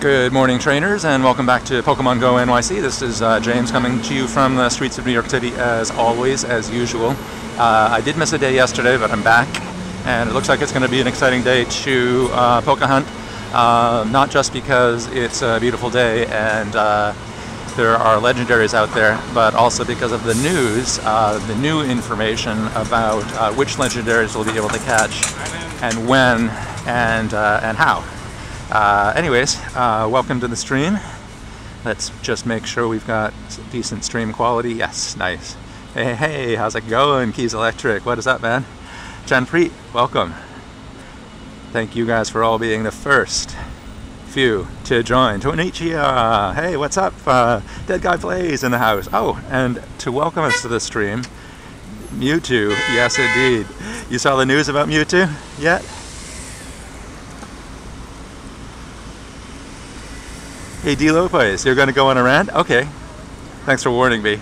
Good morning, trainers, and welcome back to Pokemon GO NYC. This is James coming to you from the streets of New York City as always, as usual. I did miss a day yesterday, but I'm back, and it looks like it's going to be an exciting day to Poke Hunt. Not just because it's a beautiful day and there are legendaries out there, but also because of the news, the new information about which legendaries we'll be able to catch and when and how. Anyways, welcome to the stream. Let's just make sure we've got decent stream quality. Yes, nice. Hey, how's it going? Keys Electric, what is up, man? Janpreet, welcome. Thank you guys for all being the first few to join. Tonichia, hey, what's up? Dead Guy Plays in the house. Oh, and to welcome us to the stream, Mewtwo. Yes, indeed. You saw the news about Mewtwo yet? Hey, D. Lopez, you're going to go on a rant? Okay. Thanks for warning me.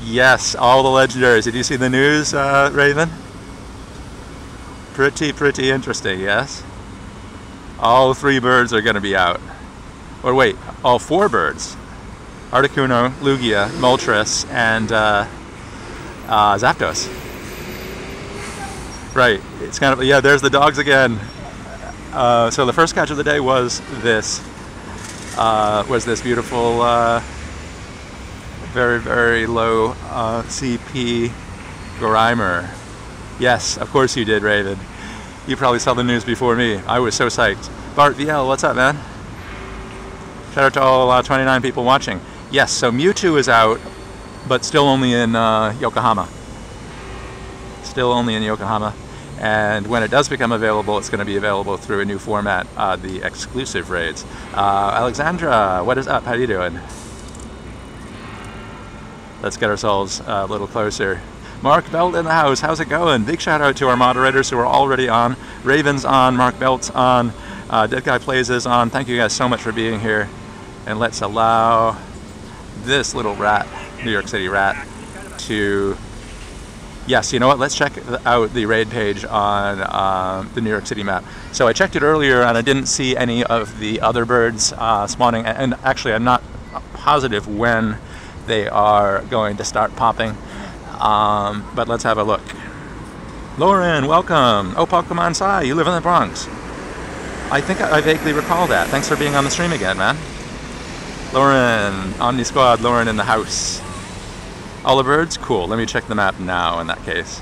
Yes, all the legendaries. Did you see the news, Raven? Pretty interesting, yes? All 3 birds are going to be out. Or wait, all 4 birds. Articuno, Lugia, Moltres, and Zapdos. Right, it's kind of, yeah, there's the dogs again. So the first catch of the day was this beautiful, very low CP Grimer. Yes, of course you did, Raven. You probably saw the news before me. I was so psyched. Bart VL, what's up, man? Shout out to all 29 people watching. Yes, so Mewtwo is out, but still only in Yokohama. Still only in Yokohama. And when it does become available, it's going to be available through a new format, the exclusive raids. Alexandra, what is up? How you doing? Let's get ourselves a little closer. Mark Belt in the house, how's it going? Big shout out to our moderators who are already on. Raven's on, Mark Belt's on, Dead Guy Plays is on. Thank you guys so much for being here. And let's allow this little rat, New York City rat, to... Yes, you know what? Let's check out the raid page on the New York City map. So I checked it earlier and I didn't see any of the other birds spawning. And actually, I'm not positive when they are going to start popping. But let's have a look. Lauren, welcome. Oh, Pokemon Sai, you live in the Bronx. I think I vaguely recall that. Thanks for being on the stream again, man. Lauren, Omni Squad, Lauren in the house. All the birds? Cool. Let me check the map now in that case.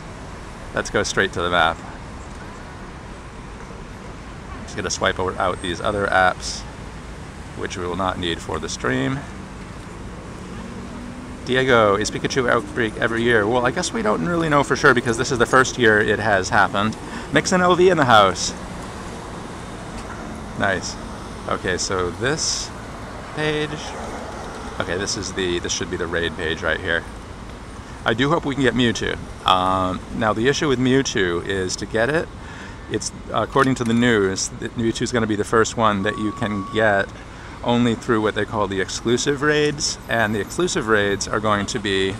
Let's go straight to the map. Just going to swipe out these other apps, which we will not need for the stream. Diego, is Pikachu outbreak every year? Well, I guess we don't really know for sure because this is the first year it has happened. Mixin LV in the house. Nice. Okay, so this page. Okay, this should be the raid page right here. I do hope we can get Mewtwo. Now the issue with Mewtwo is to get it, it's according to the news, Mewtwo is going to be the first one that you can get only through what they call the exclusive raids, and the exclusive raids are going to be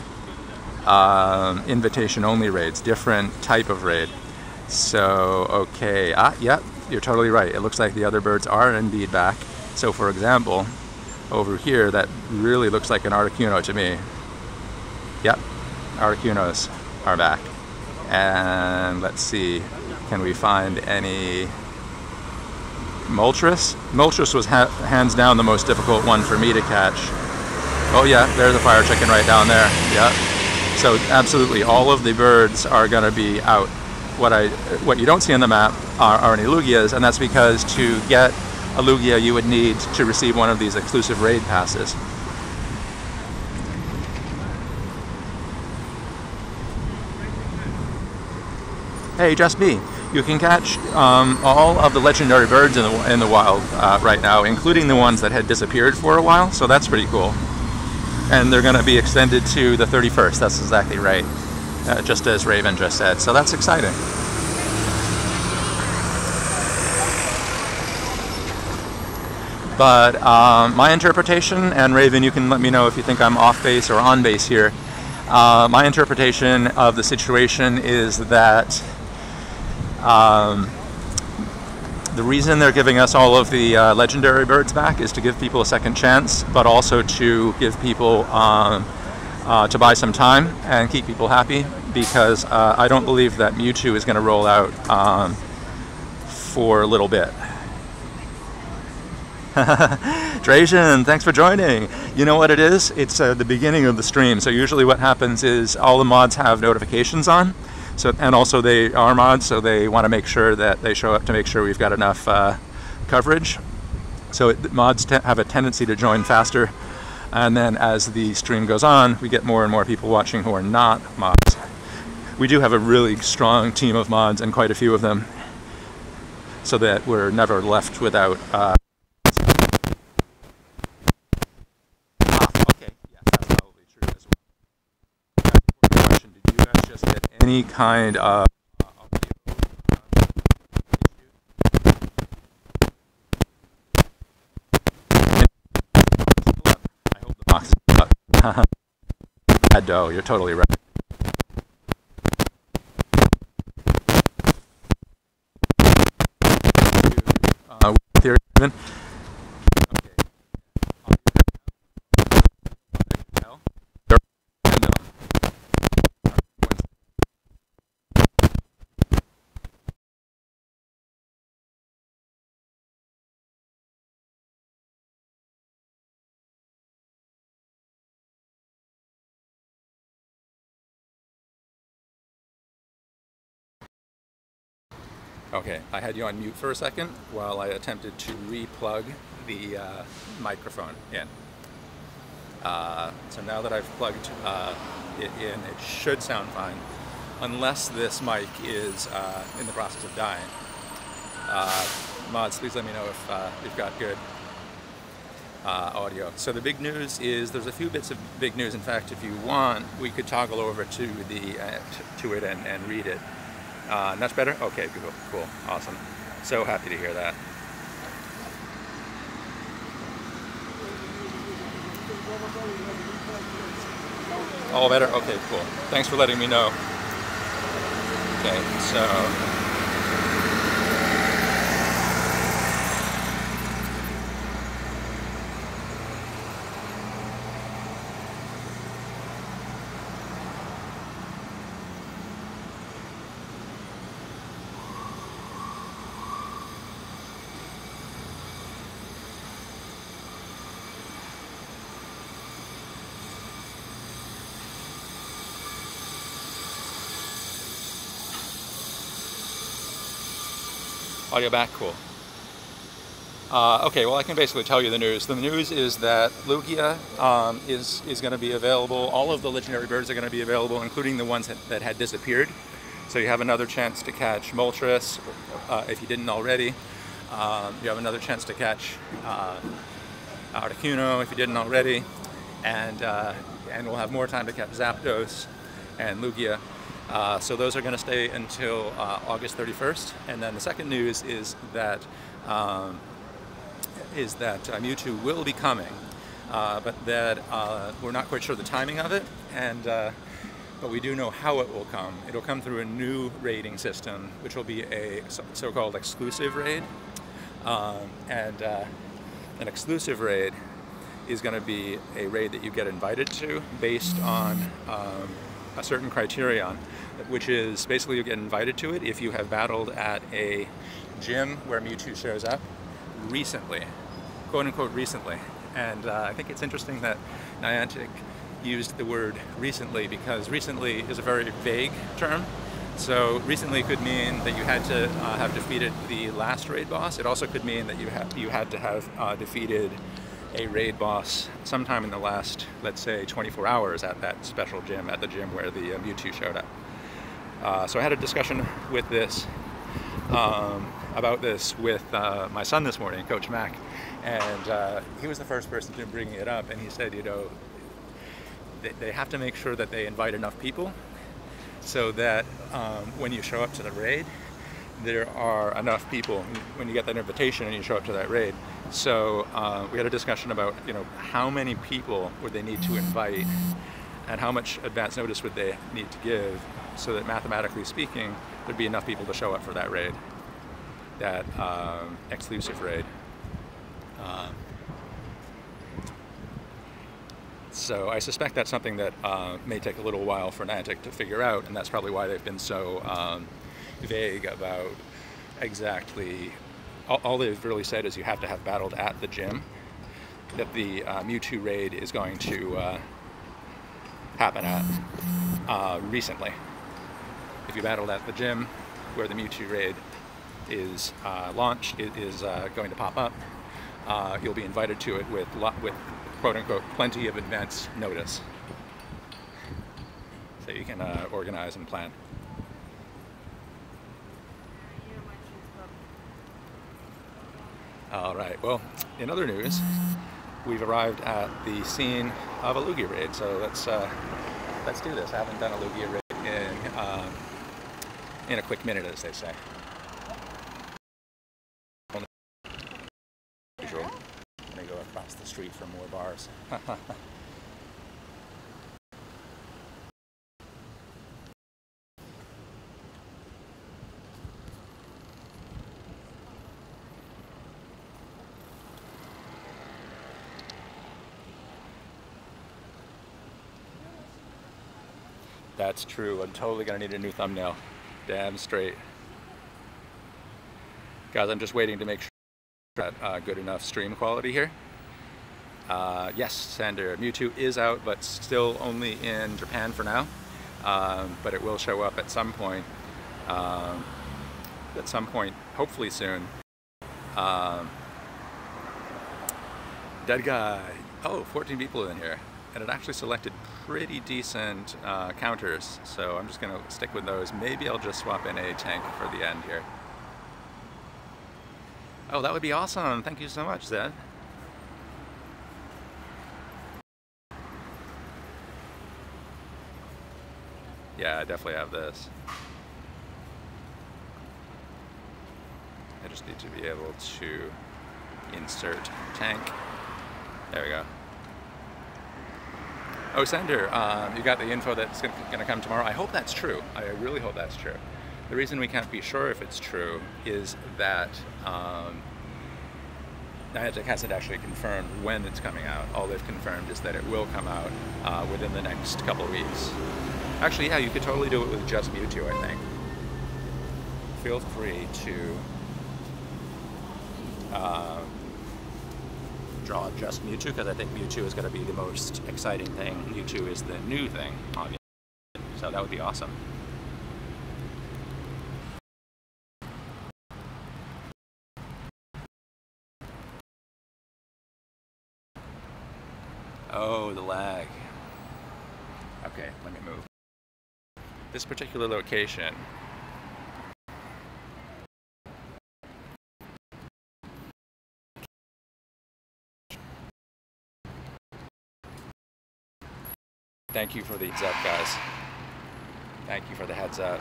invitation only raids, different type of raid. So, okay, yep, you're totally right. It looks like the other birds are indeed back. So for example, over here, that really looks like an Articuno to me. Yep, Articunos are back. And let's see, can we find any... Moltres? Moltres was hands down the most difficult one for me to catch. Oh yeah, there's a fire chicken right down there. Yep. So absolutely, all of the birds are going to be out. What you don't see on the map are any Lugias, and that's because to get a Lugia you would need to receive one of these exclusive raid passes. Hey, just me. You can catch all of the legendary birds in the wild right now, including the ones that had disappeared for a while, so that's pretty cool. And they're going to be extended to the 31st, that's exactly right, just as Raven just said, so that's exciting. But my interpretation, and Raven, you can let me know if you think I'm off base or on base here, my interpretation of the situation is that The reason they're giving us all of the legendary birds back is to give people a second chance, but also to give people to buy some time and keep people happy, because I don't believe that Mewtwo is going to roll out for a little bit. Trajan, thanks for joining. You know what it is? It's the beginning of the stream. So usually what happens is all the mods have notifications on. So, and also they are mods, so they want to make sure that they show up to make sure we've got enough coverage. So mods have a tendency to join faster. And then as the stream goes on, we get more and more people watching who are not mods. We do have a really strong team of mods, and quite a few of them, so that we're never left without okay, yeah, that's probably true as well. Question, did you guys just get any kind of I hope the box is up. Doe, you're totally right. Theory, even. Okay, I had you on mute for a second while I attempted to re-plug the microphone in. So now that I've plugged it in, it should sound fine, unless this mic is in the process of dying. Mods, please let me know if you've got good audio. So the big news is, there's a few bits of big news. In fact, if you want, we could toggle over to the to it and read it. And that's better? Okay, cool, awesome. So happy to hear that. All better? Okay, cool. Thanks for letting me know. Okay, so... Audio back, cool. Okay, well, I can basically tell you the news. The news is that Lugia is going to be available. All of the legendary birds are going to be available, including the ones that had disappeared. So you have another chance to catch Moltres, if you didn't already. You have another chance to catch Articuno, if you didn't already. And we'll have more time to catch Zapdos and Lugia. So those are going to stay until August 31st, and then the second news is that Mewtwo will be coming, but that we're not quite sure the timing of it, and but we do know how it will come. It'll come through a new raiding system, which will be a so-called exclusive raid, and an exclusive raid is going to be a raid that you get invited to based on a certain criterion, which is basically you get invited to it if you have battled at a gym where Mewtwo shows up recently, quote unquote recently. And I think it's interesting that Niantic used the word recently, because recently is a very vague term. So recently could mean that you had to have defeated the last raid boss. It also could mean that you had to have defeated a raid boss sometime in the last, let's say, 24 hours at that special gym, at the gym where the Mewtwo showed up. So I had a discussion with this, about this with my son this morning, Coach Mac, and he was the first person to bring it up, and he said, you know, they have to make sure that they invite enough people so that when you show up to the raid, there are enough people when you get that invitation and you show up to that raid. So we had a discussion about, you know, how many people would they need to invite and how much advance notice would they need to give so that, mathematically speaking, there'd be enough people to show up for that raid. that exclusive raid. So I suspect that's something that may take a little while for Niantic to figure out, and that's probably why they've been so vague about exactly. All they've really said is you have to have battled at the gym that the Mewtwo raid is going to happen at recently. If you battled at the gym where the Mewtwo raid is launched, it is going to pop up. You'll be invited to it with quote-unquote plenty of advance notice, so you can organize and plan. All right, well, in other news, we've arrived at the scene of a Lugia raid, so let's do this. I haven't done a Lugia raid in a quick minute, as they say. Let me go across the street for more bars. That's true. I'm totally gonna need a new thumbnail. Damn straight. Guys, I'm just waiting to make sure that good enough stream quality here. Yes, Sander, Mewtwo is out, but still only in Japan for now. But it will show up at some point. Hopefully soon. Dead guy. Oh, 14 people in here. And it actually selected pretty decent counters, so I'm just gonna stick with those. Maybe I'll just swap in a tank for the end here. Oh, that would be awesome. Thank you so much, Zed. Yeah, I definitely have this. I just need to be able to insert tank. There we go. Oh, Sander, you got the info that's going to come tomorrow. I hope that's true. I really hope that's true. The reason we can't be sure if it's true is that Niantic hasn't actually confirmed when it's coming out. All they've confirmed is that it will come out within the next couple of weeks. Actually, yeah, you could totally do it with just Mewtwo, I think. Feel free to draw just Mewtwo, because I think Mewtwo is going to be the most exciting thing. Mewtwo is the new thing, obviously. So that would be awesome. Oh, the lag. Okay, let me move. This particular location . Thank you for the heads up, guys. Thank you for the heads up.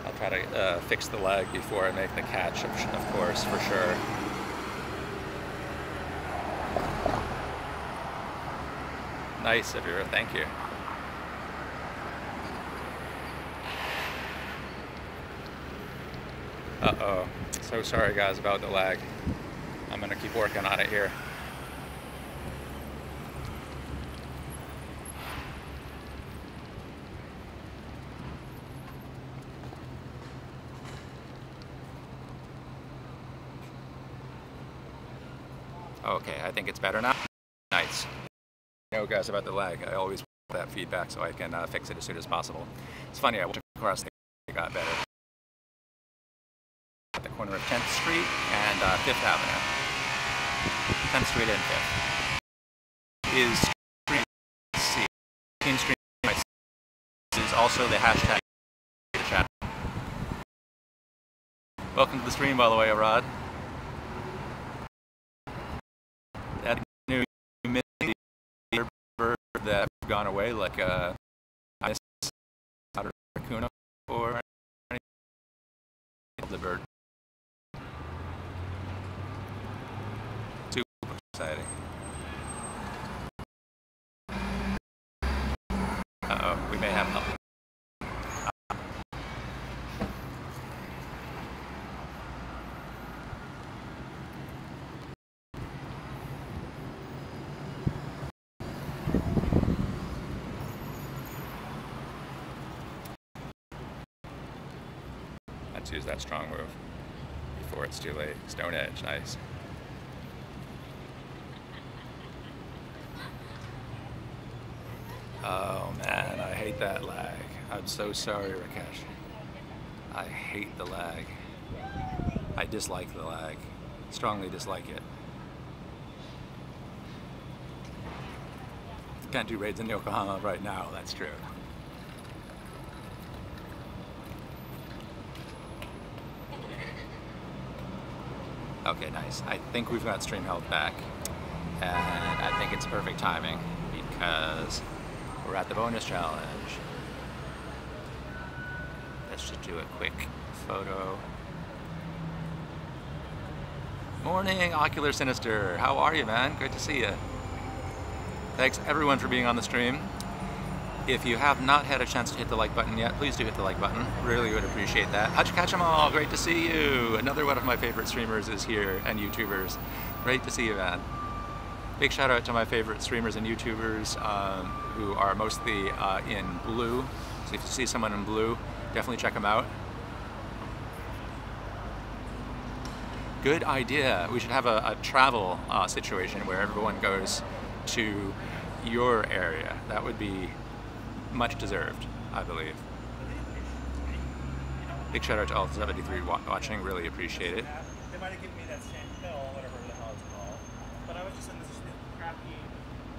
I'll try to fix the lag before I make the catch, of course, for sure. Nice of you, thank you. Uh-oh. So sorry, guys, about the lag. I'm gonna keep working on it here. Okay, I think it's better now. Nice. You know, guys, about the lag, I always want that feedback so I can fix it as soon as possible. It's funny, I walked across the it got better. At the corner of 10th Street and 5th Avenue. 10th Street and 5th. Is stream C. Team stream is also the hashtag chat. Welcome to the stream, by the way, Arad. That new bird that have gone away, like a raccoon or the bird. Super exciting. Uh-oh, we may have help. Let's use that strong move before it's too late. Stone Edge, nice. Oh man, I hate that lag. I'm so sorry, Rakesh. I hate the lag. I dislike the lag. Strongly dislike it. Can't do raids in Yokohama right now, that's true. Okay, nice. I think we've got stream health back. And I think it's perfect timing because we're at the bonus challenge. Let's just do a quick photo. Morning, Ocular Sinister. How are you, man? Great to see you. Thanks everyone for being on the stream. If you have not had a chance to hit the like button yet, please do hit the like button. Really would appreciate that. How'd you catch them all? Great to see you. Another one of my favorite streamers is here, and YouTubers. Great to see you, man. Big shout out to my favorite streamers and YouTubers who are mostly in blue. So if you see someone in blue, definitely check them out. Good idea. We should have a travel situation where everyone goes to your area. That would be much deserved, I believe. Big shout out to all 73 watching, really appreciate it. They might have given me that same pill, whatever the hell it's called, but I was just in this crappy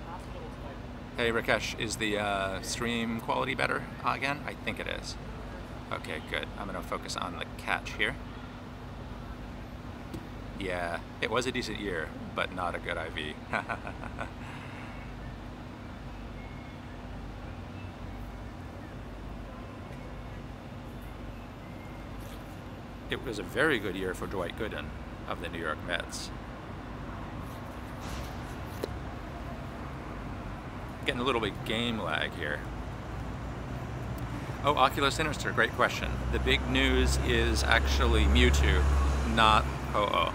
hospital type. Hey Rakesh, is the stream quality better again? I think it is. Okay, good. I'm gonna focus on the catch here. Yeah, it was a decent year, but not a good IV. It was a very good year for Dwight Gooden of the New York Mets. Getting a little bit game lag here. Oh, Ocular Sinister, great question. The big news is actually Mewtwo, not Ho-Oh.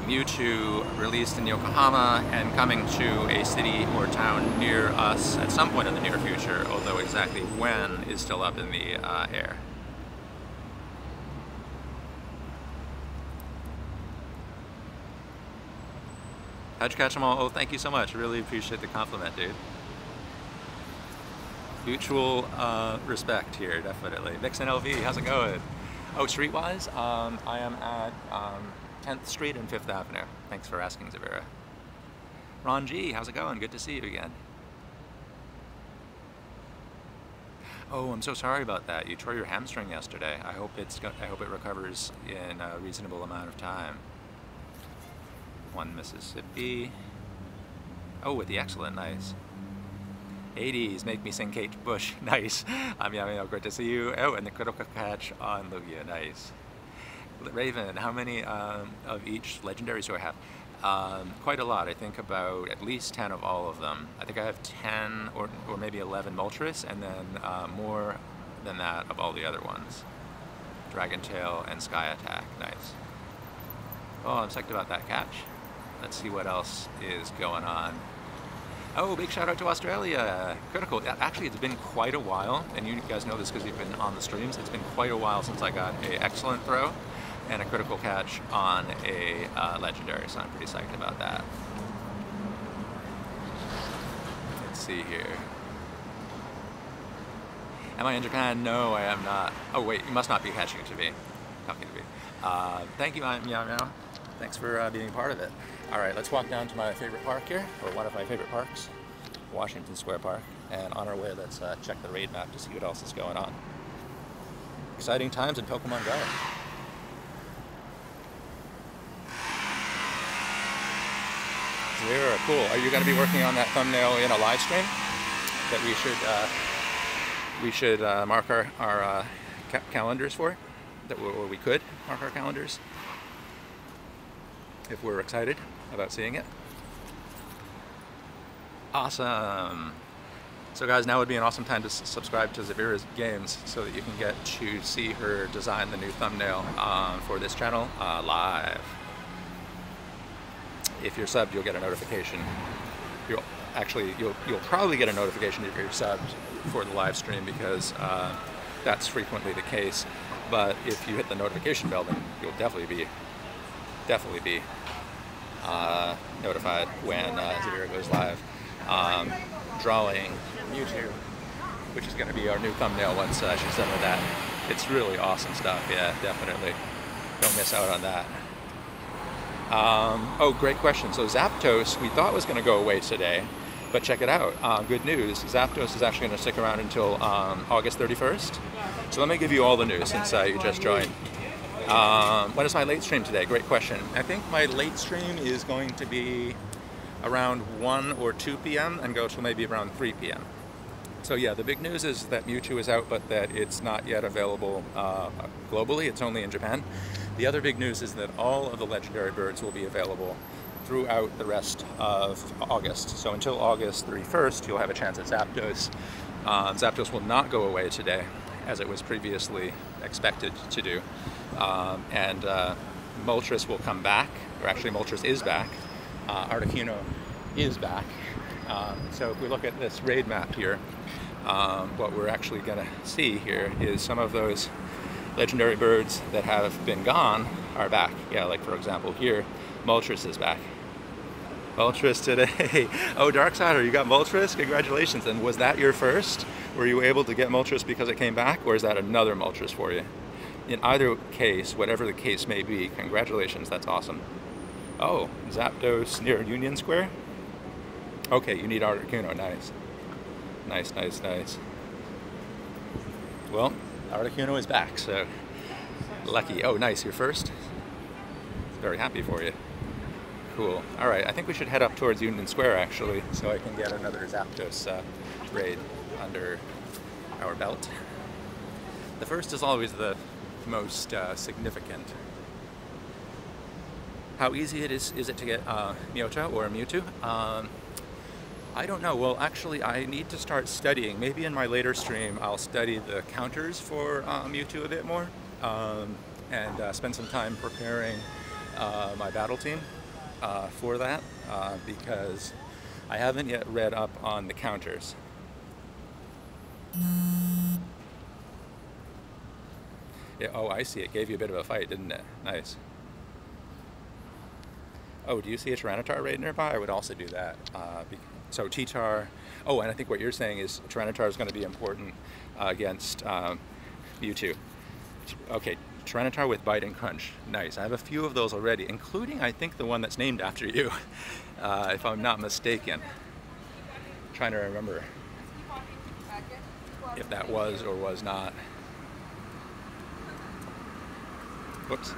Mewtwo released in Yokohama and coming to a city or town near us at some point in the near future, although exactly when is still up in the air. How'd you catch them all? Oh, thank you so much. Really appreciate the compliment, dude. Mutual respect here, definitely. Vixen LV, how's it going? Oh, streetwise, I am at 10th Street and 5th Avenue. Thanks for asking, Zavira. Ron G, how's it going? Good to see you again. Oh, I'm so sorry about that. You tore your hamstring yesterday. I hope it recovers in a reasonable amount of time. One Mississippi. Oh, with the excellent, nice. 80s, make me sing Kate Bush, nice. Great to see you. Oh, and the critical catch on Lugia, nice. Raven, how many of each legendaries do I have? Quite a lot. I think about at least 10 of all of them. I think I have 10 or maybe 11 Moltres, and then more than that of all the other ones. Dragon Tail and Sky Attack, nice. Oh, I'm psyched about that catch. Let's see what else is going on. Oh, big shout out to Australia. Critical. Actually, it's been quite a while, and you guys know this because you've been on the streams. It's been quite a while since I got an excellent throw and a critical catch on a legendary, so I'm pretty psyched about that. Let's see here. Am I in Japan? No, I am not. Oh wait, you must not be catching it to me. Talking to me. Thank you, Meow Meow. Thanks for being part of it. All right, let's walk down to my favorite park here, or one of my favorite parks, Washington Square Park. And on our way, let's check the raid map to see what else is going on. Exciting times in Pokemon Go. Zero, cool. Are you going to be working on that thumbnail in a live stream that we should mark our calendars for? Or we could mark our calendars if we're excited about seeing it. Awesome. So guys, now would be an awesome time to subscribe to Zavira's Games so that you can get to see her design the new thumbnail for this channel live. If you're subbed, you'll get a notification. actually, you'll probably get a notification if you're subbed for the live stream, because that's frequently the case. But if you hit the notification bell, then you'll definitely be notified when Zavira goes live. Drawing Mewtwo, which is going to be our new thumbnail once she's done with that. It's really awesome stuff. Yeah, definitely. Don't miss out on that. Oh, great question. So Zapdos, we thought was going to go away today, but check it out. Good news. Zapdos is actually going to stick around until August 31st. So let me give you all the news since you just joined. When is my late stream today? Great question. I think my late stream is going to be around 1 or 2 p.m. and go till maybe around 3 p.m. So yeah, the big news is that Mewtwo is out, but that it's not yet available globally. It's only in Japan. The other big news is that all of the legendary birds will be available throughout the rest of August. So until August 31st, you'll have a chance at Zapdos. Zapdos will not go away today, as it was previously expected to do. And Moltres will come back, or actually Moltres is back. Articuno is back. So if we look at this raid map here, what we're actually going to see here is some of those legendary birds that have been gone are back. Yeah, like for example here, Moltres is back. Moltres today. Oh, Darksider, you got Moltres? Congratulations. And was that your first? Were you able to get Moltres because it came back, or is that another Moltres for you? In either case, whatever the case may be, congratulations, that's awesome. Oh, Zapdos near Union Square? Okay, you need Articuno, nice. Nice, nice, nice. Well, Articuno is back, so lucky. Oh, nice, you're first? Very happy for you. Cool. All right, I think we should head up towards Union Square, actually, so I can get another Zapdos raid under our belt. The first is always the most significant. How easy is it to get Mewtwo or Mewtwo? I don't know. Well, actually, I need to start studying. Maybe in my later stream, I'll study the counters for Mewtwo a bit more, and spend some time preparing my battle team for that, because I haven't yet read up on the counters. Yeah, oh, I see. It gave you a bit of a fight, didn't it? Nice. Oh, do you see a Tyranitar raid nearby? I would also do that. So T-Tar. Oh, and I think what you're saying is Tyranitar is going to be important against Mewtwo. Okay, Tyranitar with Bite and Crunch. Nice. I have a few of those already, including, I think, the one that's named after you, if I'm not mistaken. I'm trying to remember if that was or was not. Whoops.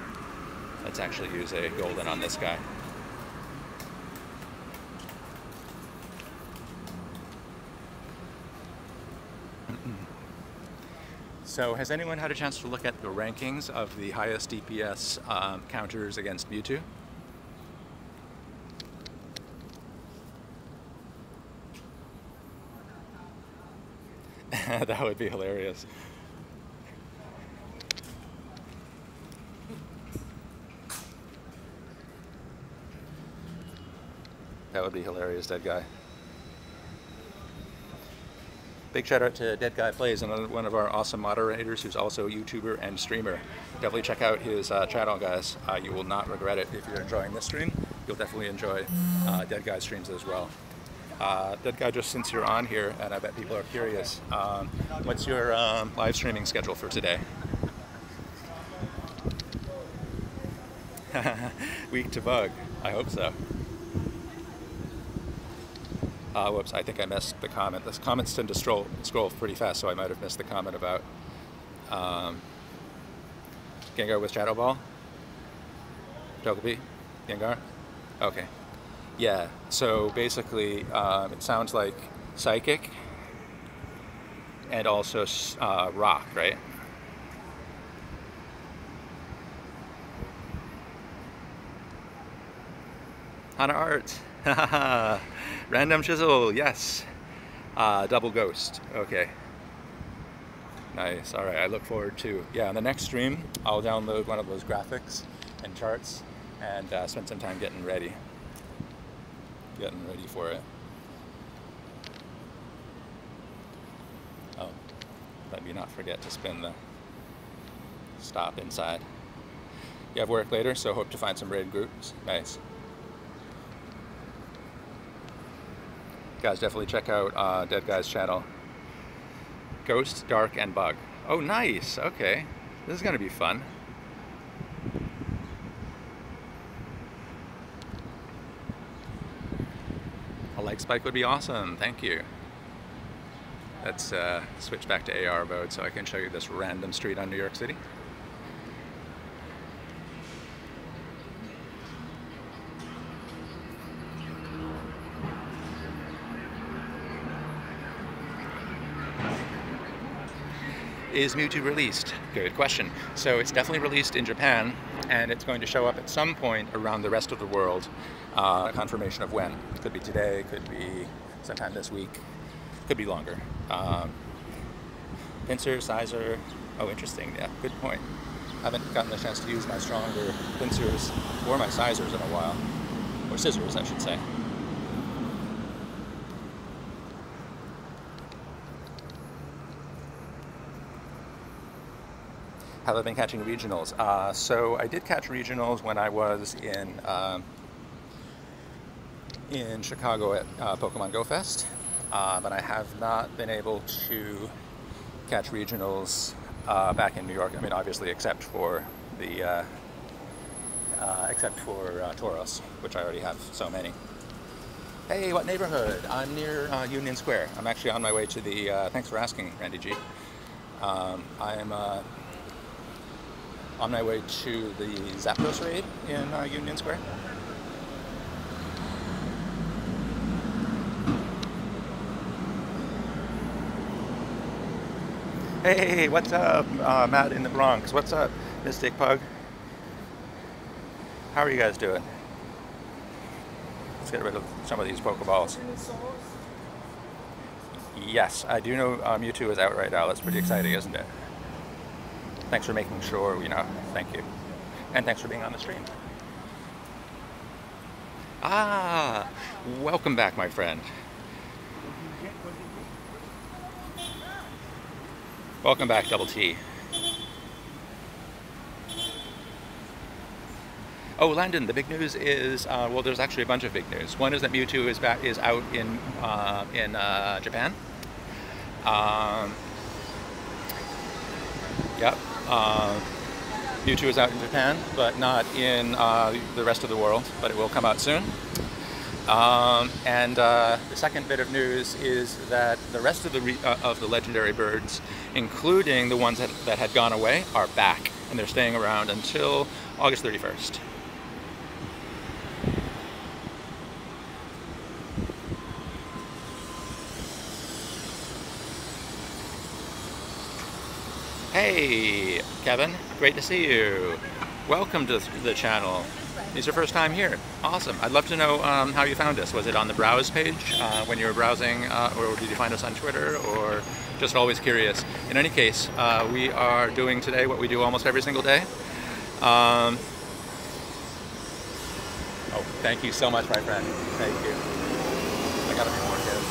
Let's actually use a golden on this guy. So has anyone had a chance to look at the rankings of the highest DPS counters against Mewtwo? That would be hilarious. That would be hilarious, Dead Guy. Big shout out to Dead Guy Plays, another one of our awesome moderators who's also a YouTuber and streamer. Definitely check out his channel, guys. You will not regret it. If you're enjoying this stream, you'll definitely enjoy Dead Guy streams as well. Dead Guy, just since you're on here, and I bet people are curious, what's your live streaming schedule for today? Week to bug. I hope so. Whoops, I think I missed the comment. This comments tend to scroll pretty fast, so I might have missed the comment about Gengar with Shadow Ball. Togepi? Gengar? Okay. Yeah, so basically it sounds like Psychic and also Rock, right? Hana Art. Random Chisel, yes. Double Ghost, okay. Nice, all right, I look forward to, yeah, on the next stream, I'll download one of those graphics and charts and spend some time getting ready for it. maybe not forget to spin the stop inside. You have work later, so hope to find some raid groups. Nice. Guys, definitely check out Dead Guy's channel. Ghost, Dark, and Bug. Oh, nice. Okay. This is going to be fun. A like spike would be awesome. Thank you. Let's switch back to AR mode so I can show you this random street on New York City. Is Mewtwo released? Good question. So it's definitely released in Japan, and it's going to show up at some point around the rest of the world. Confirmation of when. Could be today, could be sometime this week, could be longer. Pincer, sizer. Oh, interesting. Yeah, good point. Haven't gotten the chance to use my stronger pincers or my sizers in a while. Or scissors, I should say. Have I been catching regionals? So I did catch regionals when I was in Chicago at Pokemon GO Fest, but I have not been able to catch regionals back in New York. I mean, obviously, except for the Tauros, which I already have so many. Hey, what neighborhood? I'm near Union Square. I'm actually on my way to the. Thanks for asking, Randy G. I am. On my way to the Zapdos raid in Union Square. Hey, what's up, Matt in the Bronx? What's up, Mystic Pug? How are you guys doing? Let's get rid of some of these Pokeballs. Yes, I do know Mewtwo is out right now. That's pretty exciting, isn't it? Thanks for making sure we know. Thank you. And thanks for being on the stream. Ah, welcome back, my friend. Welcome back, Double T. Oh, Landon, the big news is, well, there's actually a bunch of big news. One is that Mewtwo is out in Japan. Yep. Mewtwo is out in Japan, but not in the rest of the world, but it will come out soon. And the second bit of news is that the rest of the legendary birds, including the ones that had gone away, are back, and they're staying around until August 31st. Hey, Kevin, great to see you. Welcome to the channel. Is your first time here? Awesome. I'd love to know how you found us. Was it on the browse page when you were browsing, or did you find us on Twitter, or just always curious? In any case, we are doing today what we do almost every single day. Oh, thank you so much, my friend. Thank you. I gotta be more careful.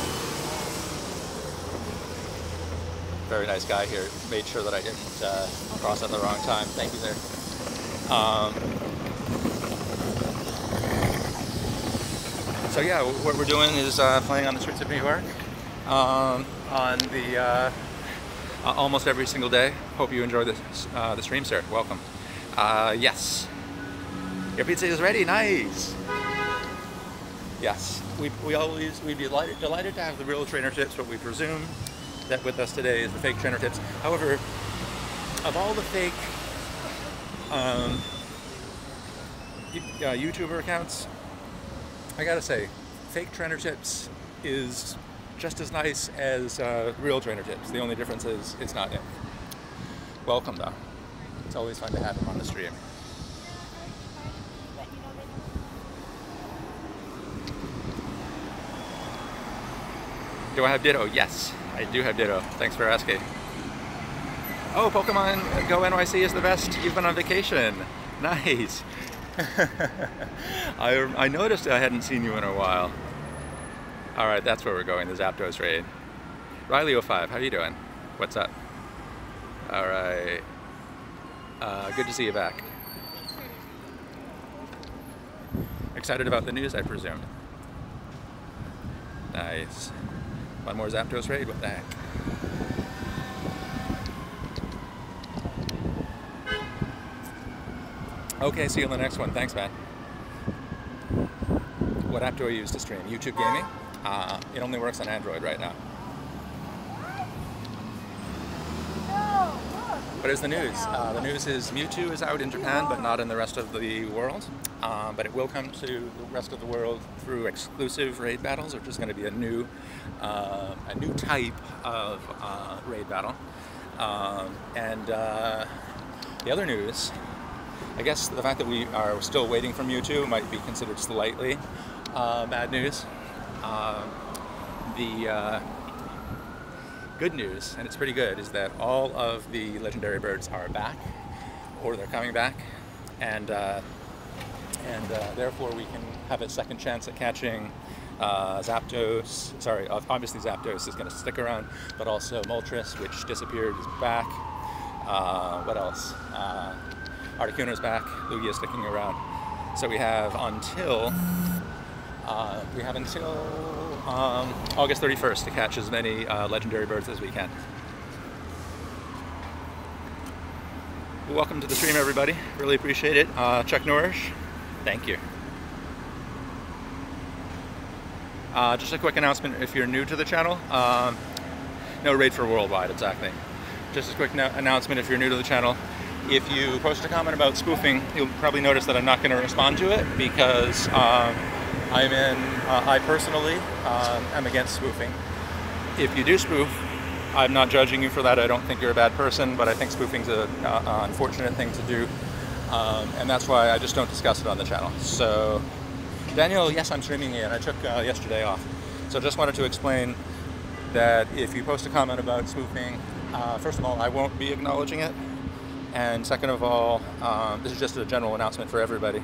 Very nice guy here. Made sure that I didn't cross at the wrong time. Thank you, sir. So yeah, what we're doing is playing on the streets of New York on the almost every single day. Hope you enjoy the stream, sir. Welcome. Yes. Your pizza is ready. Nice. Yes. We'd be delighted to have the real trainer tips, but we presume that with us today is the fake trainer tips. However, of all the fake YouTuber accounts, I gotta say, fake trainer tips is just as nice as real trainer tips. The only difference is it's not Nick. Welcome though. It's always fun to have him on the stream. Do I have Ditto? Yes, I do have Ditto. Thanks for asking. Oh, Pokemon GO NYC is the best. You've been on vacation. Nice. I noticed I hadn't seen you in a while. All right, that's where we're going, the Zapdos raid. Riley05, how you doing? What's up? All right. Good to see you back. Excited about the news, I presume. Nice. One more Zapdos raid? What the heck? Okay, see you on the next one. Thanks, man. What app do I use to stream? YouTube Gaming? It only works on Android right now. What is the news? The news is Mewtwo is out in Japan, but not in the rest of the world. But it will come to the rest of the world through exclusive raid battles, which is going to be a new type of raid battle. And the other news, I guess the fact that we are still waiting for Mewtwo might be considered slightly bad news. The good news, and it's pretty good, is that all of the legendary birds are back, or they're coming back, and therefore we can have a second chance at catching Zapdos. Sorry, obviously Zapdos is going to stick around, but also Moltres, which disappeared, is back. What else? Articuno's back. Lugia is sticking around. So we have until August 31st to catch as many legendary birds as we can. Welcome to the stream, everybody. Really appreciate it. Chuck Norrish, thank you. Just a quick announcement if you're new to the channel. No raid for worldwide, exactly. Just a quick announcement if you're new to the channel. If you post a comment about spoofing, you'll probably notice that I'm not going to respond to it because I personally am against spoofing. If you do spoof, I'm not judging you for that. I don't think you're a bad person, but I think spoofing's an unfortunate thing to do. And that's why I just don't discuss it on the channel. So, Daniel, yes, I'm streaming again. I took yesterday off. So just wanted to explain that if you post a comment about spoofing, first of all, I won't be acknowledging it. And second of all, this is just a general announcement for everybody.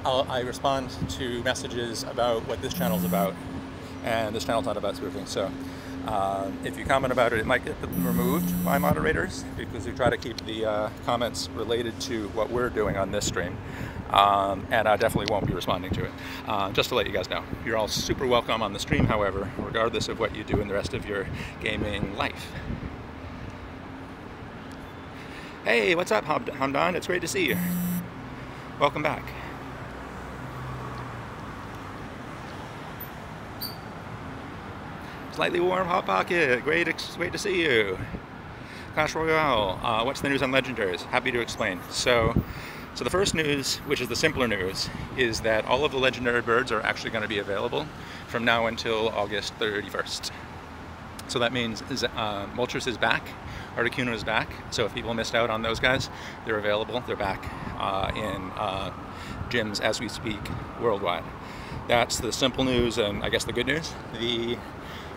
I respond to messages about what this channel's about, and this channel's not about spoofing. So if you comment about it, it might get removed by moderators because we try to keep the comments related to what we're doing on this stream. And I definitely won't be responding to it. Just to let you guys know. You're all super welcome on the stream, however, regardless of what you do in the rest of your gaming life. Hey, what's up, Hamdan? It's great to see you. Welcome back. Slightly warm Hot Pocket, great to see you. Clash Royale, what's the news on legendaries? Happy to explain. So the first news, which is the simpler news, is that all of the legendary birds are actually going to be available from now until August 31st. So that means Moltres is back, Articuno is back, so if people missed out on those guys, they're available, they're back in gyms as we speak worldwide. That's the simple news and I guess the good news. The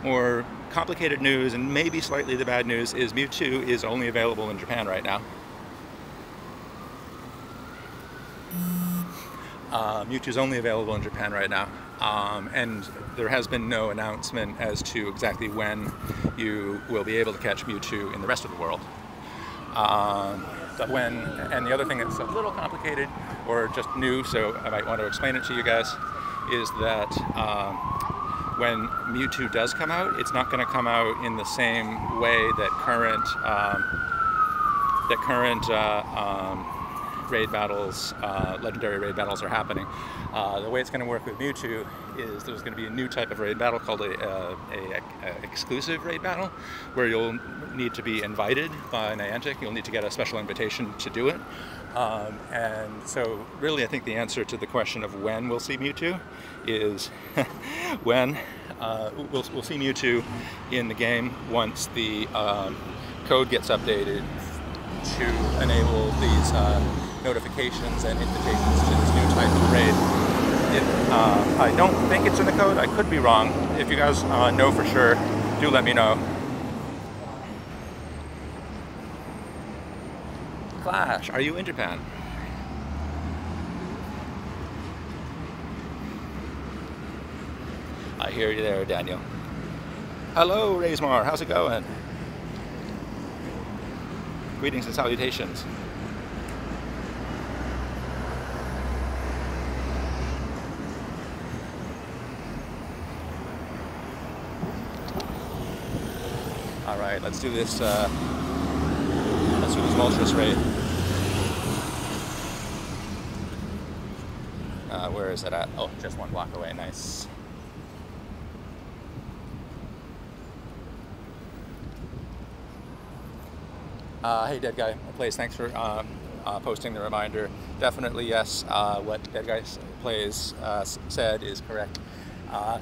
more complicated news and maybe slightly the bad news is Mewtwo is only available in Japan right now. Mewtwo's only available in Japan right now, and there has been no announcement as to exactly when you will be able to catch Mewtwo in the rest of the world. And the other thing that's a little complicated or just new, so I might want to explain it to you guys, is that when Mewtwo does come out, it's not going to come out in the same way that current raid battles, legendary raid battles are happening. The way it's going to work with Mewtwo is there's going to be a new type of raid battle called a exclusive raid battle, where you'll need to be invited by Niantic. You'll need to get a special invitation to do it. And so really I think the answer to the question of when we'll see Mewtwo is when we'll see Mewtwo in the game once the code gets updated to enable these notifications and invitations to this new type of raid. I don't think it's in the code. I could be wrong. If you guys know for sure, do let me know. Clash, are you in Japan? I hear you there, Daniel. Hello, Raismar. How's it going? Greetings and salutations. All right, let's do this. Let's do this Moltres raid. Where is it at? Oh, just one block away. Nice. Hey, Dead Guy Plays, thanks for posting the reminder. Definitely, yes, what Dead Guy Plays said is correct.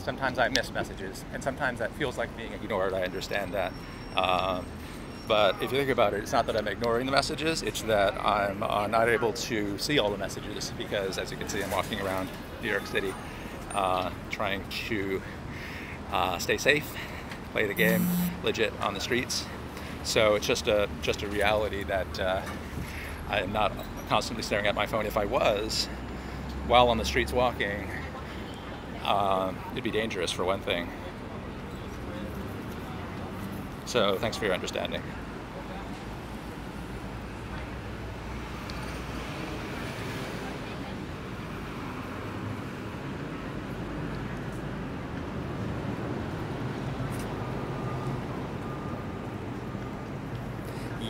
Sometimes I miss messages, and sometimes that feels like being ignored. I understand that. But if you think about it, it's not that I'm ignoring the messages, it's that I'm not able to see all the messages because, as you can see, I'm walking around New York City trying to stay safe, play the game legit on the streets. So it's just a reality that I am not constantly staring at my phone. If I was, while on the streets walking, it'd be dangerous for one thing. So thanks for your understanding.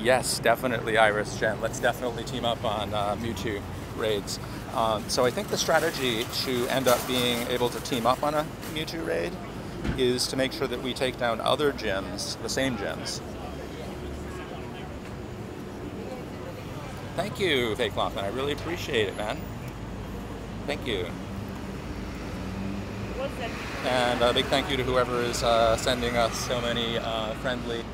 Yes, definitely, Iris Jen. Let's definitely team up on Mewtwo raids. So I think the strategy to end up being able to team up on a Mewtwo raid is to make sure that we take down other gyms, the same gyms. Thank you, Fake Lothman. I really appreciate it, man. Thank you. And a big thank you to whoever is sending us so many friendly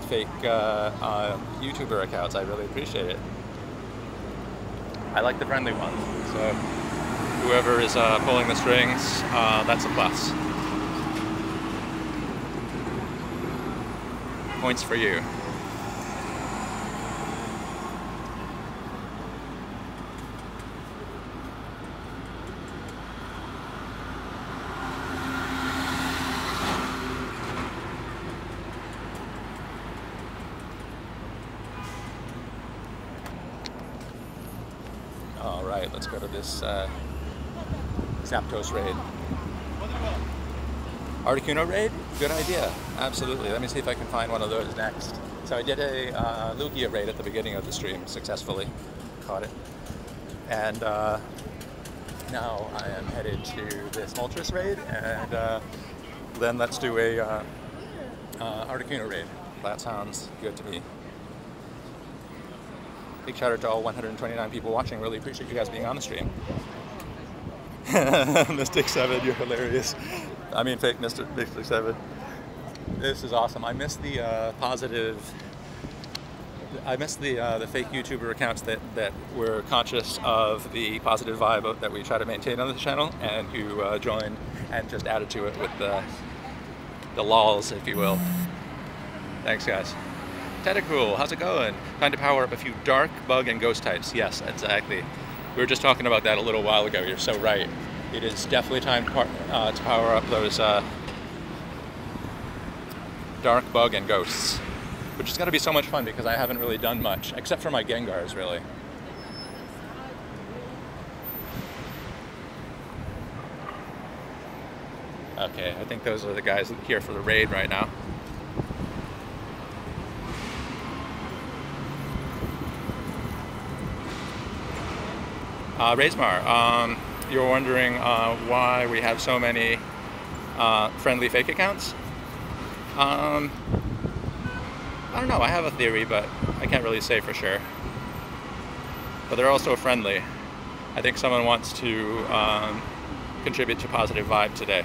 fake YouTuber accounts. I really appreciate it. I like the friendly ones. So whoever is pulling the strings, that's a plus. Points for you. All right, let's go to this Zapdos raid. Articuno raid? Good idea. Absolutely. Let me see if I can find one of those next. So I did a Lugia raid at the beginning of the stream successfully. Caught it. And now I am headed to this Moltres raid, and then let's do a Articuno raid. That sounds good to me. Big shout out to all 129 people watching. Really appreciate you guys being on the stream. Mystic 7, you're hilarious. I mean, fake Mystic 7. This is awesome. I miss the the fake YouTuber accounts that were conscious of the positive vibe that we try to maintain on the channel, and who joined and just added to it with the lols, if you will. Thanks, guys. Tentacool, how's it going? Time to power up a few dark, bug, and ghost types. Yes, exactly. We were just talking about that a little while ago. You're so right. It is definitely time to power up those dark, bug, and ghosts, which is going to be so much fun because I haven't really done much, except for my Gengars, really. Okay, I think those are the guys here for the raid right now. Raismar, you're wondering why we have so many friendly fake accounts? I don't know, I have a theory, but I can't really say for sure. But they're also friendly. I think someone wants to contribute to positive vibe today.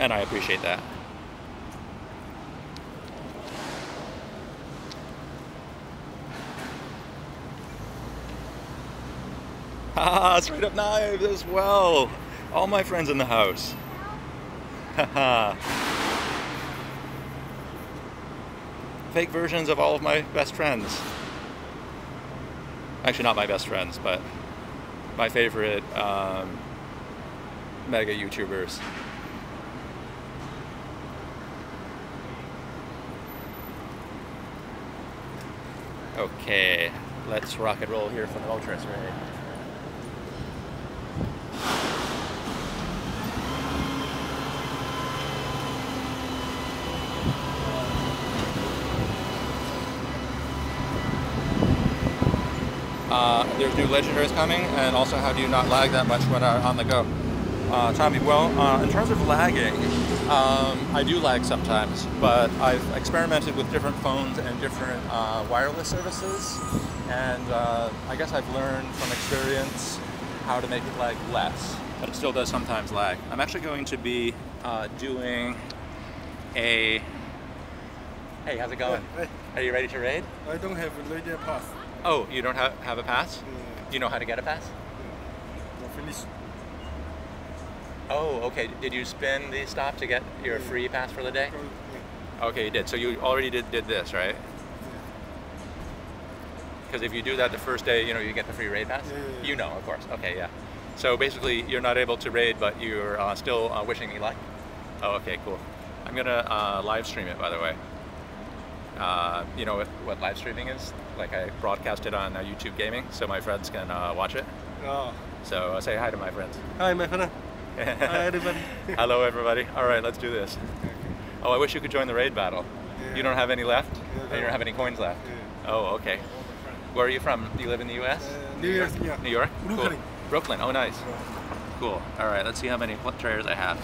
And I appreciate that. Haha, straight up knives as well. All my friends in the house. Haha. Fake versions of all of my best friends. Actually, not my best friends, but my favorite mega YouTubers. Okay, let's rock and roll here for the Ultras raid. There's new legendaries coming, and also how do you not lag that much when on the go? Tommy, well, in terms of lagging, I do lag sometimes, but I've experimented with different phones and different wireless services, and I guess I've learned from experience how to make it lag less, but it still does sometimes lag. I'm actually going to be doing a... Hey, how's it going? Hey. Are you ready to raid? I don't have a radio pass. Oh, you don't have a pass? Do you know how to get a pass? No, finish. Oh, okay. Did you spin the stop to get your free pass for the day? Okay, you did. So you already did this, right? Because if you do that the first day, you know, you get the free raid pass? Yeah. You know, of course. Okay, yeah. So basically, you're not able to raid, but you're still wishing me luck? Oh, okay, cool. I'm going to live stream it, by the way. You know what live streaming is? Like, I broadcast it on YouTube Gaming, so my friends can watch it. Oh. So say hi to my friends. Hi, my friend. Hi, everybody. Hello, everybody. All right, let's do this. Oh, I wish you could join the raid battle. Yeah. You don't have any left? Yeah, You don't have any coins left? Yeah. Oh, okay. Where are you from? Do you live in the U.S.? New York, yeah. New York? Brooklyn. Cool. Brooklyn. Oh, nice. Cool. All right, let's see how many players I have.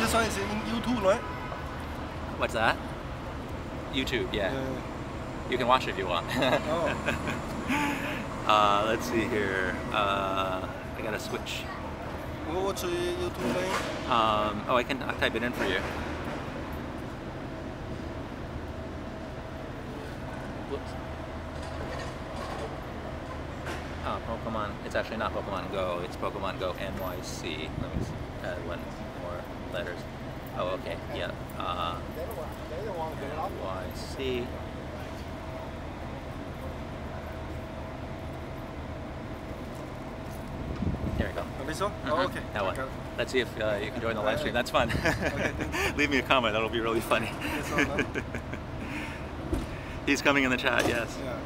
This one is in YouTube, right? What's that? YouTube, yeah. You can watch it if you want. Oh. Let's see here. I gotta switch. What's your YouTube name? Oh, I'll type it in for you. Whoops. Oh, Pokemon. It's actually not Pokemon Go. It's Pokemon Go NYC. Let me add one more letters. Oh, okay. Yeah. NYC. There we go. This one? Oh, okay. That one. Okay. Let's see if you can join the live stream. That's fun. Okay, Leave me a comment. That'll be really funny. This one, no? He's coming in the chat. Yes. Yeah.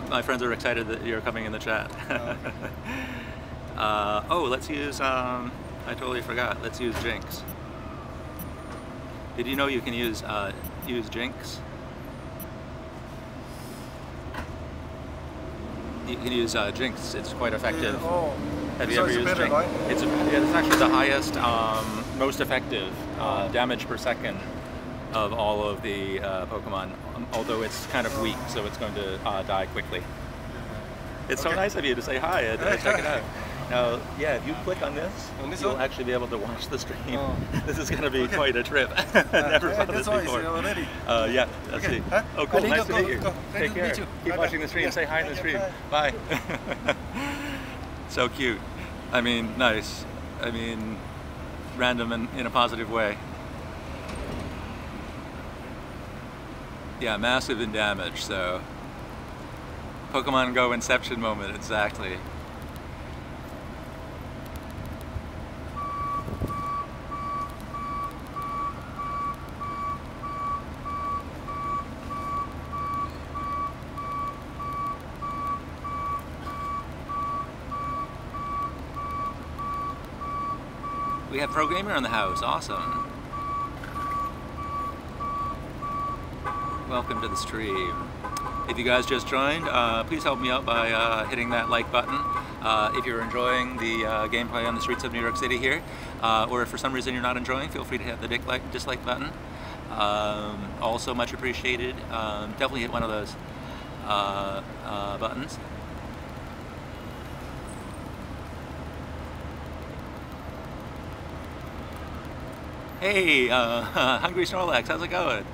My friends are excited that you're coming in the chat. Okay. Oh, let's use. I totally forgot. Let's use Jinx. Did you know you can use Jinx? You can use Jinx. It's quite effective. Yeah. Oh. Have you So ever it's used better, Jinx? right? It's actually the highest, most effective damage per second of all of the Pokemon. Although it's kind of weak, so it's going to die quickly. It's so nice of you to say hi and check it out. Now, yeah, if you click on this, you'll actually be able to watch the stream. Oh. This is going to be quite a trip. Never saw this before. Already. Yeah, let's see. Huh? Oh, cool. Nice to meet you. Go. Take care. Keep watching the stream. Yeah. Say hi in the stream. Bye. Bye. So cute. I mean, nice. I mean, random and in a positive way. Yeah, massive in damage, so Pokemon Go Inception moment, exactly. We have Pro Gamer in the house, awesome. Welcome to the stream. If you guys just joined, please help me out by hitting that like button. If you're enjoying the gameplay on the streets of New York City here, or if for some reason you're not enjoying, feel free to hit the dislike button. Also much appreciated. Definitely hit one of those buttons. Hey, Hungry Snorlax, how's it going?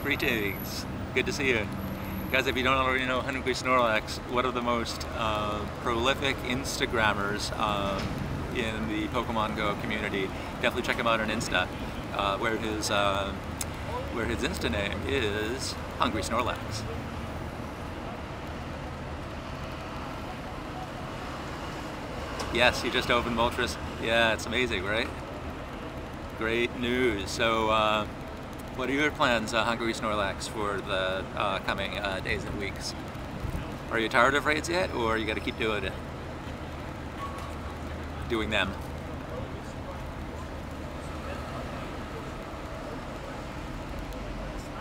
Greetings, good to see you. Guys, if you don't already know Hungry Snorlax, one of the most prolific Instagrammers in the Pokemon Go community. Definitely check him out on Insta, where his Insta name is Hungry Snorlax. Yes, he just opened Moltres. Yeah, it's amazing, right? Great news. So What are your plans, Hungry Snorlax, for the coming days and weeks? Are you tired of raids yet, or you got to keep doing it? Doing them.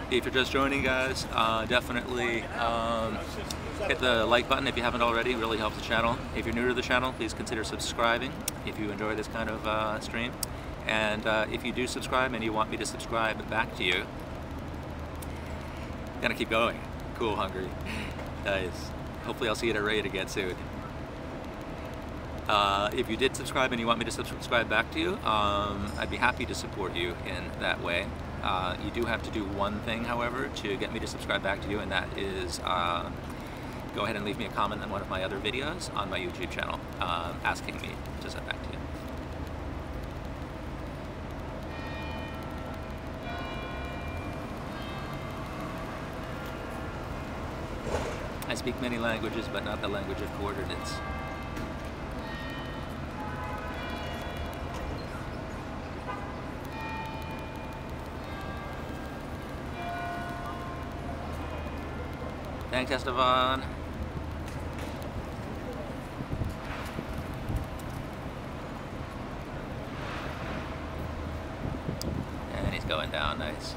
If you're just joining, guys, definitely hit the like button if you haven't already. It really helps the channel. If you're new to the channel, please consider subscribing if you enjoy this kind of stream. And if you do subscribe and you want me to subscribe back to you, gonna keep going. Cool, Hungry. Nice. Hopefully I'll see you at a raid again soon. If you did subscribe and you want me to subscribe back to you, I'd be happy to support you in that way. You do have to do one thing, however, to get me to subscribe back to you, and that is go ahead and leave me a comment on one of my other videos on my YouTube channel asking me to sub back to you. I speak many languages, but not the language of coordinates. Thanks, Esteban. And he's going down, nice.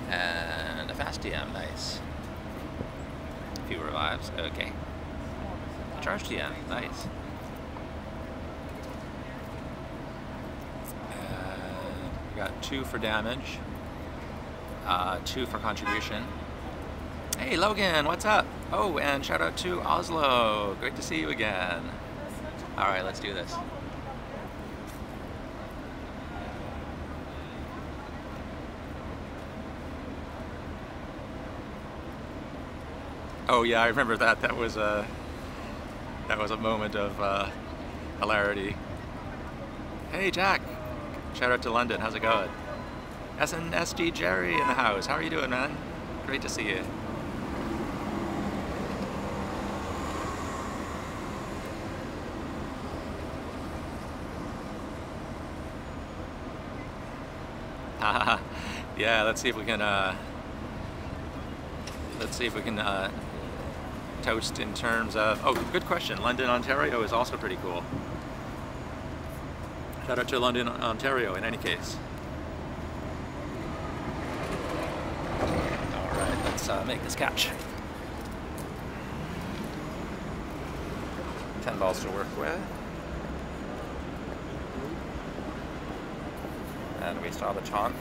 And a fast TM, nice. A few revives, okay. Charge TM, nice. Got 2 for damage, 2 for contribution. Hey Logan, what's up? Oh, and shout out to Oslo. Great to see you again. All right, let's do this. Oh yeah, I remember that. That was a moment of hilarity. Hey Jack. Shout out to London, how's it going? SNSD Jerry in the house, how are you doing, man? Great to see you. Yeah, let's see if we can toast in terms of, oh, good question. London, Ontario is also pretty cool. Shout out to London, Ontario, in any case. All right, let's make this catch. 10 balls to work with. And we saw the taunt.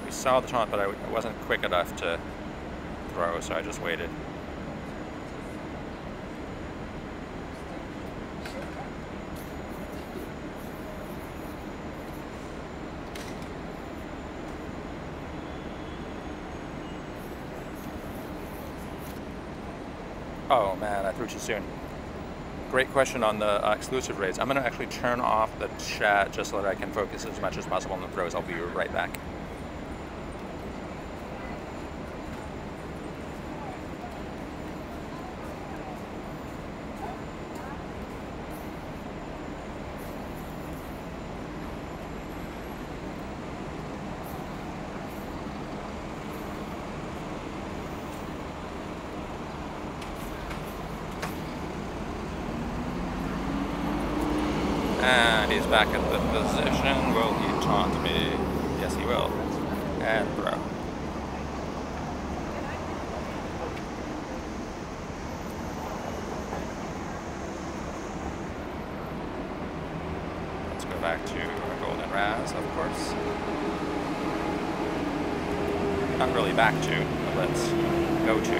We saw the taunt, but I wasn't quick enough to throw, so I just waited. Oh man, I threw too soon. Great question on the exclusive raids. I'm going to actually turn off the chat just so that I can focus as much as possible on the throws. I'll be right back. And he's back at the position. Will he taunt me? Yes, he will. And throw. Let's go back to a golden raz, of course. Not really back to, but let's go to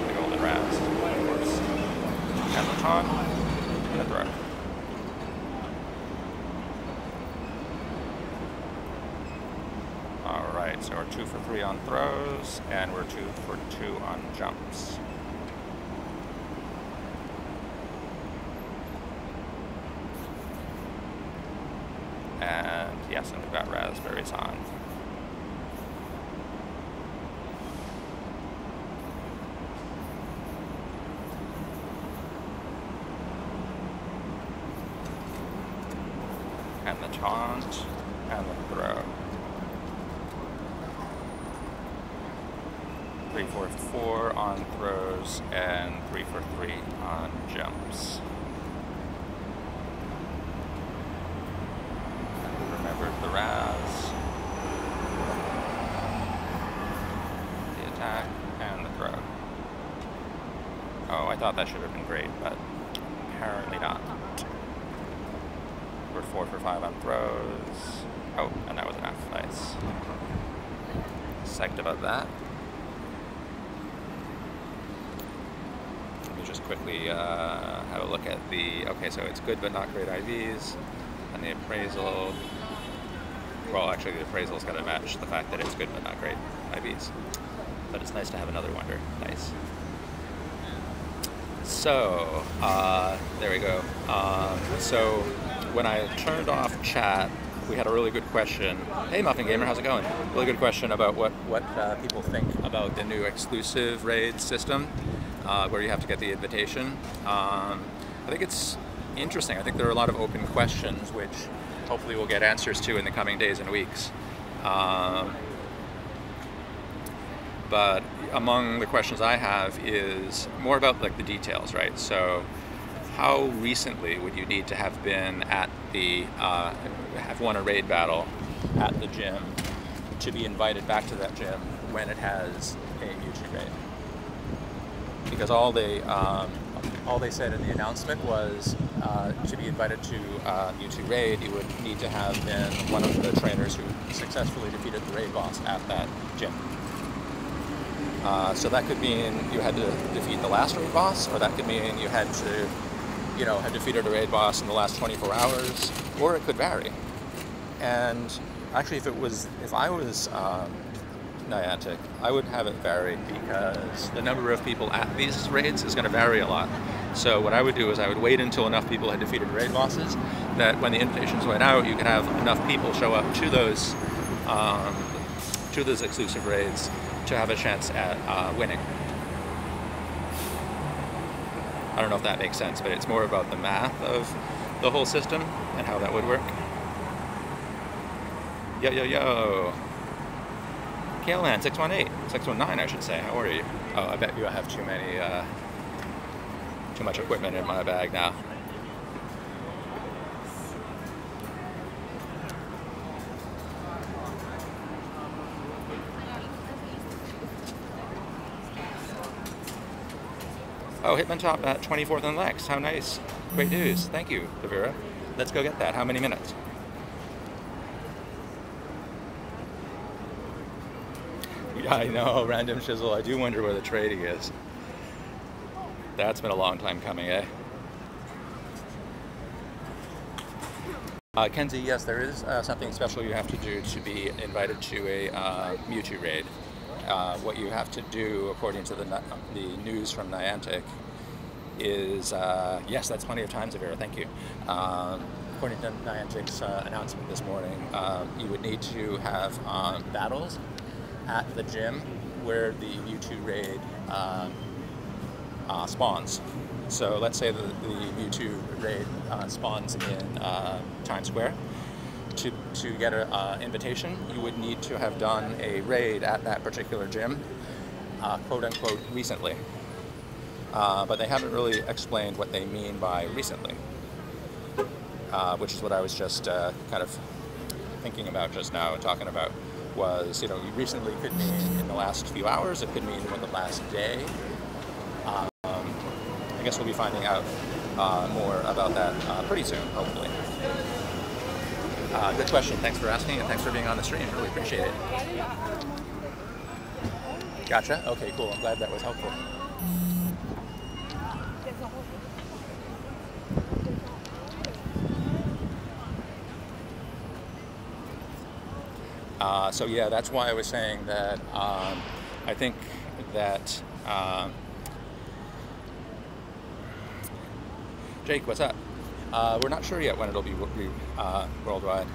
the golden raz, of course. And the taunt, and the throw. Alright, so we're 2 for 3 on throws, and we're 2 for 2 on jumps. And yes, and we've got raspberries on. the taunt, and the throw. 3 for 4 on throws, and 3 for 3 on jumps. Remembered the Raz, the attack, and the throw. Oh, I thought that should have been great, but apparently not. We're 4 for 5 on throws. Oh, and that was enough. Nice. Psyched about that. Let me just quickly have a look at the... Okay, so it's good but not great IVs. And the appraisal... Well, actually the appraisal's got to match the fact that it's good but not great IVs. But it's nice to have another wonder. Nice. So, there we go. So, when I turned off chat, we had a really good question. Hey Muffin Gamer, how's it going? Really good question about what people think about the new exclusive raid system, where you have to get the invitation. I think it's interesting. I think there are a lot of open questions, which hopefully we'll get answers to in the coming days and weeks. But among the questions I have is more about like the details, right? So how recently would you need to have been at the, have won a raid battle at the gym to be invited back to that gym when it has a Mewtwo raid? Because all they said in the announcement was to be invited to Mewtwo raid, you would need to have been one of the trainers who successfully defeated the raid boss at that gym. So that could mean you had to defeat the last raid boss, or that could mean you had to, you know, had defeated a raid boss in the last 24 hours, or it could vary. And actually, if I was Niantic, I would have it vary because the number of people at these raids is going to vary a lot. So what I would do is I would wait until enough people had defeated raid bosses that when the invitations went out, you could have enough people show up to those exclusive raids to have a chance at winning. I don't know if that makes sense, but it's more about the math of the whole system and how that would work. Yo, yo, yo. Kaleland, 618, 619, I should say. How are you? Oh, I bet you I have too much equipment in my bag now. Oh, Hitman top at 24th and Lex. How nice. Great news. Thank you, Devera. Let's go get that. How many minutes? Yeah, I know, Random Shizzle. I do wonder where the trading is. That's been a long time coming, eh? Kenzie, yes, there is something special you have to do to be invited to a Mewtwo raid. What you have to do, according to the news from Niantic, is yes, that's plenty of time, Zavira. Thank you. According to Niantic's announcement this morning, you would need to have battles at the gym where the Mewtwo raid spawns. So let's say the Mewtwo raid spawns in Times Square. To get an invitation, you would need to have done a raid at that particular gym, quote-unquote, recently. But they haven't really explained what they mean by recently, which is what I was just kind of thinking about just now and talking about. Was, you know, recently could mean in the last few hours, it could mean in the last day. I guess we'll be finding out more about that pretty soon, hopefully. Good question. Thanks for asking, and thanks for being on the stream. Really appreciate it. Gotcha. Okay, cool. I'm glad that was helpful. So yeah, that's why I was saying that I think that Jake, what's up? We're not sure yet when it'll be worldwide.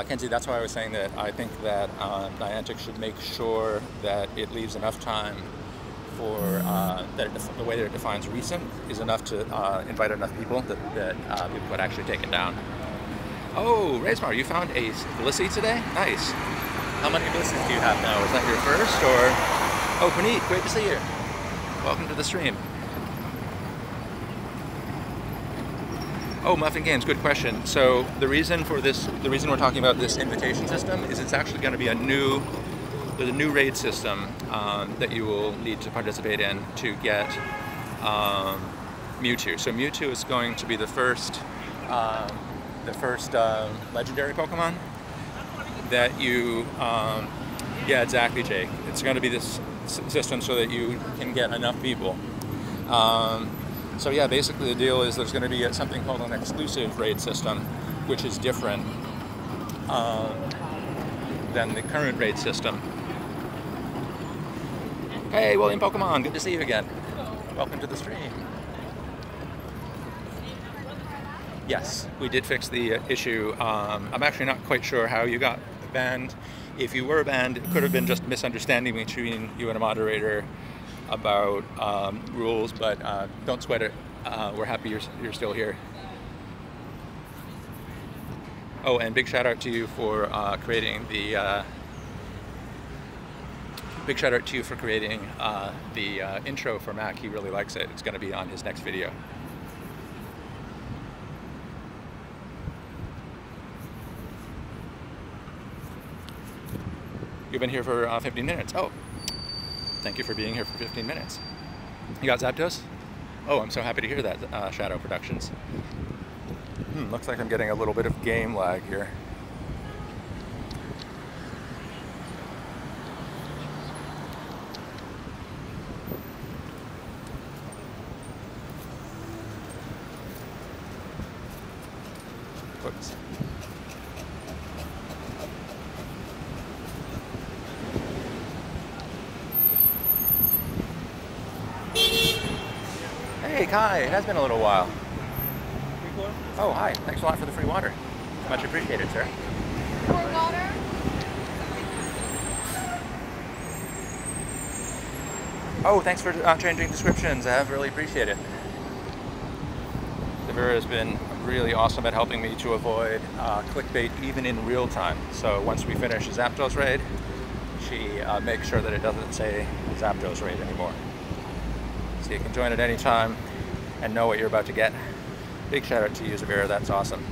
Kenzie, that's why I was saying that I think that Niantic should make sure that it leaves enough time for the way that it defines recent is enough to invite enough people that people could actually take it down. Oh, Raysmar, you found a Blissey today? Nice. How many Blisseys do you have now? Is that your first, or? Oh, Puneet, great to see you. Welcome to the stream. Oh, Muffin Games, good question. So the reason for this, the reason we're talking about this invitation system is it's actually going to be there's a new raid system that you will need to participate in to get Mewtwo. So Mewtwo is going to be the first legendary Pokemon that you, yeah, exactly, Jake. It's going to be this system so that you can get enough people. So yeah, basically the deal is there's going to be something called an exclusive raid system, which is different than the current raid system. Hey, William Pokemon, good to see you again. Welcome to the stream. Yes, we did fix the issue. I'm actually not quite sure how you got banned. If you were banned, it could have been just misunderstanding between you and a moderator about rules, but don't sweat it. We're happy you're still here. Oh, and big shout out to you for creating the intro for Mac. He really likes it. It's going to be on his next video. You've been here for 15 minutes. Oh, thank you for being here for 15 minutes. You got Zapdos? Oh, I'm so happy to hear that, Shadow Productions. Looks like I'm getting a little bit of game lag here. Whoops. Hey Kai, it has been a little while. Oh, hi. Thanks a lot for the free water. Much appreciated, sir. More water? Oh, thanks for changing descriptions. I have really appreciate it. Devera has been really awesome at helping me to avoid clickbait even in real time. So once we finish Zapdos raid, she makes sure that it doesn't say Zapdos raid anymore. So you can join at any time and know what you're about to get. Big shout out to you, Zavira, that's awesome.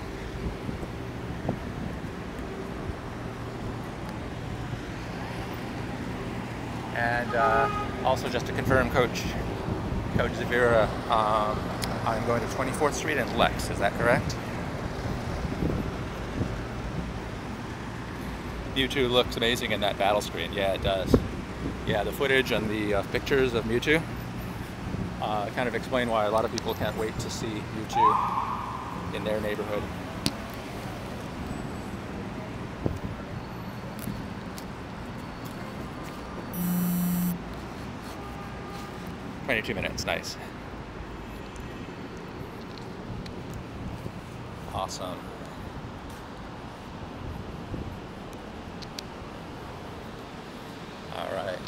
And also just to confirm, Coach Zavira, I'm going to 24th Street and Lex, is that correct? Mewtwo looks amazing in that battle screen, yeah it does. Yeah, the footage and the pictures of Mewtwo kind of explain why a lot of people can't wait to see Mewtwo in their neighborhood. $22 nice. Awesome. All right.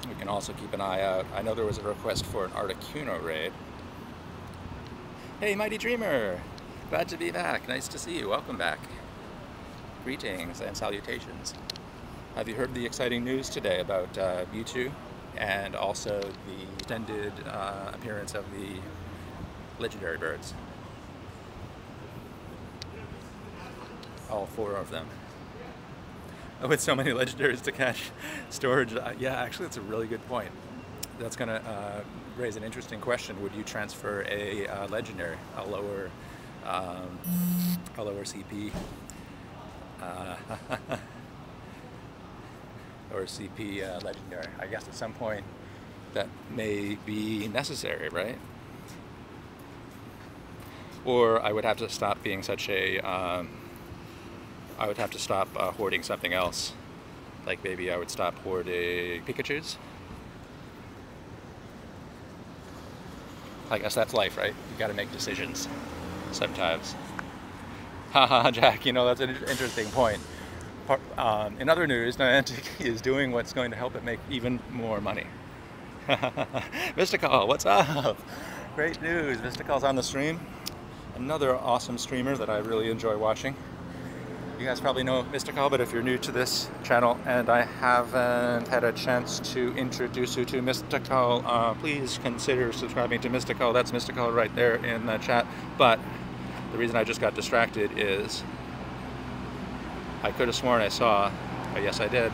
We can also keep an eye out. I know there was a request for an Articuno raid. Hey, Mighty Dreamer! Glad to be back. Nice to see you. Welcome back. Greetings and salutations. Have you heard the exciting news today about Mewtwo and also the extended appearance of the legendary birds? All 4 of them. With so many legendaries to catch storage, yeah, actually that's a really good point. That's going to raise an interesting question. Would you transfer a legendary, a lower CP, or CP legendary? I guess at some point that may be necessary, right? Or I would have to stop being such a I would have to stop hoarding something else. Like maybe I would stop hoarding Pikachus. I guess that's life, right? You gotta make decisions sometimes. Haha, Jack, you know, that's an interesting point. In other news, Niantic is doing what's going to help it make even more money. Mystical, what's up? Great news, Mystical's on the stream. Another awesome streamer that I really enjoy watching. You guys probably know Mystical, but if you're new to this channel and I haven't had a chance to introduce you to Mystical, please consider subscribing to Mystical. That's Mystical right there in the chat. But the reason I just got distracted is I could have sworn I saw, but yes I did,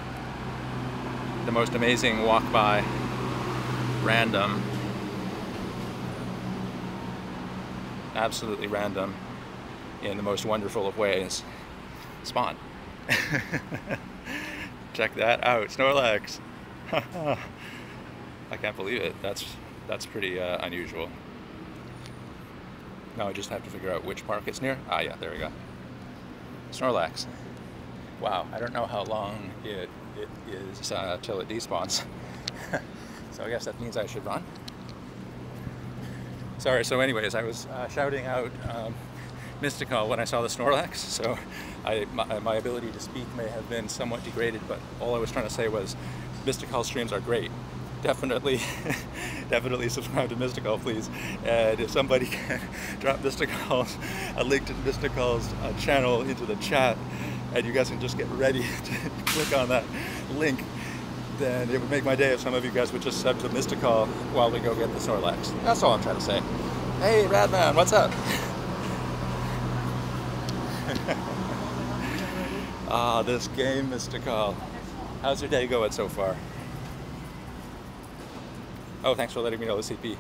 the most amazing walk by random, absolutely random, in the most wonderful of ways, spawn. Check that out, Snorlax. I can't believe it. That's pretty unusual. Now I just have to figure out which park it's near. Ah yeah, there we go. Snorlax. Wow, I don't know how long it is till it despawns. So I guess that means I should run. Sorry, so anyways, I was shouting out Mystical when I saw the Snorlax, so my ability to speak may have been somewhat degraded, but all I was trying to say was Mystical streams are great. Definitely, definitely subscribe to Mystical, please. And if somebody can drop Mystical's, a link to Mystical's channel into the chat, and you guys can just get ready to click on that link, then it would make my day if some of you guys would just sub to Mystical while we go get the Snorlax. That's all I'm trying to say. Hey, Radman, what's up? Ah, this game, Mystical. How's your day going so far? Oh, thanks for letting me know the CP.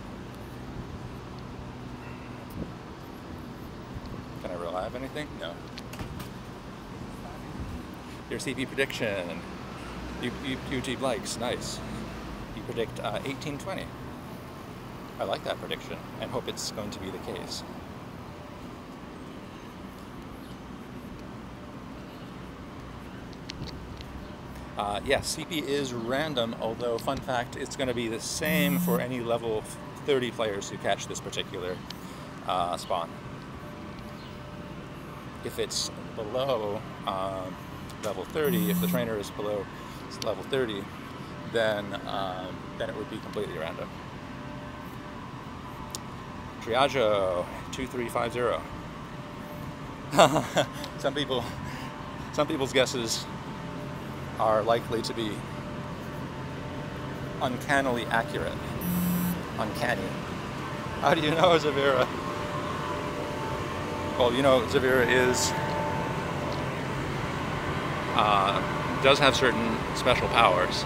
Can I relive anything? No. Your CP prediction. YouTube likes, nice. You predict 1820. I like that prediction and hope it's going to be the case. Yes, CP is random, although fun fact, it's going to be the same for any level 30 players who catch this particular spawn. If it's below level 30, if the trainer is below level 30, then it would be completely random. Triaggio 2350. Some people's guesses are likely to be uncannily accurate. Uncanny. How do you know Zavira? Well, you know Zavira does have certain special powers.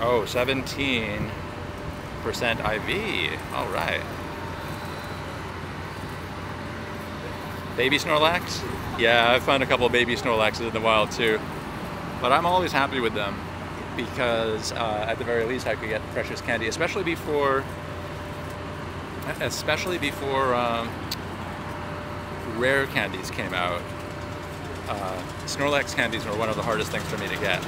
Oh, 17% IV. All right. Baby Snorlax? Yeah, I've found a couple of baby Snorlaxes in the wild too. But I'm always happy with them because at the very least I could get precious candy, especially before rare candies came out. Snorlax candies were one of the hardest things for me to get.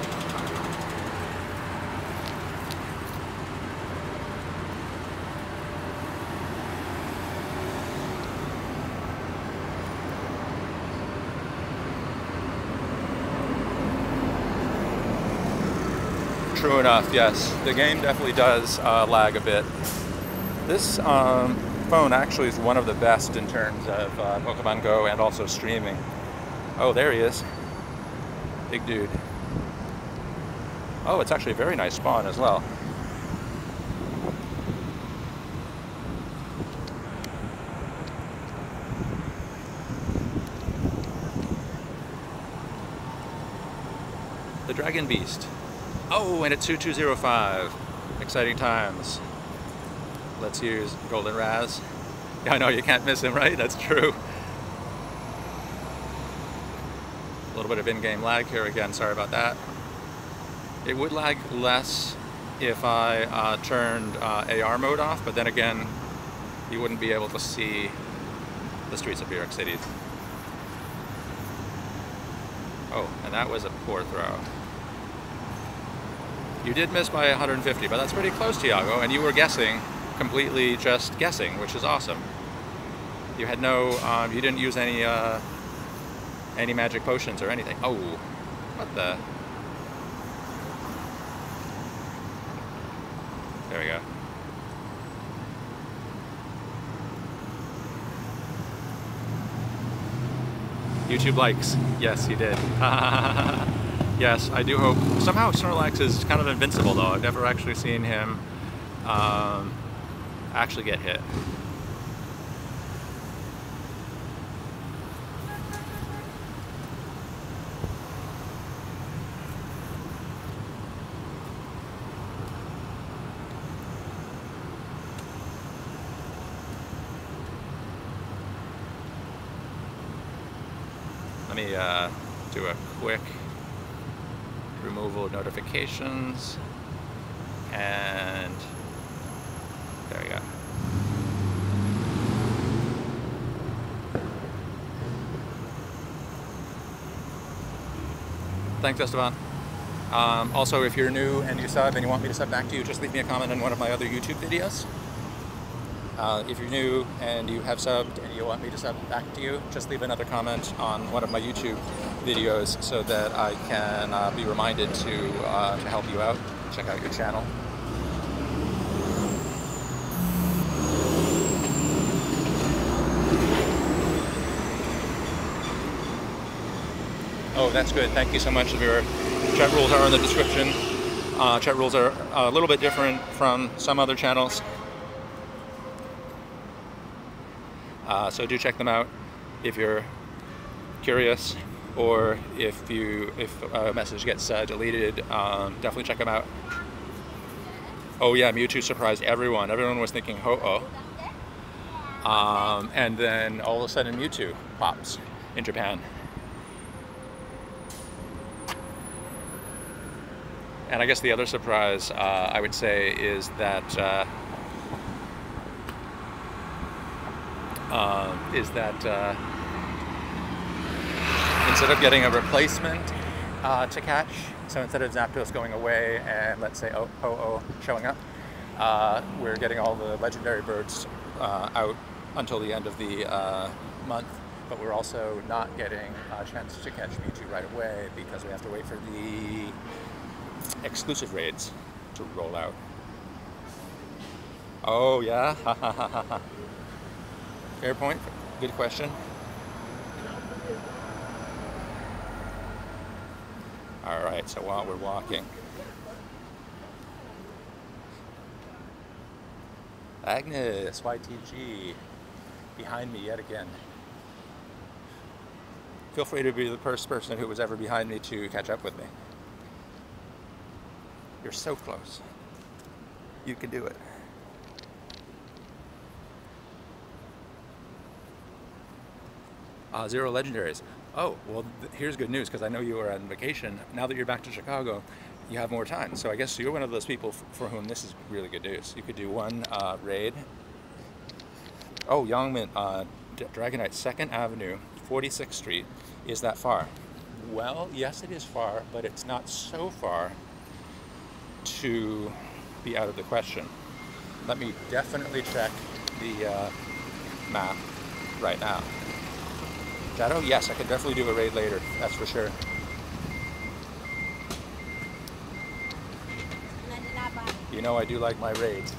True enough, yes. The game definitely does lag a bit. This phone actually is one of the best in terms of Pokemon Go and also streaming. Oh, there he is. Big dude. Oh, it's actually a very nice spawn as well. The Dragon Beast. Oh, and it's 2205. Exciting times. Let's use Golden Raz. Yeah, I know you can't miss him, right? That's true. A little bit of in-game lag here again. Sorry about that. It would lag less if I turned AR mode off, but then again, you wouldn't be able to see the streets of New York City. Oh, and that was a poor throw. You did miss by 150, but that's pretty close, Tiago, and you were guessing, completely just guessing, which is awesome. You had no, you didn't use any magic potions or anything. Oh, what the? There we go. YouTube likes. Yes, you did. Yes, I do hope. Somehow Snorlax is kind of invincible, though. I've never actually seen him actually get hit. Let me do a quick removal of notifications, and there we go. Thanks, Esteban. Also, if you're new and you sub and you want me to sub back to you, just leave me a comment on one of my other YouTube videos. If you're new and you have subbed and you want me to sub back to you, just leave another comment on one of my YouTube videos so that I can be reminded to help you out, check out your channel. Oh, that's good. Thank you so much. Your chat rules are in the description. Chat rules are a little bit different from some other channels. So do check them out if you're curious, or if a message gets deleted, definitely check them out. Oh yeah, Mewtwo surprised everyone. Everyone was thinking Ho-Oh. And then all of a sudden Mewtwo pops in Japan. And I guess the other surprise, I would say, is that instead of getting a replacement to catch, so instead of Zapdos going away and let's say Ho-Oh showing up, we're getting all the legendary birds out until the end of the month, but we're also not getting a chance to catch Mewtwo right away because we have to wait for the exclusive raids to roll out. Oh yeah? Fair point. Good question. Alright, so while we're walking, Agnes, YTG, behind me yet again. Feel free to be the first person who was ever behind me to catch up with me. You're so close. You can do it. Zero legendaries. Oh, well, here's good news, because I know you were on vacation. Now that you're back to Chicago, you have more time. So I guess you're one of those people for whom this is really good news. You could do one raid. Oh, Youngman, Dragonite, 2nd Avenue, 46th Street. Is that far? Well, yes, it is far, but it's not so far to be out of the question. Let me definitely check the map right now. Shadow? Yes, I could definitely do a raid later, that's for sure. You know I do like my raids.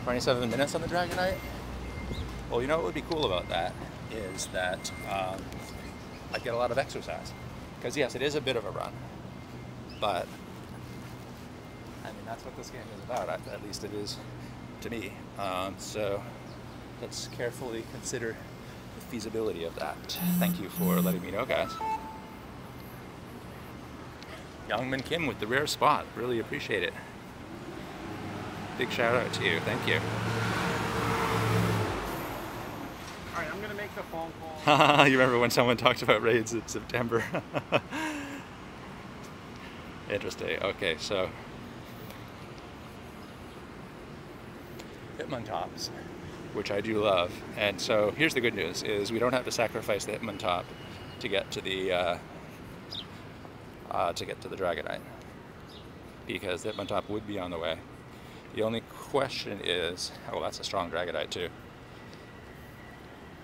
27 minutes on the Dragonite? Well, you know what would be cool about that is that I'd get a lot of exercise. Because yes, it is a bit of a run, but I mean, that's what this game is about. At least it is to me. So let's carefully consider the feasibility of that. Thank you for letting me know, guys. Youngman Kim with the rare spot. Really appreciate it. Big shout out to you. Thank you. Alright, I'm gonna make the phone call. You remember when someone talked about raids in September? Interesting. Okay, so Hitmontop's, which I do love. And so here's the good news, is we don't have to sacrifice the Hitmontop to get to the to get to the Dragonite, because the Hitmontop would be on the way. The only question is, oh, that's a strong Dragonite too.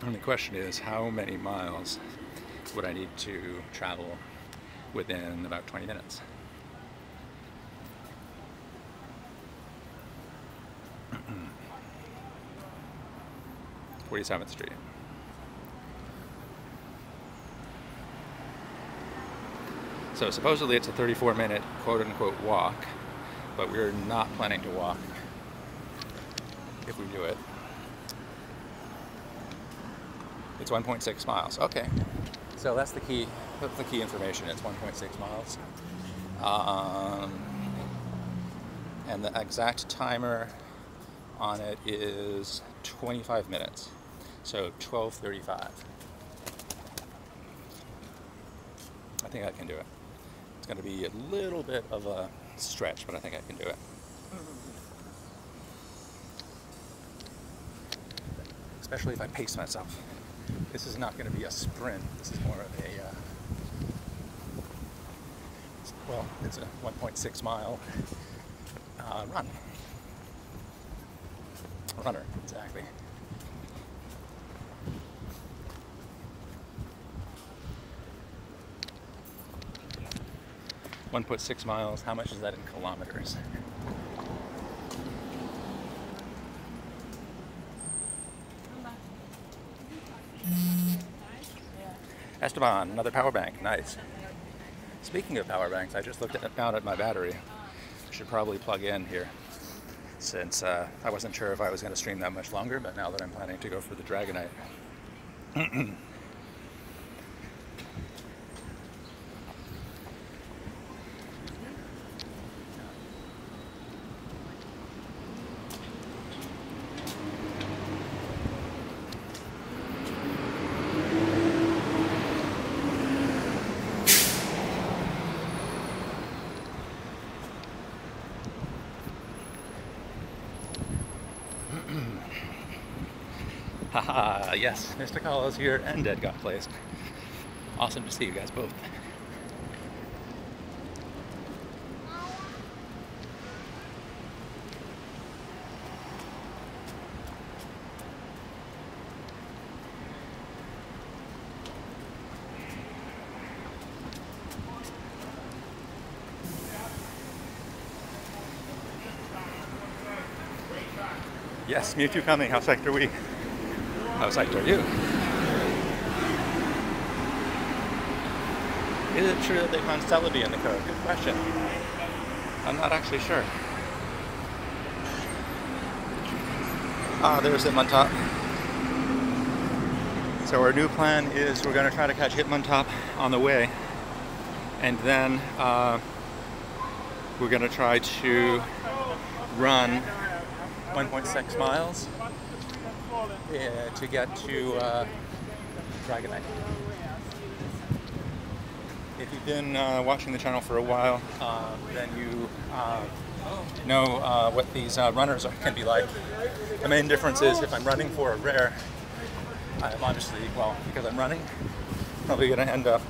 The only question is, how many miles would I need to travel within about 20 minutes? 47th Street. So supposedly it's a 34-minute quote-unquote walk, but we're not planning to walk if we do it. It's 1.6 miles. Okay, so that's the key. That's the key information. It's 1.6 miles, and the exact timer on it is 25 minutes. So 12:35. I think I can do it. It's going to be a little bit of a stretch, but I think I can do it. Especially if I pace myself. This is not going to be a sprint. This is more of a, well, it's a 1.6 mile runner, exactly. .6 miles, how much is that in kilometers? Esteban, another power bank, nice. Speaking of power banks, I just found at my battery. I should probably plug in here, since I wasn't sure if I was going to stream that much longer, but now that I'm planning to go for the Dragonite. Haha, yes, Mr. Collins here and Dead got placed. Awesome to see you guys both. Yes, Mewtwo coming. How psyched are we? How psyched are you? Is it true that they found Celebi in the code? Good question. I'm not actually sure. Ah, there's Hitmontop. So our new plan is we're going to try to catch Hitmontop on the way, and then we're going to try to run 1.6 miles to get to Dragonite. If you've been watching the channel for a while, then you know what these runners can be like. The main difference is if I'm running for a rare, I'm obviously, well, because I'm running, probably going to end up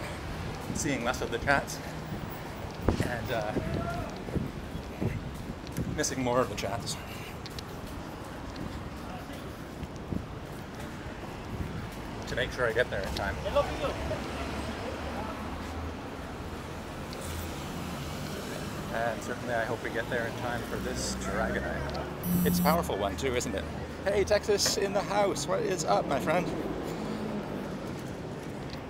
seeing less of the chats and missing more of the chats. To make sure I get there in time. And certainly I hope we get there in time for this Dragonite. It's a powerful one too, isn't it? Hey, Texas in the house, what is up, my friend?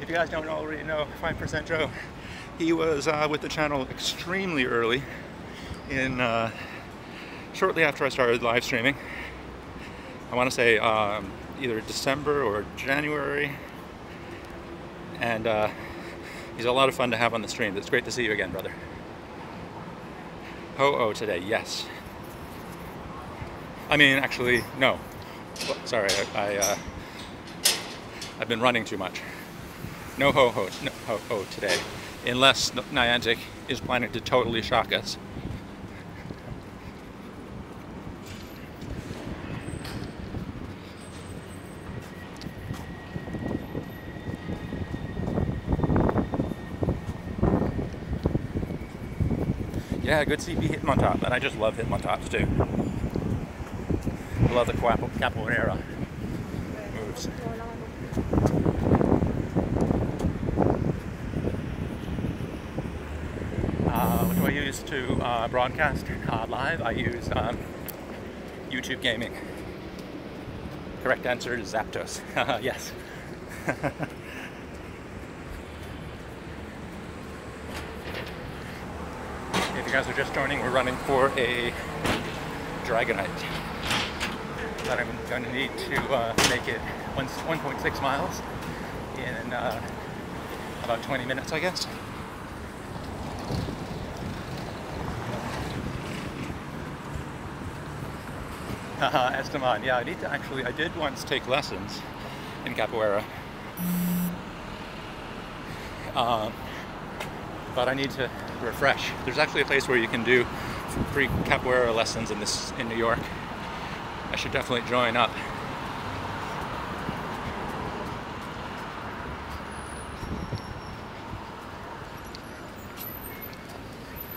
If you guys don't already know, 5% Joe, he was with the channel extremely early, in shortly after I started live streaming. I want to say either December or January, and he's a lot of fun to have on the stream. It's great to see you again, brother. Ho-Oh today, yes. I mean, actually, no. Sorry, I've been running too much. No ho-ho, no ho-ho today, unless Niantic is planning to totally shock us. Yeah, good CP Hitmontop, and I just love Hitmontops too. I love the capoeira moves. What do I use to broadcast live? I use YouTube Gaming. Correct answer is Zapdos. Yes. If you guys are just joining, we're running for a Dragonite that I'm going to need to make it 1.6 miles in about 20 minutes, I guess. Esteban, yeah, I did once take lessons in capoeira. But I need to refresh. There's actually a place where you can do free capoeira lessons in New York. I should definitely join up.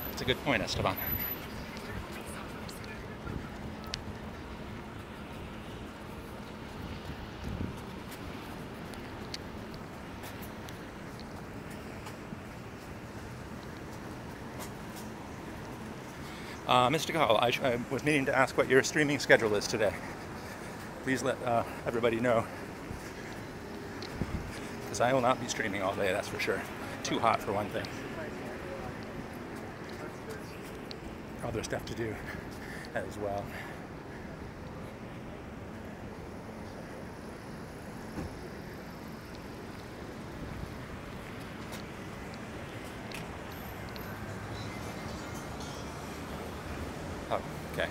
That's a good point, Esteban. Mr. Gall, I was meaning to ask what your streaming schedule is today. Please let everybody know, because I will not be streaming all day, that's for sure. Too hot for one thing. Other stuff to do as well. Oh, okay.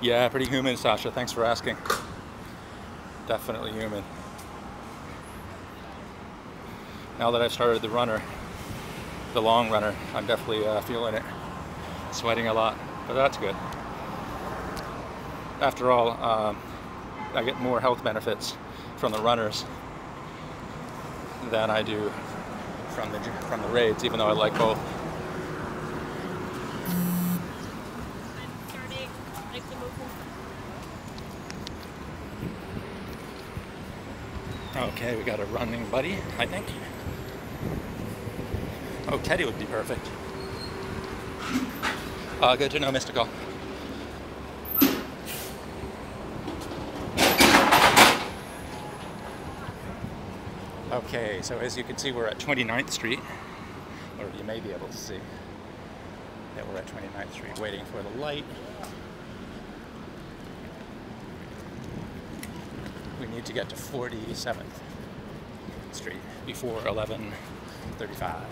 Yeah, pretty human, Sasha. Thanks for asking. Definitely human. Now that I've started the runner, the long runner, I'm definitely feeling it. Sweating a lot, but that's good. After all, I get more health benefits from the runners than I do from the raids, even though I like both. Okay, we got a running buddy, I think. Oh, Teddy would be perfect. Good to know, Mystical. Okay, so as you can see, we're at 29th Street, or you may be able to see. Yeah, we're at 29th Street, waiting for the light. We need to get to 47th Street before 11:35.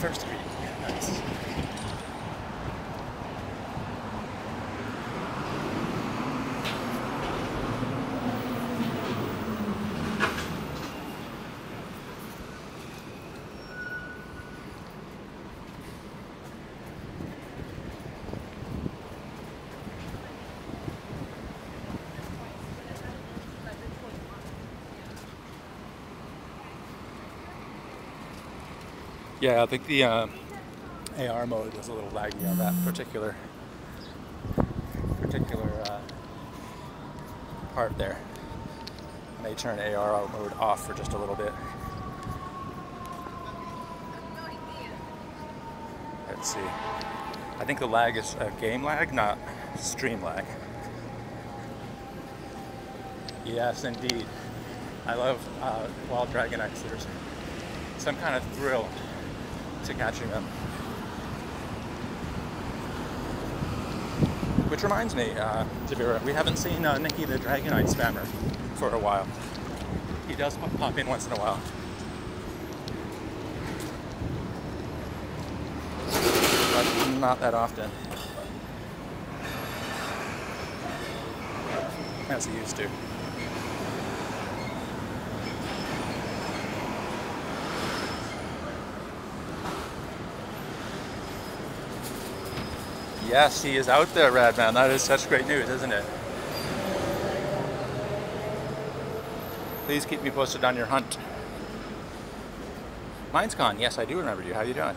First Street. Nice. Yeah, I think the AR mode was a little laggy on that particular part there. I may turn AR mode off for just a little bit. Let's see. I think the lag is game lag, not stream lag. Yes, indeed. I love wild Dragonites. There's some kind of thrill to catching them. Which reminds me, Javira, we haven't seen Nicky the Dragonite spammer for a while. He does pop in once in a while. But not that often. As he used to. Yes, he is out there, Radman. That is such great news, isn't it? Please keep me posted on your hunt. Mine's gone. Yes, I do remember you. How you doing?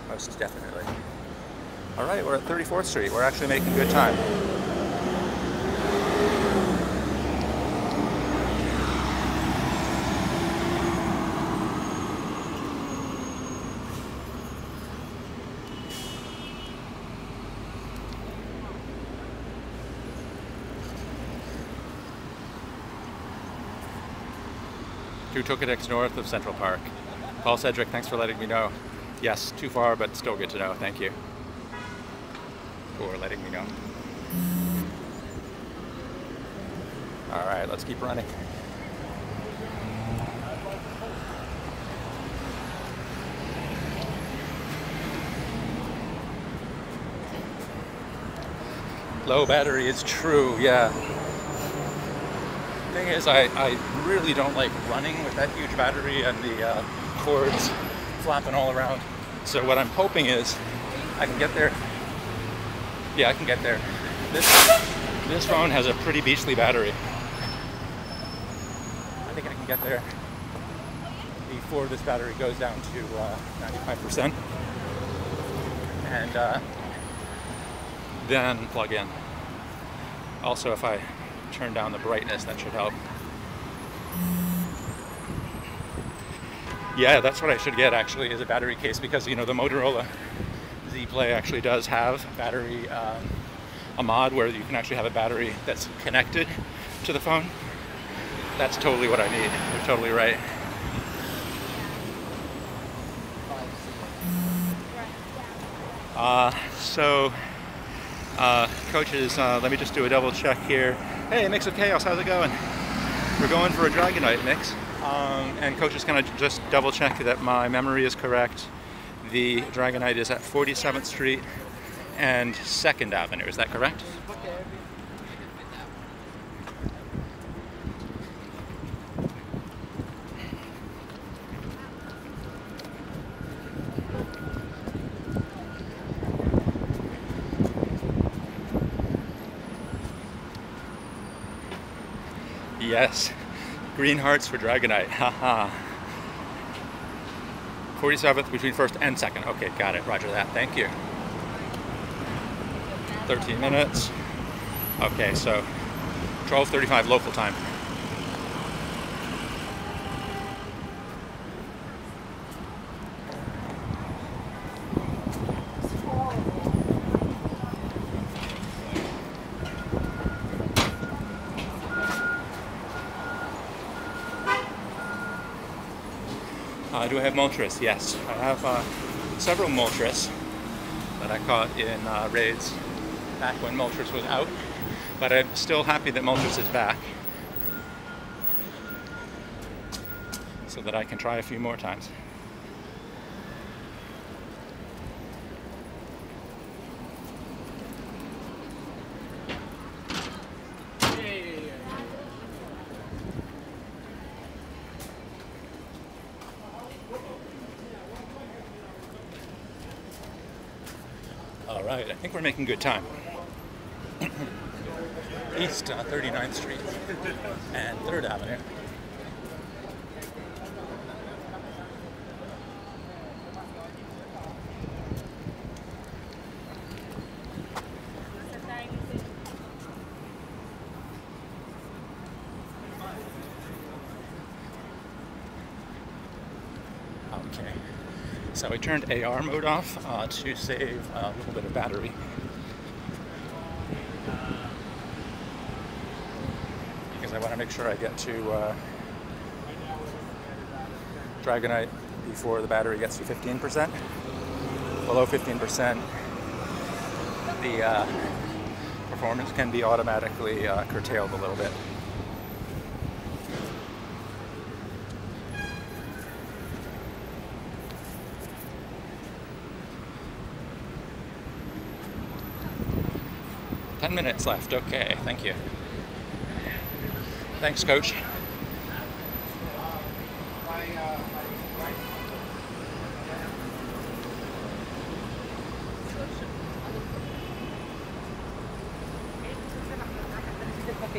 Most definitely. All right, we're at 34th Street. We're actually making good time. Tukadix north of Central Park. Paul Cedric, thanks for letting me know. Yes, too far, but still good to know. Thank you for letting me know. All right, let's keep running. Low battery is true, yeah. Thing is, I really don't like running with that huge battery and the cords flapping all around. So what I'm hoping is I can get there. Yeah, I can get there. This phone has a pretty beastly battery. I think I can get there before this battery goes down to 95%. And then plug in. Also, if I turn down the brightness, that should help. Yeah, that's what I should get actually, is a battery case, because you know the Motorola Z Play actually does have battery, a mod where you can actually have a battery that's connected to the phone. That's totally what I need. You're totally right. Coaches, let me just do a double check here. Hey, Mix of Chaos, how's it going? We're going for a Dragonite mix. And Coach is going to just double check that my memory is correct. The Dragonite is at 47th Street and 2nd Avenue, is that correct? Yes, green hearts for Dragonite, haha. 47th between 1st and 2nd. Okay, got it, roger that, thank you. 13 minutes. Okay, so 12:35 local time. Do I have Moltres? Yes, I have several Moltres that I caught in raids back when Moltres was out, but I'm still happy that Moltres is back so that I can try a few more times. All right, I think we're making good time. East 39th Street and 3rd Avenue. Okay. So I turned AR mode off to save a little bit of battery. Because I want to make sure I get to Dragonite before the battery gets to 15%. Below 15%, the performance can be automatically curtailed a little bit. "10 minutes left." Okay, thank you. Thanks, Coach. Okay,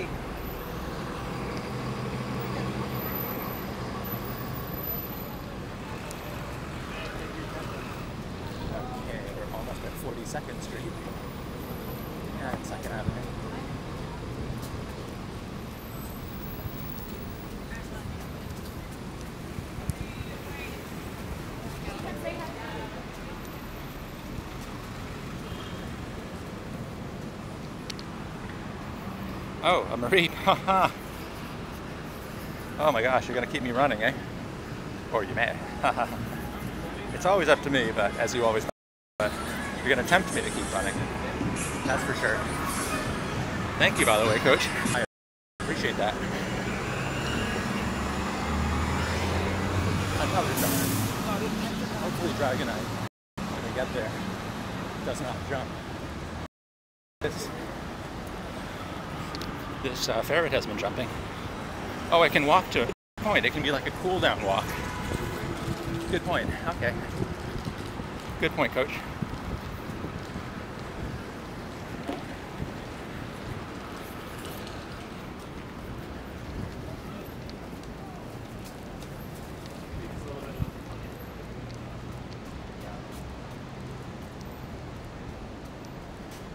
we're almost at 42nd Street. Yeah, and 2nd Avenue. Oh, a Marie. Haha. Oh my gosh, you're gonna keep me running, eh? Or you may. It's always up to me, but as you always know, but you're gonna tempt me to keep running. That's for sure. Thank you, by the way, Coach. I appreciate that. I'm probably done. Hopefully Dragonite, when we get there, does not jump. This ferret has been jumping. Oh, I can walk to it. Good point. It can be like a cool down walk. Good point. Okay. Good point, Coach.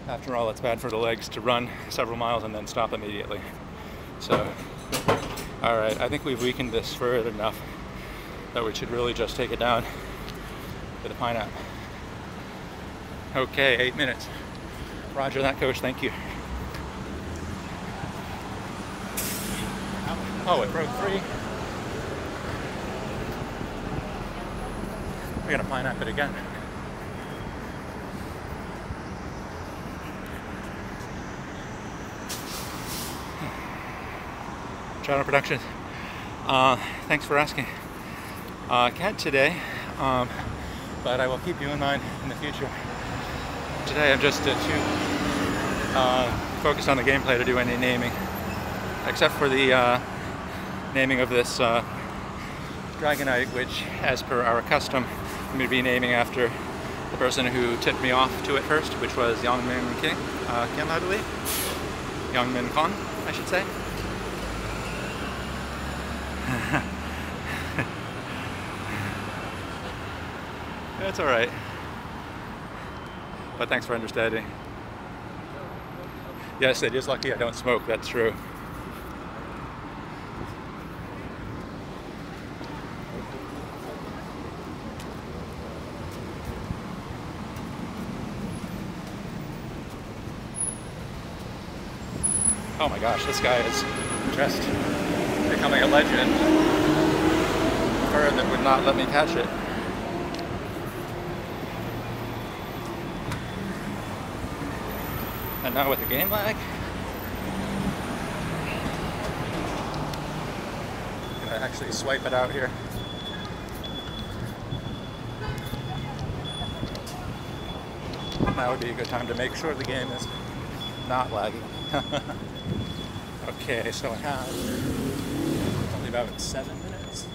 After all, it's bad for the legs to run several miles and then stop immediately. So, all right, I think we've weakened this further enough that we should really just take it down to the pineapple. Okay, 8 minutes. Roger that, Coach, thank you. Oh, it broke free. We're gonna pineapple it again. Channel Productions. Thanks for asking. Can't today, but I will keep you in mind in the future. Today I'm just too focused on the gameplay to do any naming, except for the naming of this Dragonite, which, as per our custom, I'm going to be naming after the person who tipped me off to it first, which was Youngmin Kim, I believe. Youngmin Kong, I should say. That's all right. But thanks for understanding. Yes, it is lucky I don't smoke, that's true. Oh my gosh, this guy is just becoming a legend. A bird that would not let me catch it. And now with the game lag, I'm gonna actually swipe it out here. Now would be a good time to make sure the game is not lagging. Okay, so I have only about 7 minutes,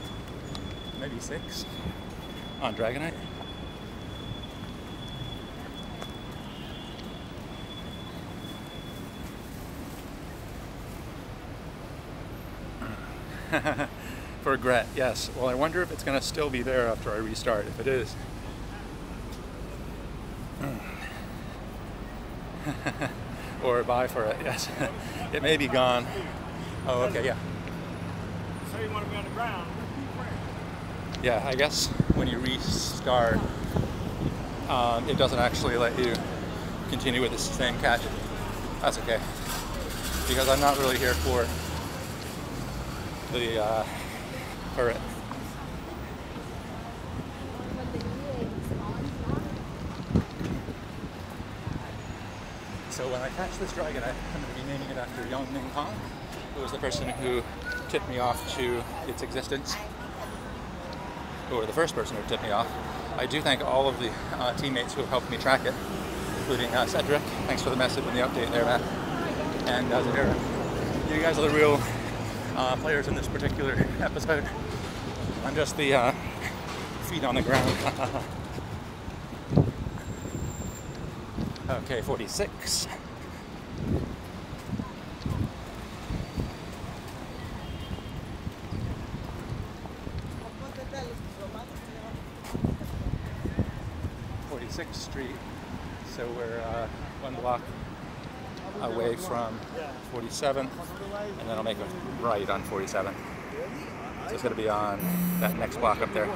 maybe 6, on Dragonite. For regret, yes. Well, I wonder if it's going to still be there after I restart. If it is, or buy for it, yes. It may be gone. Oh, okay, yeah. So you want to be on the ground? Yeah, I guess when you restart, it doesn't actually let you continue with the same catch. That's okay, because I'm not really here for the turret. So when I catch this Dragonite, I'm going to be naming it after Young Ming Kong, who was the person who tipped me off to its existence, or the first person who tipped me off. I do thank all of the teammates who have helped me track it, including Cedric. Thanks for the message and the update there, Matt. And Zadira. You guys are the real players in this particular episode. I'm just the feet on the ground. Okay, 46. Street, so we're one block away from 47th, and then I'll make a right on 47th. So it's going to be on that next block up there.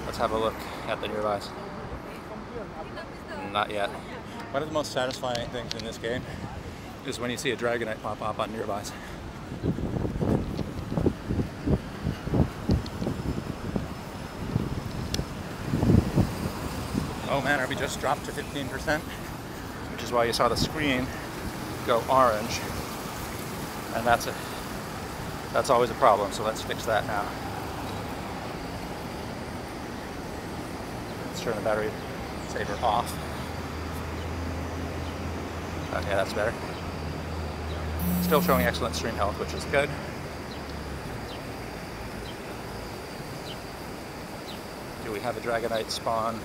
Let's have a look at the nearbys. Not yet. One of the most satisfying things in this game is when you see a Dragonite pop up on nearbys. Oh man, we just dropped to 15%, which is why you saw the screen go orange, and that's always a problem, so let's fix that now. Let's turn the battery saver off. Okay, that's better. Still showing excellent stream health, which is good. Do we have a Dragonite spawn?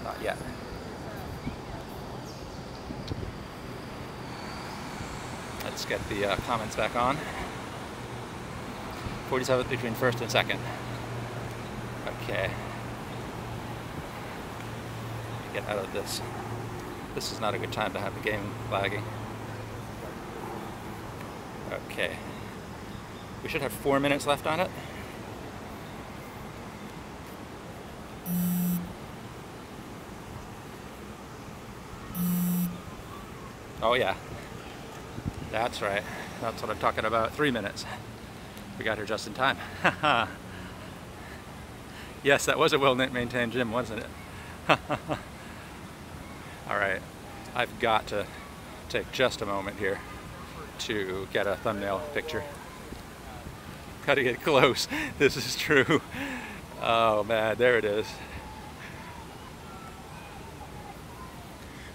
Not yet. Let's get the comments back on. 47th between first and second. Okay. Get out of this. This is not a good time to have the game lagging. Okay. We should have 4 minutes left on it. Oh yeah. That's right. That's what I'm talking about. 3 minutes. We got here just in time. Yes, that was a well-maintained gym, wasn't it? Alright, I've got to take just a moment here to get a thumbnail picture. Gotta get close. This is true. Oh man, there it is.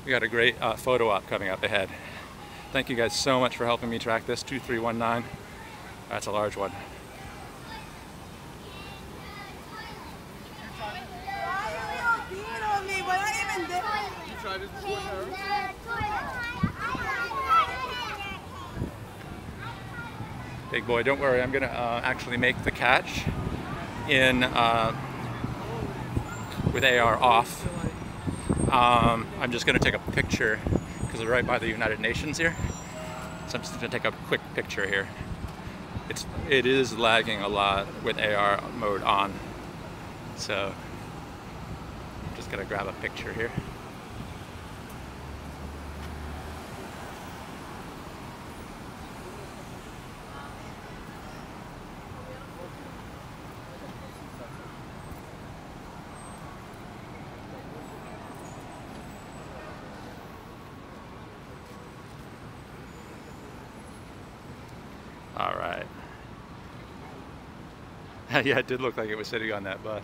We got a great photo op coming up ahead. Thank you guys so much for helping me track this. 2319. That's a large one. Big boy, don't worry, I'm gonna actually make the catch in with AR off. I'm just gonna take a picture because we're right by the United Nations here. So I'm just gonna take a quick picture here. It is lagging a lot with AR mode on. So I'm just gonna grab a picture here. All right. Yeah, it did look like it was sitting on that bus.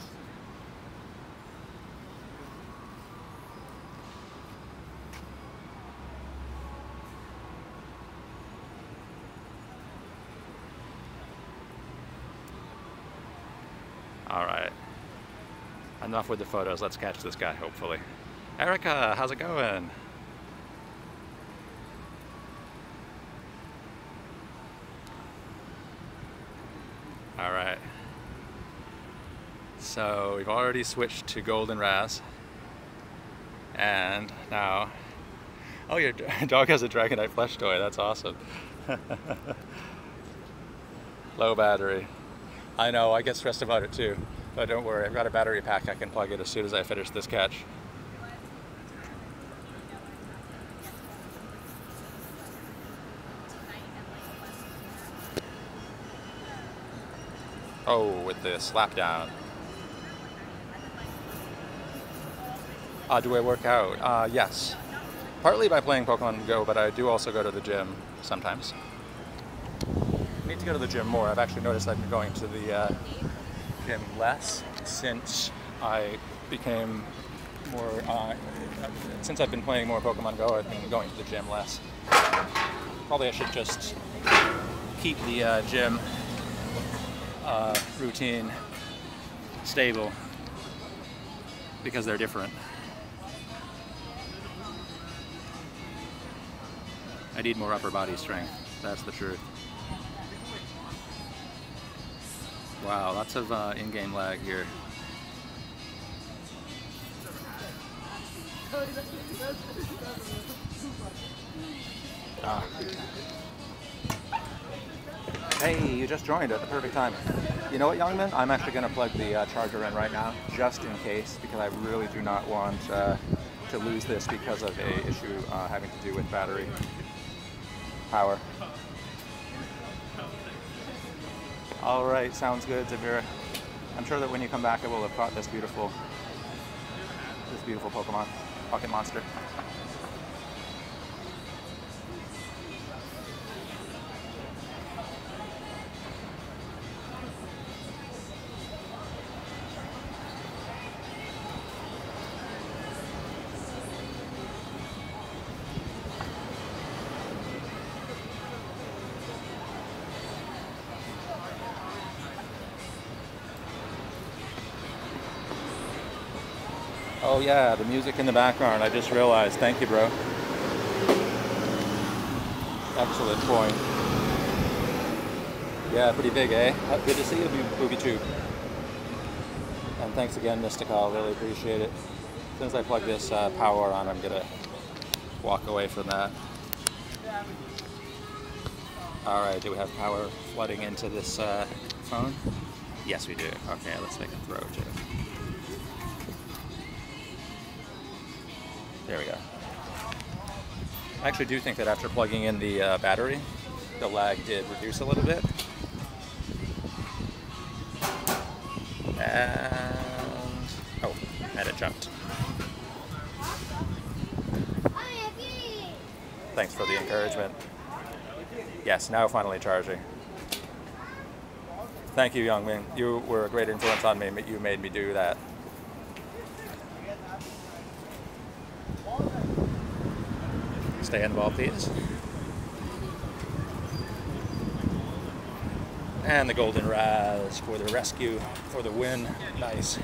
All right. Enough with the photos. Let's catch this guy, hopefully. Erica, how's it going? All right. So we've already switched to Golden Raz. And now, oh, your dog has a Dragonite plush toy. That's awesome. Low battery. I know, I get stressed about it too. But don't worry, I've got a battery pack. I can plug it as soon as I finish this catch. Oh, with the slap down. Do I work out? Yes. Partly by playing Pokemon GO, but I do also go to the gym sometimes. I need to go to the gym more. I've actually noticed I've been going to the gym less since I became more, since I've been playing more Pokemon GO, I've been going to the gym less. Probably I should just keep the gym routine stable because they're different. I need more upper body strength, that's the truth. Wow, lots of in-game lag here. Hey, you just joined at the perfect time. You know what, Youngman? I'm actually going to plug the charger in right now, just in case, because I really do not want to lose this because of a issue having to do with battery power. All right, sounds good, Zavira. I'm sure that when you come back, I will have caught this beautiful Pokemon, Pocket Monster. Oh yeah, the music in the background, I just realized. Thank you, bro. Excellent point. Yeah, pretty big, eh? Good to see you, BoobyTube. And thanks again, Mystical, really appreciate it. As soon as I plug this power on, I'm gonna walk away from that. All right, do we have power flooding into this phone? Yes, we do. Okay, let's make a throw too. There we go. I actually do think that after plugging in the battery, the lag did reduce a little bit. And it jumped. Thanks for the encouragement. Yes, now finally charging. Thank you, Youngmin. You were a great influence on me. You made me do that. Stay in the ball, please. And the golden Raz for the rescue, for the win. Nice.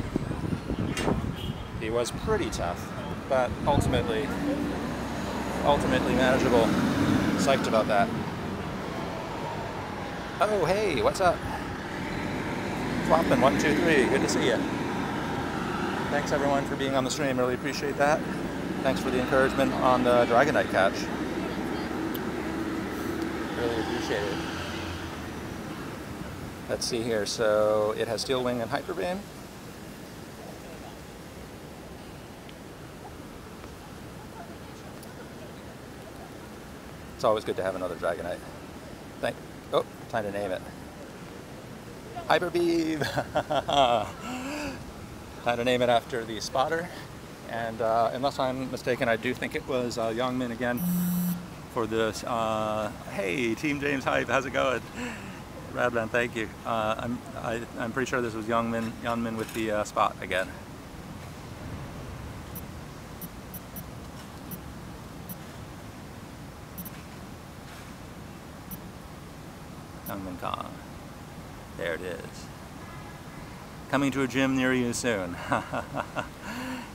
He was pretty tough, but ultimately manageable. Psyched about that. Oh, hey, what's up? Floppin' 1, 2, 3. Good to see you. Thanks everyone for being on the stream. Really appreciate that. Thanks for the encouragement on the Dragonite catch. Really appreciate it. Let's see here. So it has Steel Wing and Hyper Beam. It's always good to have another Dragonite. Oh, time to name it. Hyper Beam. Time to name it after the spotter. And unless I'm mistaken, I do think it was Youngmin again for this. Hey, Team James Hype, how's it going? Radman, thank you. I'm pretty sure this was Youngmin with the spot again. Youngmin Kong. There it is. Coming to a gym near you soon.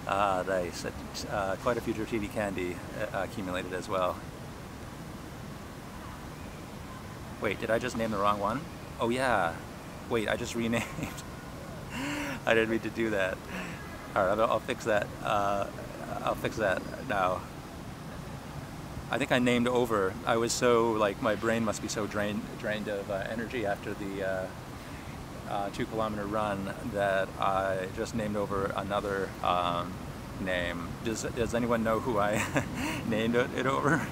Nice. Quite a future TV candy accumulated as well. Wait, did I just name the wrong one? Oh yeah. Wait, I just renamed. I didn't mean to do that. Alright, I'll fix that. I'll fix that now. I think I named over. I was so, like, my brain must be so drained of energy after the 2-kilometer run that I just named over another name. Does anyone know who I named it over?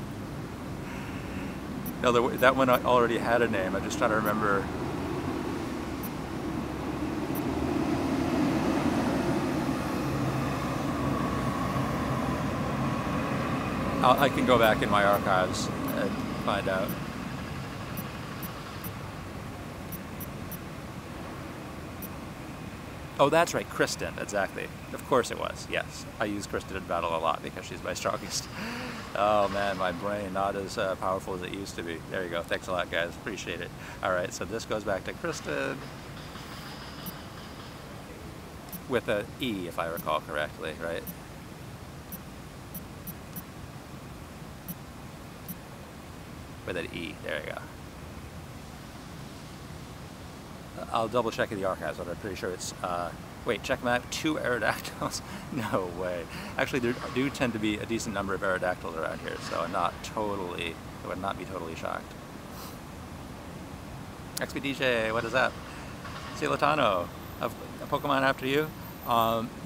No, that one already had a name. I'm just trying to remember. I can go back in my archives and find out. Oh, that's right, Kristen, exactly. Of course it was, yes. I use Kristen in battle a lot because she's my strongest. Oh man, my brain not as powerful as it used to be. There you go, thanks a lot guys, appreciate it. Alright, so this goes back to Kristen. With a E, if I recall correctly, right? With an E, there you go. I'll double check in the archives, but I'm pretty sure it's, wait, check map, 2 Aerodactyls? No way. Actually, there do tend to be a decent number of Aerodactyls around here, so I'm not totally, I would not be totally shocked. XPDJ, what is up? Cilatano, a Pokemon after you?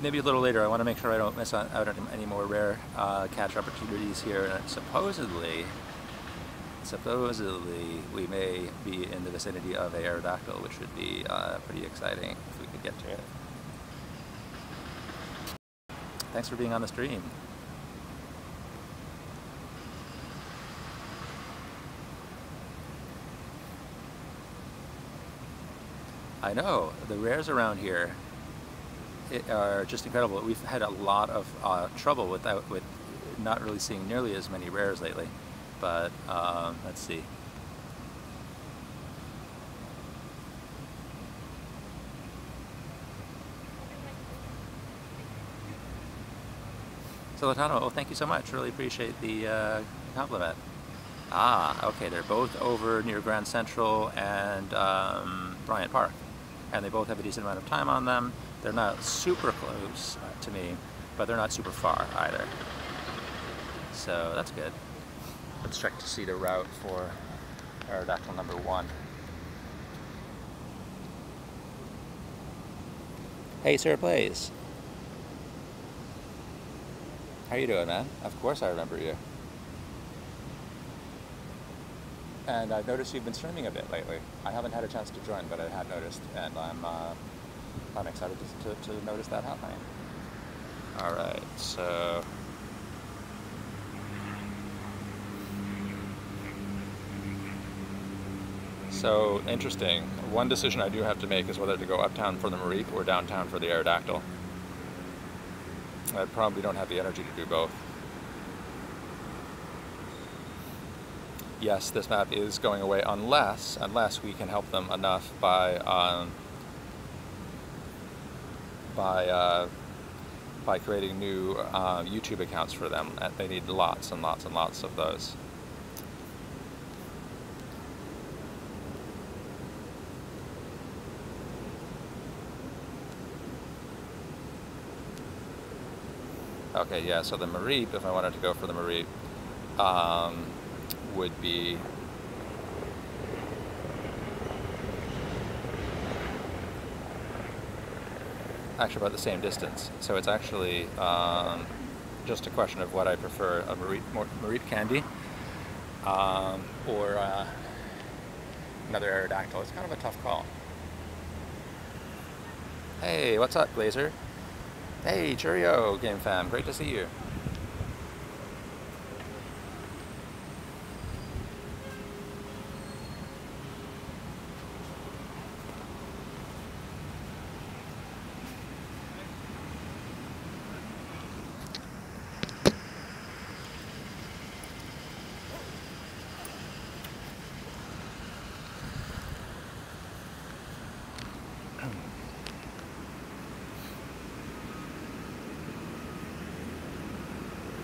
Maybe a little later. I want to make sure I don't miss out on any more rare catch opportunities here. And supposedly we may be in the vicinity of a Aerodactyl, which would be pretty exciting if we could get to it. Thanks for being on the stream. I know, the rares around here are just incredible. We've had a lot of trouble with not really seeing nearly as many rares lately. But let's see. Solitano, oh thank you so much. Really appreciate the compliment. Ah, okay, they're both over near Grand Central and Bryant Park. And they both have a decent amount of time on them. They're not super close to me, but they're not super far either. So that's good. Let's check to see the route for Aerodactyl number 1. Hey, Sir Plays. How you doing, man? Of course I remember you. And I've noticed you've been streaming a bit lately. I haven't had a chance to join, but I had noticed, and I'm excited to notice that happening. All right, so. So, interesting. One decision I do have to make is whether to go uptown for the Mareep or downtown for the Aerodactyl. I probably don't have the energy to do both. Yes, this map is going away unless we can help them enough by creating new YouTube accounts for them. They need lots and lots and lots of those. Okay, yeah, so the Mareep, if I wanted to go for the Mareep, would be actually about the same distance. So it's actually just a question of what I prefer, a Mareep candy or another Aerodactyl. It's kind of a tough call. Hey, what's up, Glazer? Hey, cheerio, Game Fam. Great to see you.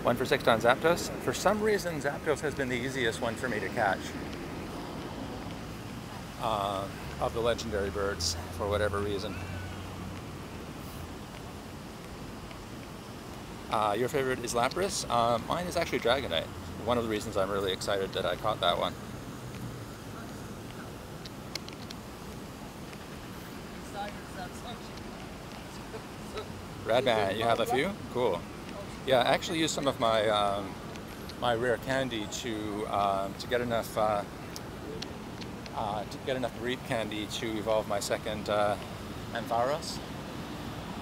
One for 6 on Zapdos. For some reason, Zapdos has been the easiest one for me to catch of the legendary birds, for whatever reason. Your favorite is Lapras? Mine is actually Dragonite. One of the reasons I'm really excited that I caught that one. Radman, you have a few? Cool. Yeah, I actually used some of my my rare candy to get enough Mareep candy to evolve my second Ampharos,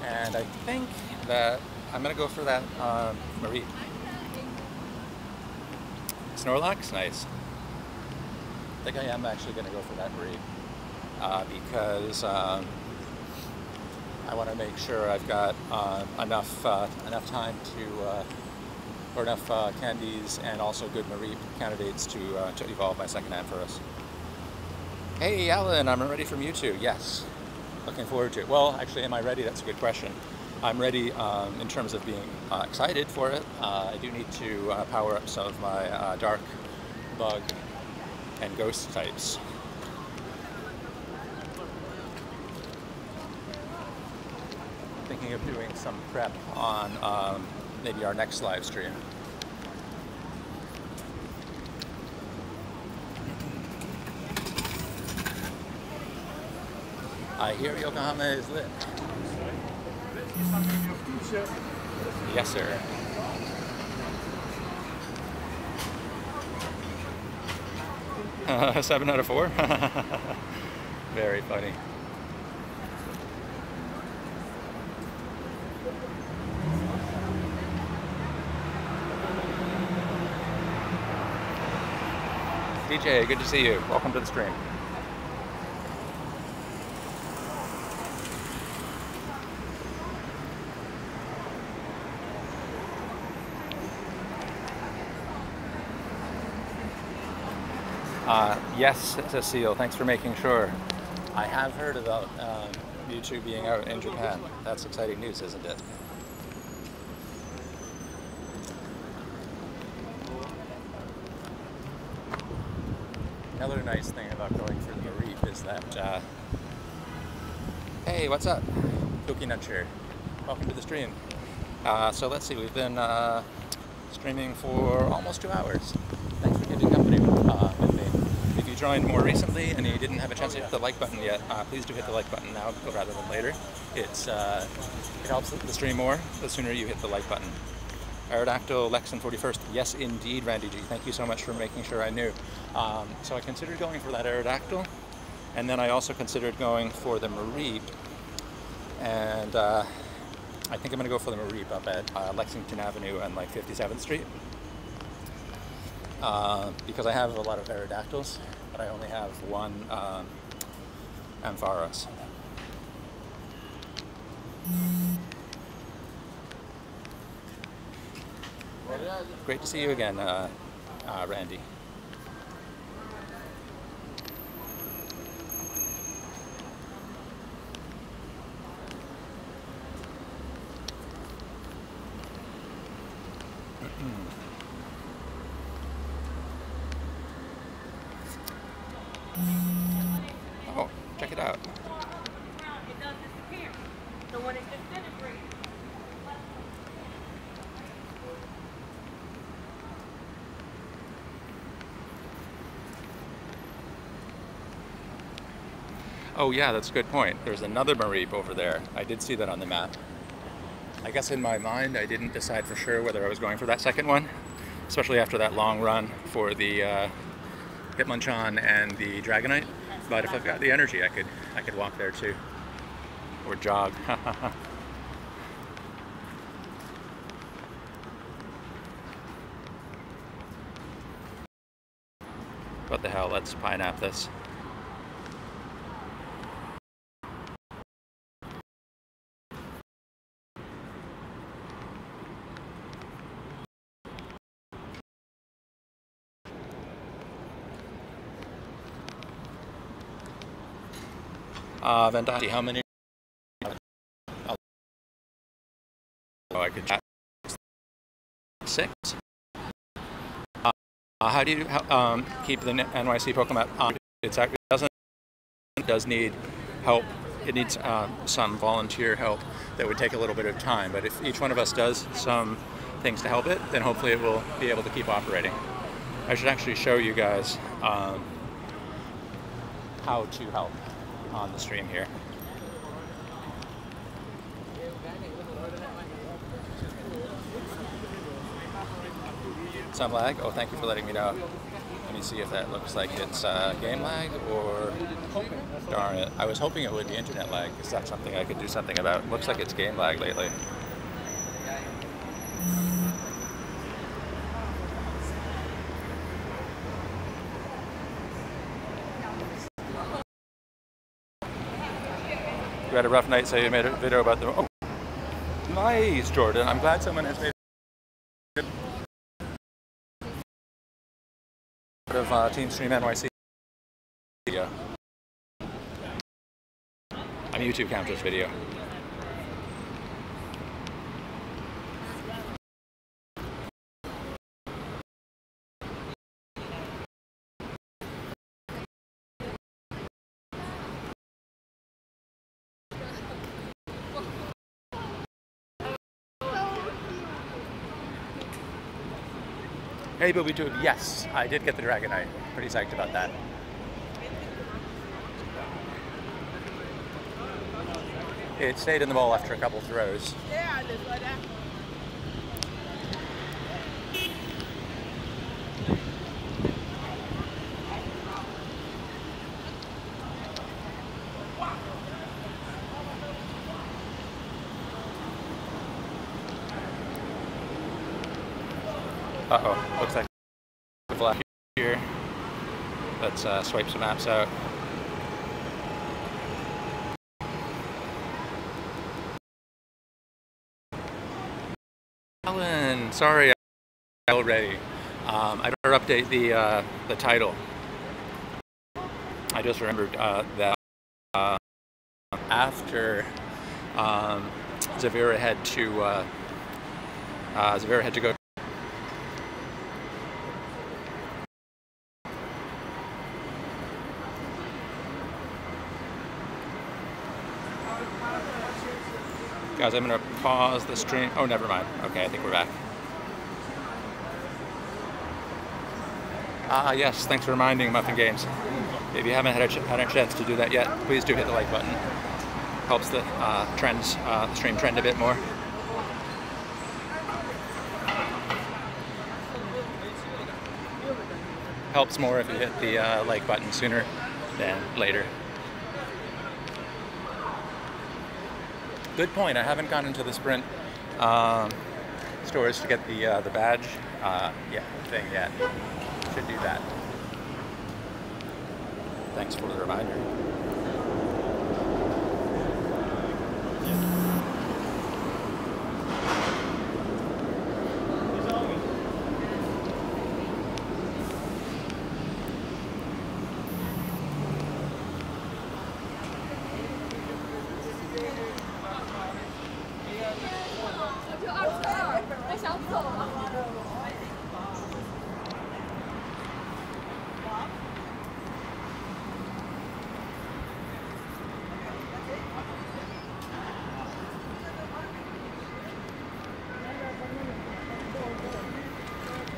and I think that I'm gonna go for that Mareep. Snorlax? Nice. I think I am actually going to go for that breed because I want to make sure I've got enough time to, or enough candies and also good Marie candidates to evolve my second Ampharos. Hey Alan, I'm ready from you too. Yes, looking forward to it. Well, actually, am I ready? That's a good question. I'm ready in terms of being excited for it. I do need to power up some of my dark, bug, and ghost types. Thinking of doing some prep on maybe our next live stream. I hear Yokohama is lit. Yes, sir. $7 out of $4? Very funny. DJ, good to see you. Welcome to the stream. Yes, Cecile, thanks for making sure. I have heard about you two being out in Japan. That's exciting news, isn't it? Another nice thing about going for the reef is that, hey, what's up? Cookie Nutcher. Welcome to the stream. So let's see, we've been streaming for almost 2 hours. Thanks for keeping company with me. If you joined more recently and you didn't have a chance to hit the like button yet, please do hit the like button now rather than later. It helps the stream more the sooner you hit the like button. Aerodactyl, Lexan 41st. Yes, indeed, Randy G. Thank you so much for making sure I knew. So I considered going for that Aerodactyl, and then I also considered going for the Mareep, and I think I'm going to go for the Mareep up at Lexington Avenue and like 57th Street, because I have a lot of Aerodactyls, but I only have one Ampharos. Great to see you again, Randy. Oh, check it out. It does disappear. So when it disintegrates, Oh yeah, that's a good point. There's another Mareep over there. I did see that on the map. I guess in my mind I didn't decide for sure whether I was going for that second one, especially after that long run for the Hitmonchan and the Dragonite. But if I've got the energy, I could walk there too, or jog. What the hell? Let's pineapple this. Vendati, how many? Oh, I could chat. 6. How do you keep the NYC Pokemon? It does need help. It needs some volunteer help that would take a little bit of time. But if each one of us does some things to help it, then hopefully it will be able to keep operating. I should actually show you guys how to help on the stream here. Some lag? Oh, thank you for letting me know. Let me see if that looks like it's game lag or... Darn it. I was hoping it would be internet lag, because that's something I could do something about. Looks like it's game lag lately. You had a rough night, so you made a video about the... Oh, nice, Jordan. I'm glad someone has made a video of Team Stream NYC video. On YouTube Counters video. Hey BoobyTube, yes, I did get the Dragonite. Pretty psyched about that. It stayed in the bowl after a couple throws. Uh-oh, looks like the flash here. Let's swipe some apps out. Alan, sorry already. I better update the title. I just remembered that after Zavira had to go. Guys, I'm going to pause the stream. Oh, never mind. Okay, I think we're back. Yes, thanks for reminding Muffin Games. If you haven't had a chance to do that yet, please do hit the like button. Helps the stream trend a bit more. Helps more if you hit the like button sooner than later. Good point. I haven't gone into the Sprint stores to get the badge thing yet. Should do that. Thanks for the reminder.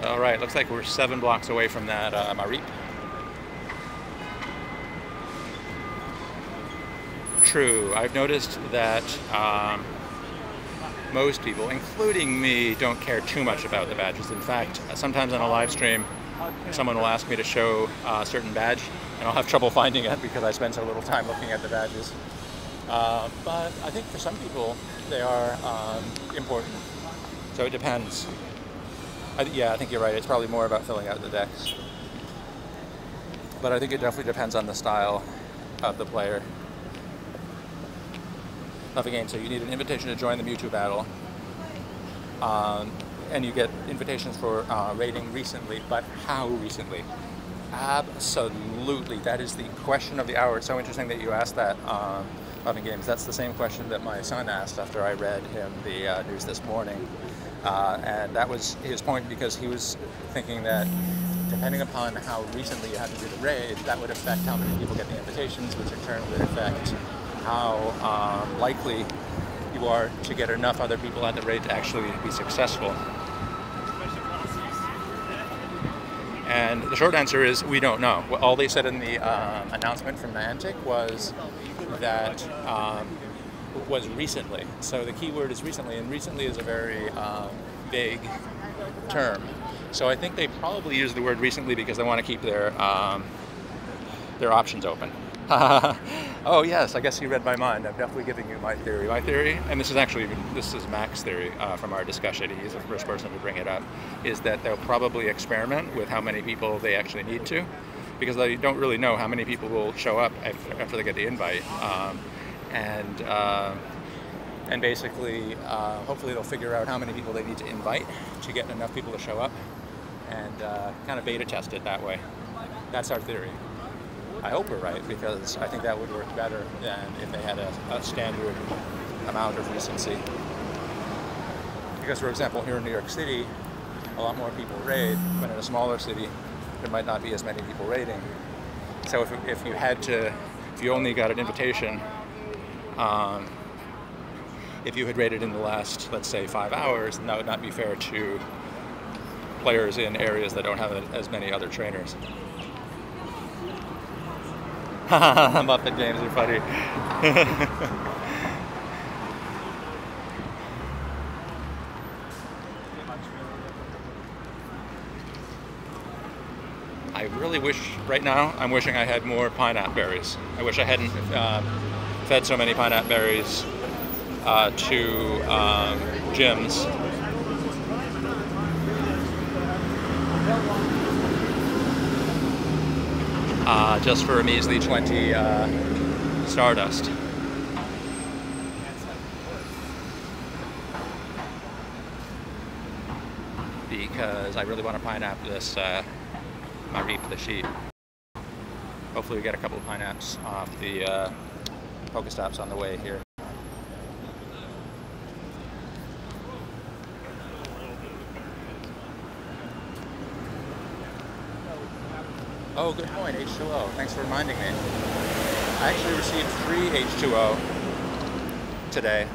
All right, looks like we're 7 blocks away from that Marip. True, I've noticed that most people, including me, don't care too much about the badges. In fact, sometimes on a live stream, someone will ask me to show a certain badge, and I'll have trouble finding it because I spend so little time looking at the badges. But I think for some people, they are important. So it depends. Yeah, I think you're right. It's probably more about filling out the decks. But I think it definitely depends on the style of the player. Again, so you need an invitation to join the Mewtwo battle. And you get invitations for raiding recently, but how recently? Absolutely. That is the question of the hour. It's so interesting that you asked that, Loving Games. That's the same question that my son asked after I read him the news this morning. And that was his point, because he was thinking that depending upon how recently you had to do the raid, that would affect how many people get the invitations, which in turn would affect how likely you are to get enough other people at the raid to actually be successful. And the short answer is we don't know. All they said in the announcement from Niantic was that was recently. So the key word is recently, and recently is a very vague term. So I think they probably use the word recently because they want to keep their options open. Oh yes, I guess you read my mind. I'm definitely giving you my theory. My theory, and this is Mac's theory from our discussion. He's the first person to bring it up. Is that they'll probably experiment with how many people they actually need to, because they don't really know how many people will show up after they get the invite. and basically, hopefully they'll figure out how many people they need to invite to get enough people to show up, and kind of beta test it that way. That's our theory. I hope we're right, because I think that would work better than if they had a standard amount of recency. Because, for example, here in New York City, a lot more people raid, but in a smaller city, there might not be as many people raiding. So if you only got an invitation, if you had raided in the last, let's say, 5 hours, then that would not be fair to players in areas that don't have as many other trainers. Muppet games are funny. I really wish, right now, I'm wishing I had more pineapple berries. I wish I hadn't fed so many pineapple berries to gyms. Just for a measly 20 Stardust. Because I really want to pineapple this Mareep, the sheep. Hopefully we get a couple of pineapples off the Pokestops on the way here. Oh, good point, H2O. Thanks for reminding me. I actually received 3 H2O today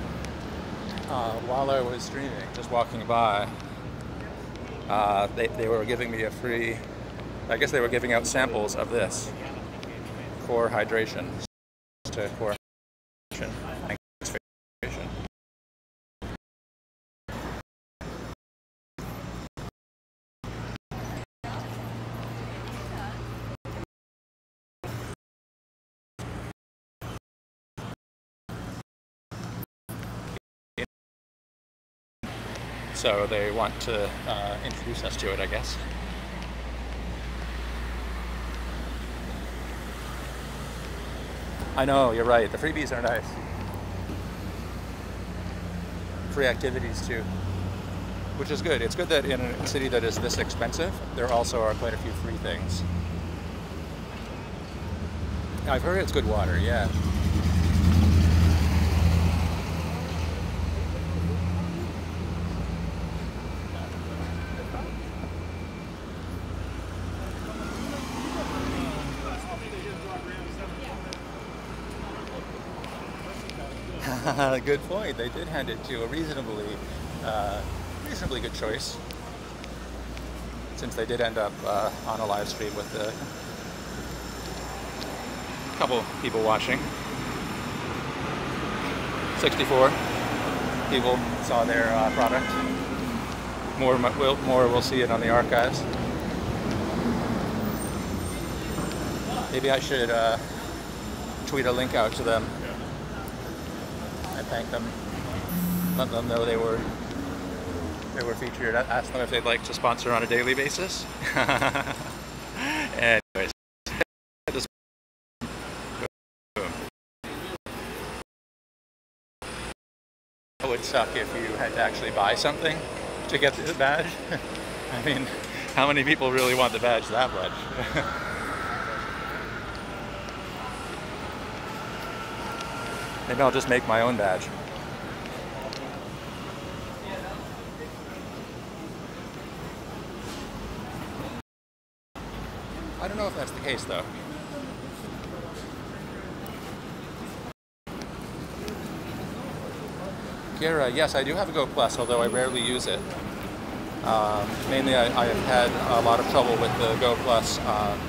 while I was streaming, just walking by. They were giving me a free, I guess they were giving out samples of this. Core hydration. To core hydration. So they want to introduce us to it, I guess. I know, you're right. The freebies are nice. Free activities too, which is good. It's good that in a city that is this expensive, there also are quite a few free things. I've heard it's good water, yeah. Good point. They did hand it to a reasonably good choice, since they did end up on a live stream with a couple people watching. 64 people saw their product. More we'll see it on the archives. Maybe I should tweet a link out to them. Thank them, let them know they were featured. Ask them if they'd like to sponsor on a daily basis. Anyways, it would suck if you had to actually buy something to get the badge. I mean, how many people really want the badge that much? Maybe I'll just make my own badge. I don't know if that's the case, though. Kira, yes, I do have a Go Plus, although I rarely use it. Mainly, I have had a lot of trouble with the Go Plus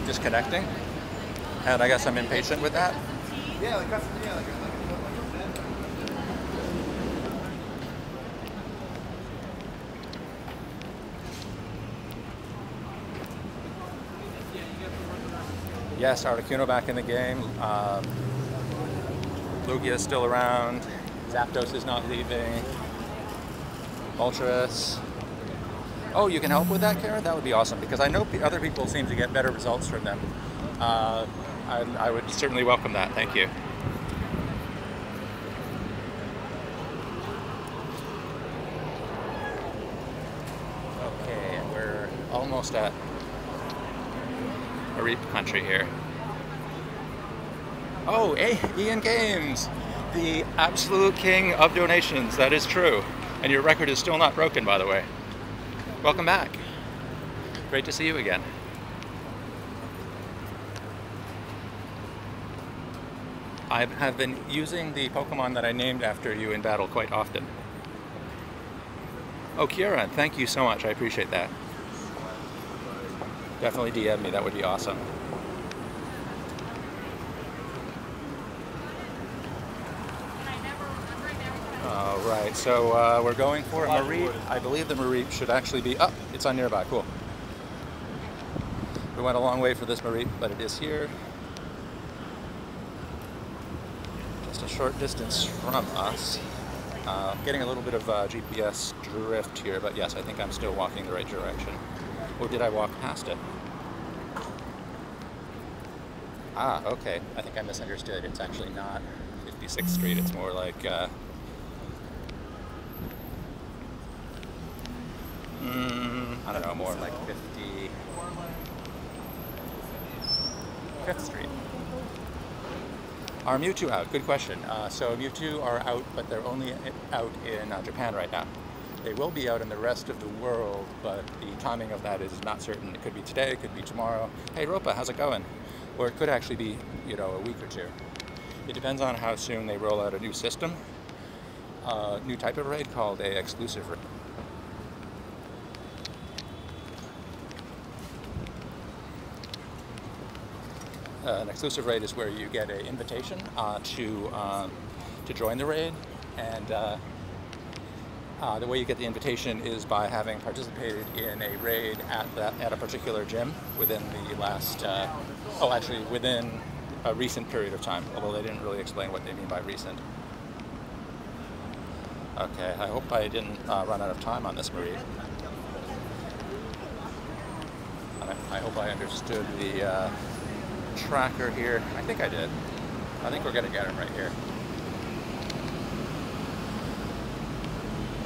disconnecting, and I guess I'm impatient with that. Yeah, like that's, yeah, like yes, Articuno back in the game. Lugia is still around. Zapdos is not leaving. Moltres. Oh, you can help with that, Kara? That would be awesome, because I know other people seem to get better results from them. I would certainly welcome that. Thank you. almost at Mareep country here. Oh, hey, Ian Games, the absolute king of donations. That is true. And your record is still not broken, by the way. Welcome back. Great to see you again. I have been using the Pokemon that I named after you in battle quite often. Oh, Kieran, thank you so much. I appreciate that. Definitely DM me. That would be awesome. All right, so we're going for a Mareep. I believe the Mareep should actually be up. It's on nearby. Cool. We went a long way for this Mareep, but it is here. Just a short distance from us. Getting a little bit of GPS drift here, but yes, I think I'm still walking the right direction. Or did I walk past it? Ah, okay. I think I misunderstood. It's actually not 56th Street. It's more like I don't know, more like 55th Street. Are Mewtwo out? Good question. So Mewtwo are out, but they're only out in Japan right now. They will be out in the rest of the world, but the timing of that is not certain. It could be today, it could be tomorrow. Hey Ropa, how's it going? Or it could actually be, you know, a week or two. It depends on how soon they roll out a new system, new type of raid called a exclusive raid. An exclusive raid is where you get an invitation to join the raid, and the way you get the invitation is by having participated in a raid at a particular gym within the last, within a recent period of time, although they didn't really explain what they mean by recent. Okay, I hope I didn't run out of time on this Mareep. I hope I understood the tracker here. I think I did. I think we're gonna get him right here.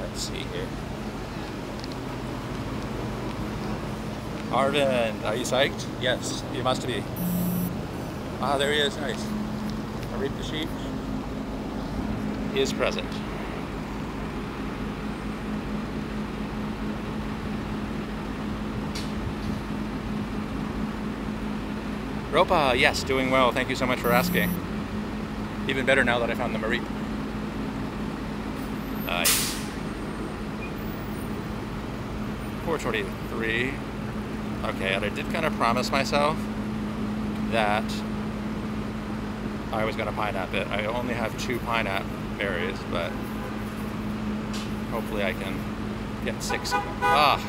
Let's see here. Arvin, are you psyched? Yes, you must be. Ah, there he is. Nice. Mareep the sheep is present. Ropa, yes, doing well. Thank you so much for asking. Even better now that I found the Mareep. Nice. 423. Okay, and I did kind of promise myself that I was going to Pineap it. I only have 2 Pineap berries, but hopefully I can get 6 of them. Ah!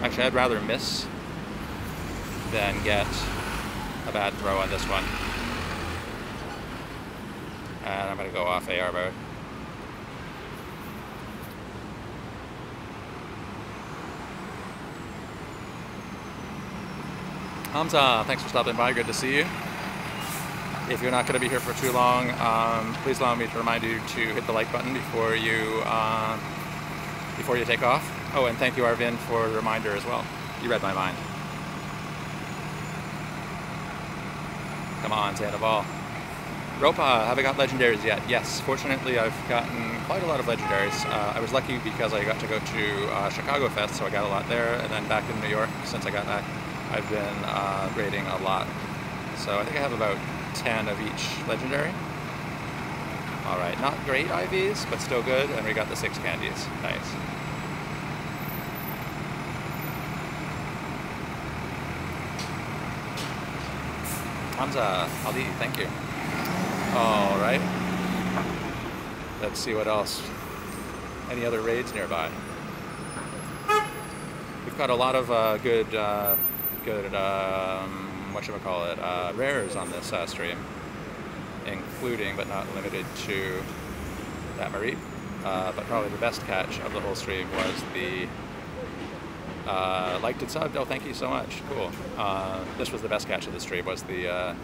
Actually, I'd rather miss than get a bad throw on this one. And I'm going to go off AR mode. Hamza, thanks for stopping by. Good to see you. If you're not going to be here for too long, please allow me to remind you to hit the like button before you take off. Oh, and thank you, Arvin, for the reminder as well. You read my mind. Come on, Sandoval. Ropa, have I got legendaries yet? Yes, fortunately I've gotten quite a lot of legendaries. I was lucky because I got to go to Chicago Fest, so I got a lot there, and then back in New York, since I got back, I've been raiding a lot. So I think I have about 10 of each legendary. Alright, not great IVs, but still good, and we got the 6 candies. Nice. Hamza, Ali, thank you. All right. Let's see what else. Any other raids nearby? We've got a lot of good whatchamacallit, rares on this stream, including but not limited to that Mareep. But probably the best catch of the whole stream was the liked and subbed. Oh, thank you so much. Cool. This was the best catch of the stream, was the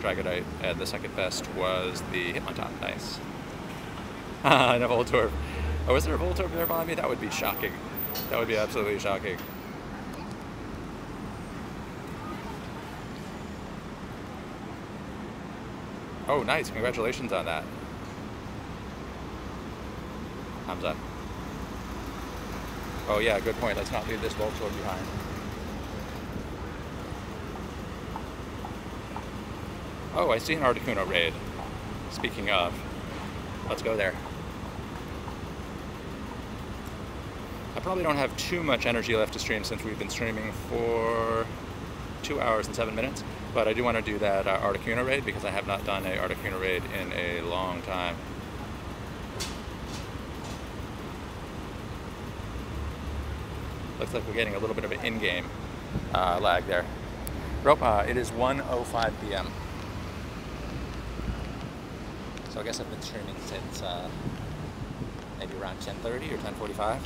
Dragonite, and the second best was the Hitmontop. Nice. An old dwarf. Oh, is there a Volt over there behind me? That would be shocking. That would be absolutely shocking. Oh, nice. Congratulations on that. Thumbs up. Oh yeah, good point. Let's not leave this Voltorb behind. Oh, I see an Articuno raid. Speaking of, let's go there. I probably don't have too much energy left to stream since we've been streaming for 2 hours and 7 minutes, but I do want to do that Articuno raid because I have not done a Articuno raid in a long time. Looks like we're getting a little bit of an in-game lag there. Rope, it is 1:05 p.m. So I guess I've been streaming since maybe around 10:30 or 10:45.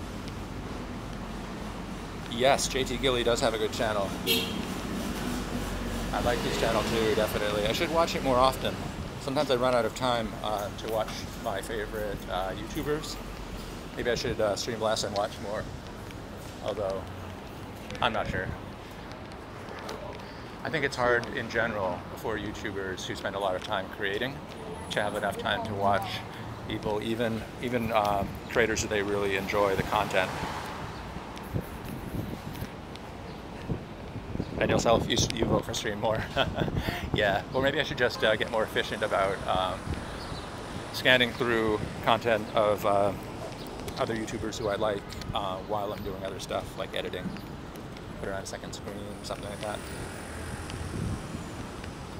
Yes, JT Gilly does have a good channel. I like his channel too, definitely. I should watch it more often. Sometimes I run out of time to watch my favorite YouTubers. Maybe I should stream less and watch more. Although, I'm not sure. I think it's hard in general for YouTubers who spend a lot of time creating to have enough time to watch people, even creators that they really enjoy the content. And yourself, you vote for stream more. Yeah, well maybe I should just get more efficient about scanning through content of other YouTubers who I like while I'm doing other stuff, like editing. Put it on a second screen, something like that.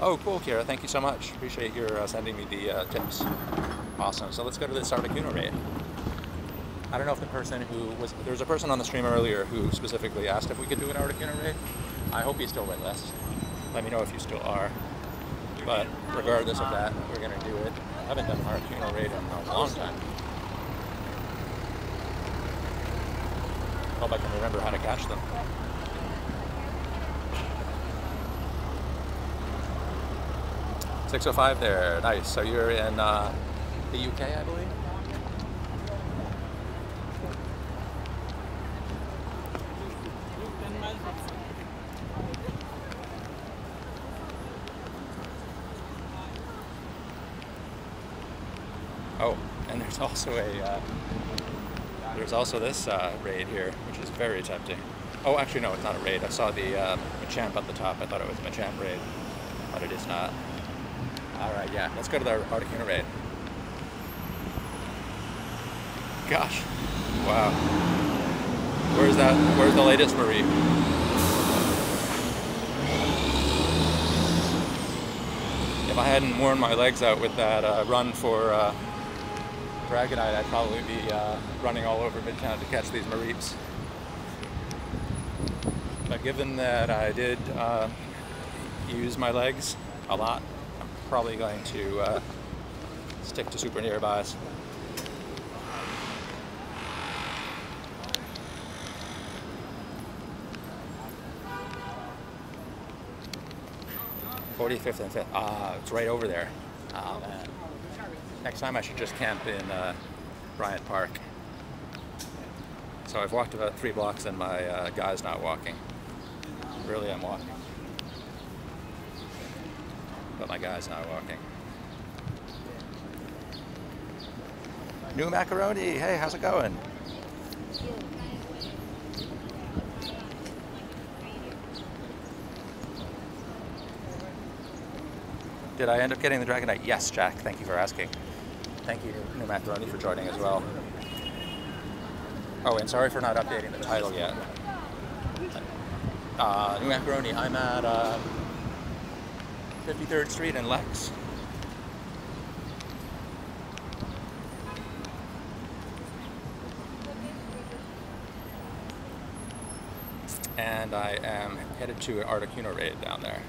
Oh, cool, Kira. Thank you so much. Appreciate your sending me the tips. Awesome. So let's go to this Articuno raid. I don't know if the person who was... There was a person on the stream earlier who specifically asked if we could do an Articuno raid. I hope he's still with us. Let me know if you still are. But regardless of that, we're going to do it. I haven't done an Articuno raid in a long time. Hope I can remember how to catch them. .605 there, nice. So you're in the UK, I believe? Oh, and there's also a there's also this raid here, which is very tempting. Oh, actually no, it's not a raid. I saw the Machamp at the top. I thought it was a Machamp raid, but it is not. Alright, yeah, let's go to the Articuno raid. Gosh. Wow. Where's the latest Marie? If I hadn't worn my legs out with that run for Dragonite, I'd probably be running all over Midtown to catch these Mareeps. But given that I did use my legs a lot, probably going to stick to super nearbys. .45th and 5th. Ah, it's right over there. Oh man. Next time I should just camp in Bryant Park. So I've walked about 3 blocks and my guy's not walking. Really, I'm walking. But my guy's not walking. New Macaroni, hey, how's it going? Did I end up getting the Dragonite? Yes, Jack, thank you for asking. Thank you, New Macaroni, for joining as well. Oh, and sorry for not updating the title yet. New Macaroni, I'm at 53rd Street in Lex. And I am headed to an Articuno raid down there,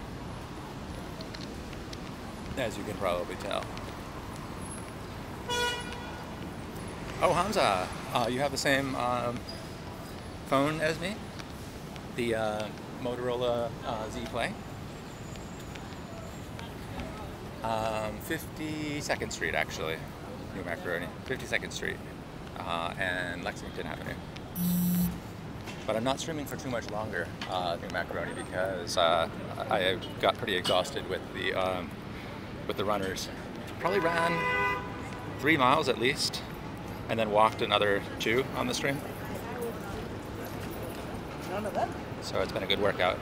as you can probably tell. Oh, Hamza, you have the same phone as me? The Motorola Z Play? 52nd Street, actually. New Macaroni. 52nd Street. and Lexington Avenue. But I'm not streaming for too much longer, New Macaroni, because I got pretty exhausted with the runners. Probably ran 3 miles at least, and then walked another 2 on the stream. So it's been a good workout.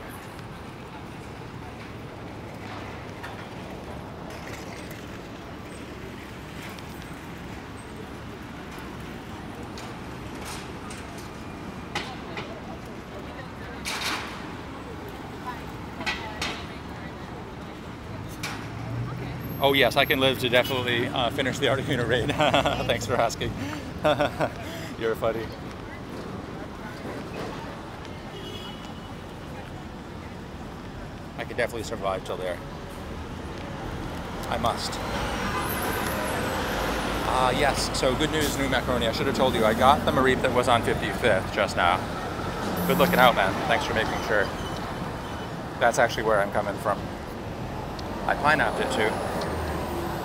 Oh yes, I can live to definitely finish the Articuno raid. Thanks for asking. You're funny. I could definitely survive till there. I must. Yes, so good news, New Macaroni. I should have told you, I got the Mareep that was on 55th just now. Good looking out, man. Thanks for making sure. That's actually where I'm coming from. I pineapped it too.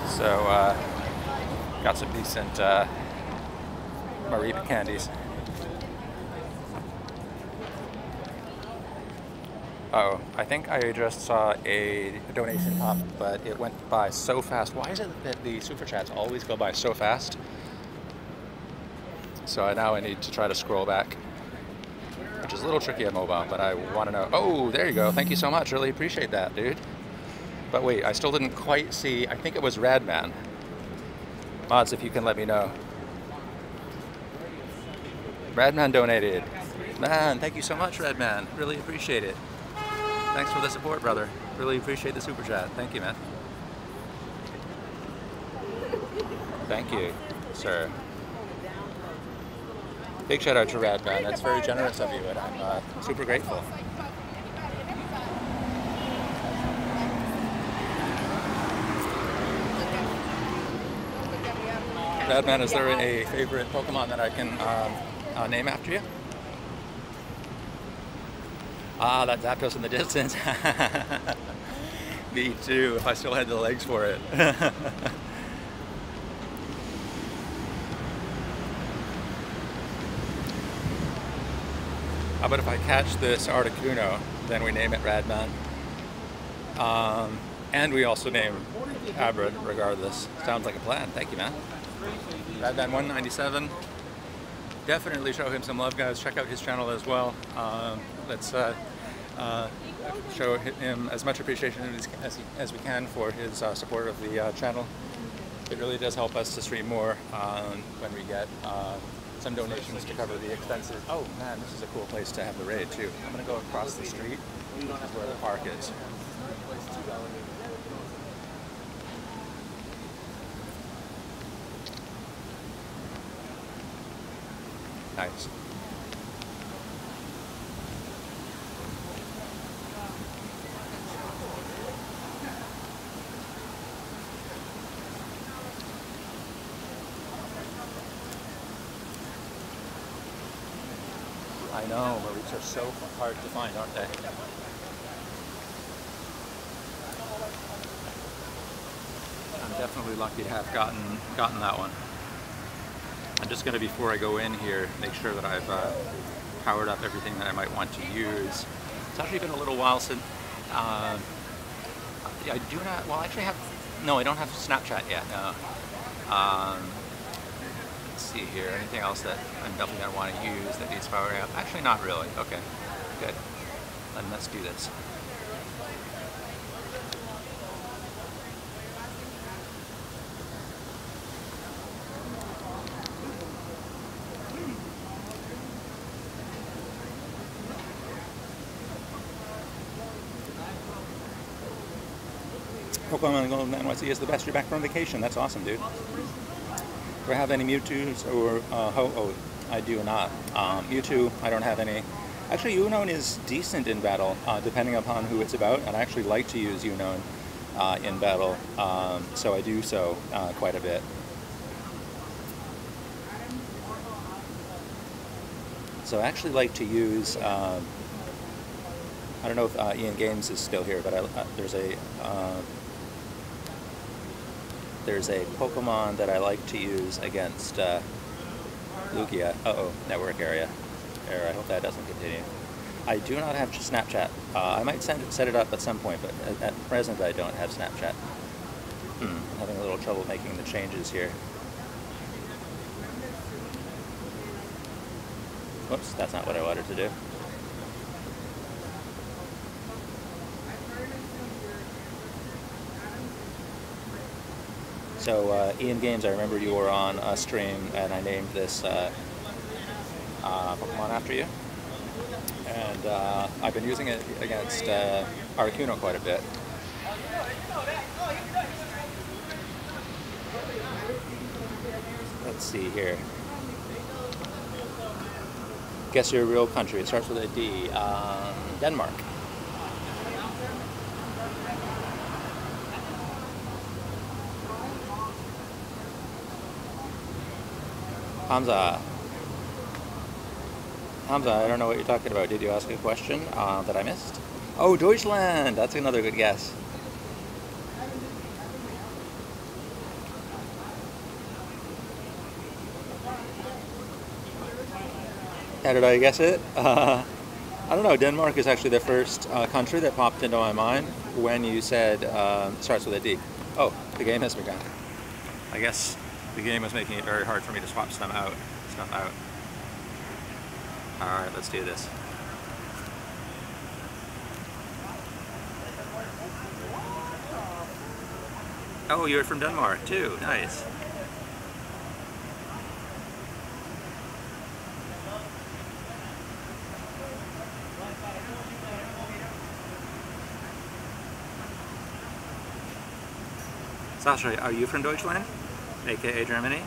So, got some decent Mareep candies. Oh, I think I just saw a donation pop, but it went by so fast. Why is it that the super chats always go by so fast? So now I need to try to scroll back, which is a little tricky on mobile, but I want to know. Oh, there you go. Thank you so much. Really appreciate that, dude. But wait, I still didn't quite see. I think it was Radman. Mods, if you can let me know. Radman donated. Man, thank you so much, Radman. Really appreciate it. Thanks for the support, brother. Really appreciate the super chat. Thank you, man. Thank you, sir. Big shout out to Radman. That's very generous of you, and I'm super grateful. Radman, is there a favorite Pokemon that I can name after you? Ah, that Zapdos in the distance. Me too, if I still had the legs for it. How about if I catch this Articuno, then we name it Radman. And we also name Abra regardless. Sounds like a plan. Thank you, man. Radman 197. Definitely show him some love, guys. Check out his channel as well. Let's show him as much appreciation as we can for his support of the channel. It really does help us to stream more when we get some donations to cover the expenses. Oh man, this is a cool place to have the raid too. I'm gonna go across the street. This is where the park is. Nice. I know, Mareeps are so hard to find, aren't they? I'm definitely lucky to have gotten that one. I'm just going to, before I go in here, make sure that I've powered up everything that I might want to use. It's actually been a little while since, I do not, well actually no, I don't have Snapchat yet, no. Let's see here, anything else that I'm definitely going to want to use that needs powering up? Actually not really, okay, good. Then let's do this. Pokemon GO NYC is the best. You're back from vacation. That's awesome, dude. Do I have any Mewtwo's or oh, I do not. Mewtwo, I don't have any. Actually, Unown is decent in battle, depending upon who it's about, and I actually like to use Unown in battle, so I do so quite a bit. So I actually like to use, I don't know if Ian Games is still here, but there's a Pokemon that I like to use against Lugia. Uh-oh, network error. I hope that doesn't continue. I do not have Snapchat. I might set it up at some point, but at present I don't have Snapchat. I'm having a little trouble making the changes here. Whoops, that's not what I wanted to do. So, Ian Games, I remember you were on a stream, and I named this Pokemon after you. And I've been using it against Articuno quite a bit. Let's see here. Guess your real country. It starts with a D. Denmark. Hamza, I don't know what you're talking about. Did you ask a question that I missed? Oh, Deutschland! That's another good guess. How did I guess it? I don't know. Denmark is actually the first country that popped into my mind when you said starts with a D. Oh, the game has begun. I guess the game was making it very hard for me to swap stuff out. Alright, let's do this. Oh, you're from Denmark too. Nice. Sasha, are you from Deutschland? AKA Germany?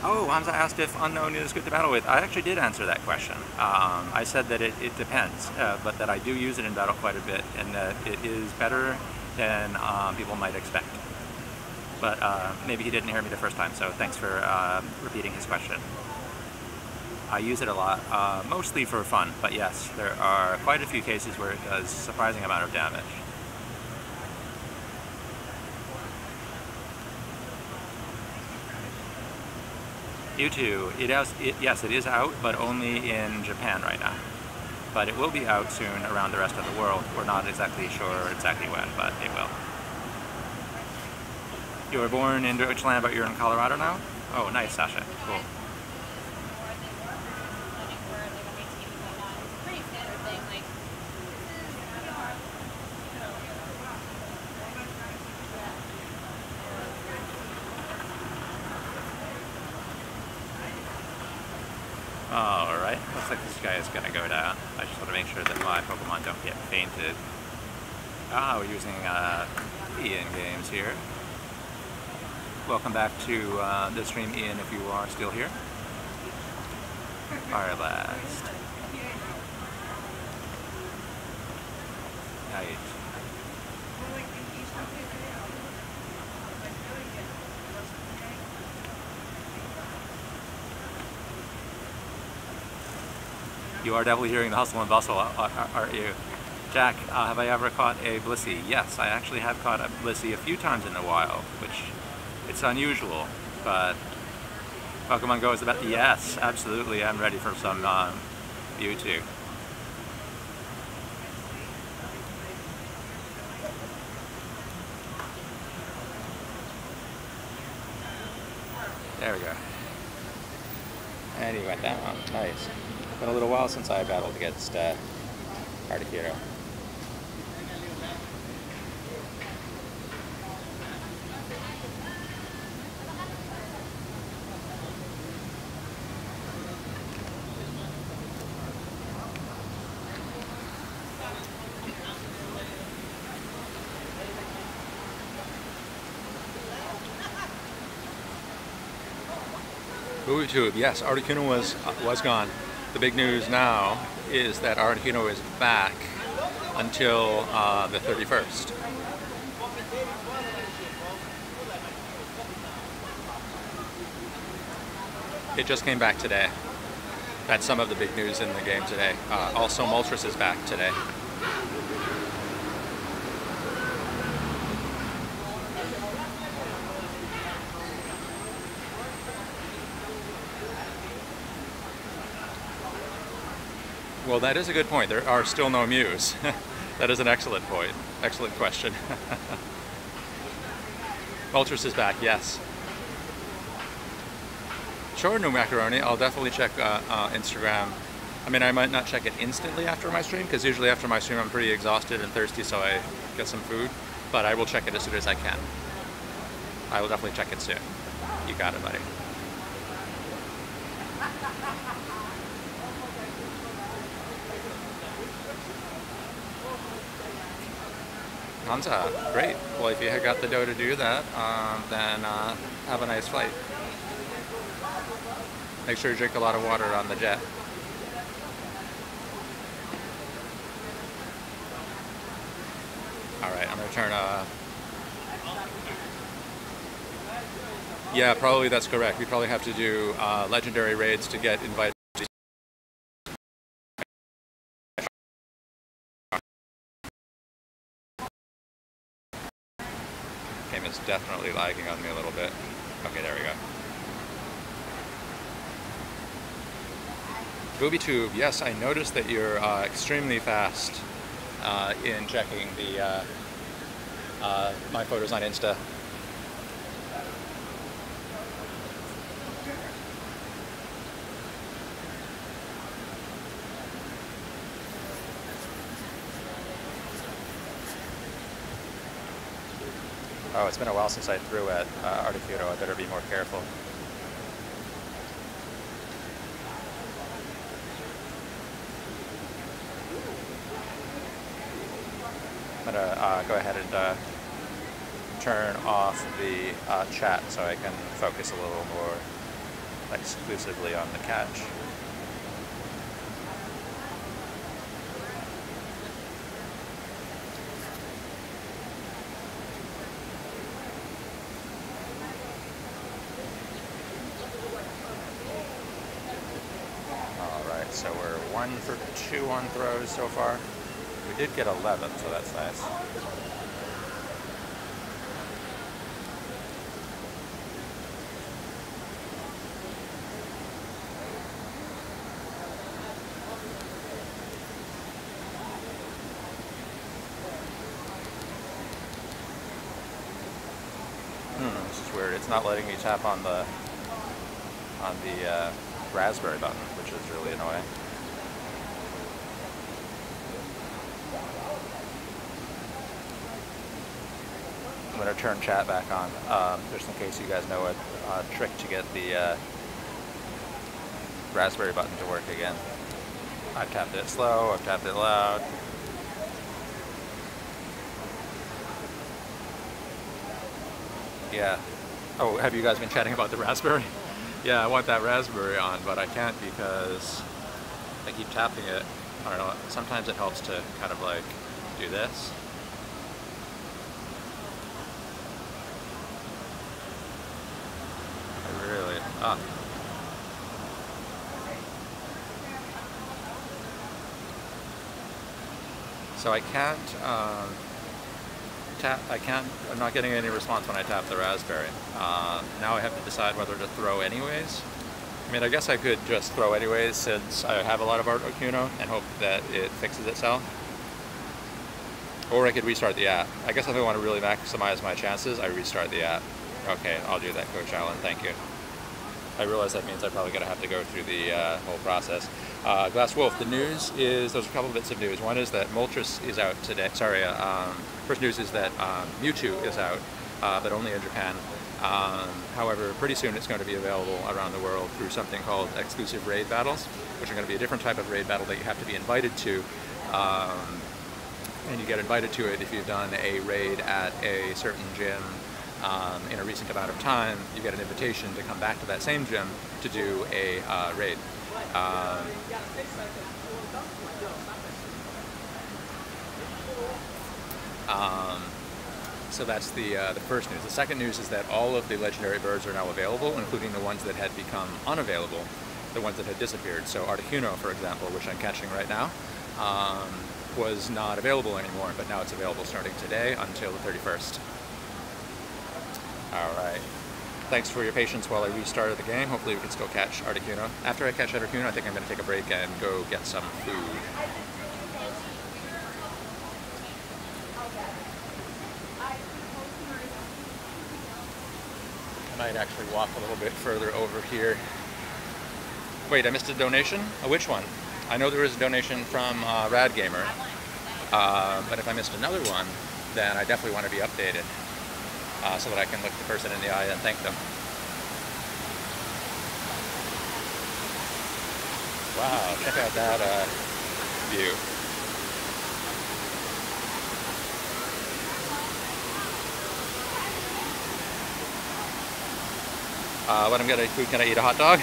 Oh, Hamza asked if unknown is good to battle with. I actually did answer that question. I said that it depends, but that I do use it in battle quite a bit, and that it is better than people might expect. But maybe he didn't hear me the first time, so thanks for repeating his question. I use it a lot, mostly for fun, but yes, there are quite a few cases where it does a surprising amount of damage. Mewtwo, yes, it is out, but only in Japan right now. But it will be out soon around the rest of the world. We're not exactly sure exactly when, but it will. You were born in Deutschland, but you're in Colorado now? Oh, nice, Sasha. Cool. Alright, looks like this guy is going to go down. I just want to make sure that my Pokemon don't get fainted. Ah, we're using Ian Games here. Welcome back to the stream, Ian, if you are still here. Our last. Nice. You are definitely hearing the hustle and bustle, aren't you? Jack, have I ever caught a Blissey? Yes, I actually have caught a Blissey a few times in the wild, which it's unusual, but Pokemon Go is about, yes, absolutely, I'm ready for some Mewtwo. There we go. And he went down, nice. Been a little while since I battled against Articuno. YouTube, yes, Articuno was gone. The big news now is that Articuno is back until the 31st. It just came back today. That's some of the big news in the game today. Also, Moltres is back today. Well, that is a good point. There are still no Mews. That is an excellent point. Excellent question. Ultras is back, yes. Sure, no macaroni. I'll definitely check Instagram. I mean, I might not check it instantly after my stream, because usually after my stream I'm pretty exhausted and thirsty, so I get some food. But I will check it as soon as I can. I will definitely check it soon. You got it, buddy. Hansa, great. Well, if you had got the dough to do that, then have a nice flight. Make sure you drink a lot of water on the jet. Alright, I'm going to turn Yeah, probably that's correct. We probably have to do legendary raids to get invited. Game is definitely lagging on me a little bit. Okay, there we go. BoobyTube, yes, I noticed that you're extremely fast in checking the my photos on Insta. Oh, it's been a while since I threw at Articuno. I better be more careful. I'm gonna go ahead and turn off the chat so I can focus a little more exclusively on the catch. Alright, so we're 1 for 2 on throws so far. We did get 11, so that's nice. This is weird. It's not letting me tap on the raspberry button, which is really annoying. I'm going to turn chat back on, just in case you guys know a trick to get the raspberry button to work again. I've tapped it slow, I've tapped it loud. Yeah. Oh, have you guys been chatting about the raspberry? Yeah, I want that raspberry on, but I can't because I keep tapping it. I don't know, sometimes it helps to kind of like do this. Really? Ah. So I can't I'm not getting any response when I tap the raspberry. Now I have to decide whether to throw anyways. I mean, I guess I could just throw anyways since I have a lot of Articuno and hope that it fixes itself. Or I could restart the app. I guess if I want to really maximize my chances, I restart the app. Okay, I'll do that, Coach Allen, thank you. I realize that means I'm probably going to have to go through the whole process. Glass Wolf, the news is, there's a couple bits of news. One is that Moltres is out today. Sorry, first news is that Mewtwo is out, but only in Japan. However, pretty soon it's going to be available around the world through something called exclusive raid battles, which are going to be a different type of raid battle that you have to be invited to. And you get invited to it if you've done a raid at a certain gym in a recent amount of time. You get an invitation to come back to that same gym to do a raid. So that's the first news. The second news is that all of the legendary birds are now available, including the ones that had become unavailable, the ones that had disappeared. So Articuno, for example, which I'm catching right now, was not available anymore, but now it's available starting today until the 31st. All right. thanks for your patience while I restarted the game. Hopefully we can still catch Articuno. After I catch Articuno, I think I'm going to take a break and go get some food. I might actually walk a little bit further over here. Wait, I missed a donation? Which one? I know there was a donation from Rad Gamer, but if I missed another one, then I definitely want to be updated so that I can look the person in the eye and thank them. Wow, check out that view. What I'm getting food, can I eat a hot dog?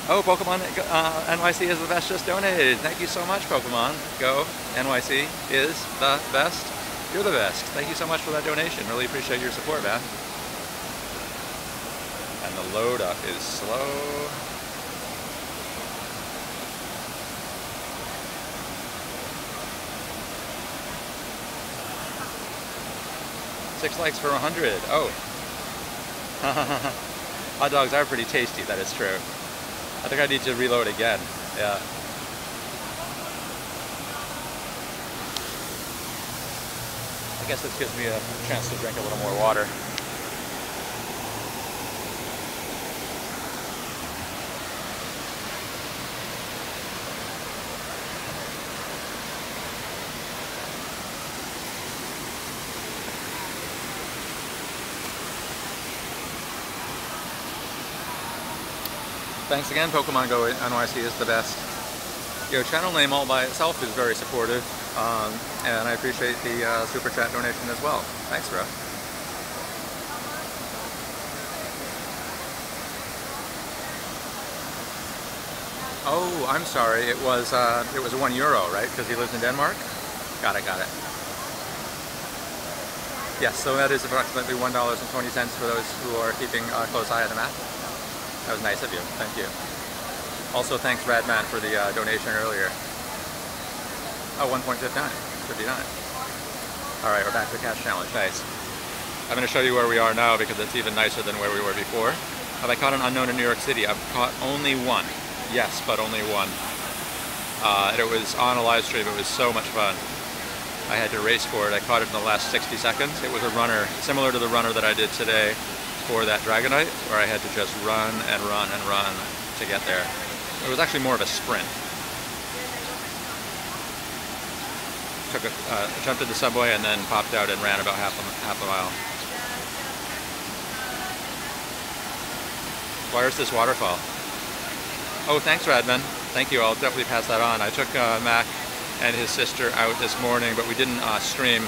Oh, Pokemon NYC is the best, just donated. Thank you so much, Pokemon GO NYC is the best. You're the best. Thank you so much for that donation. Really appreciate your support, man. And the load up is slow. Six likes for 100. Oh. Hot dogs are pretty tasty, that is true. I think I need to reload again. Yeah. I guess this gives me a chance to drink a little more water. Thanks again, Pokemon GO NYC is the best. Your channel name all by itself is very supportive, and I appreciate the super chat donation as well. Thanks, bro. Oh, I'm sorry. It was €1, right? Because he lives in Denmark. Got it, got it. Yes, so that is approximately $1.20 for those who are keeping a close eye on the math. That was nice of you. Thank you. Also, thanks Radman for the donation earlier. Oh, 1.59. 59. Alright, we're back to the cash challenge. Nice. I'm going to show you where we are now because it's even nicer than where we were before. Have I caught an unknown in New York City? I've caught only one. Yes, but only one. And it was on a live stream. It was so much fun. I had to race for it. I caught it in the last 60 seconds. It was a runner, similar to the runner that I did today for that Dragonite, where I had to just run and run and run to get there. It was actually more of a sprint. Jumped in the subway and then popped out and ran about half a mile. Where's this waterfall? Oh, thanks, Radman. Thank you. I'll definitely pass that on. I took Mac and his sister out this morning, but we didn't stream.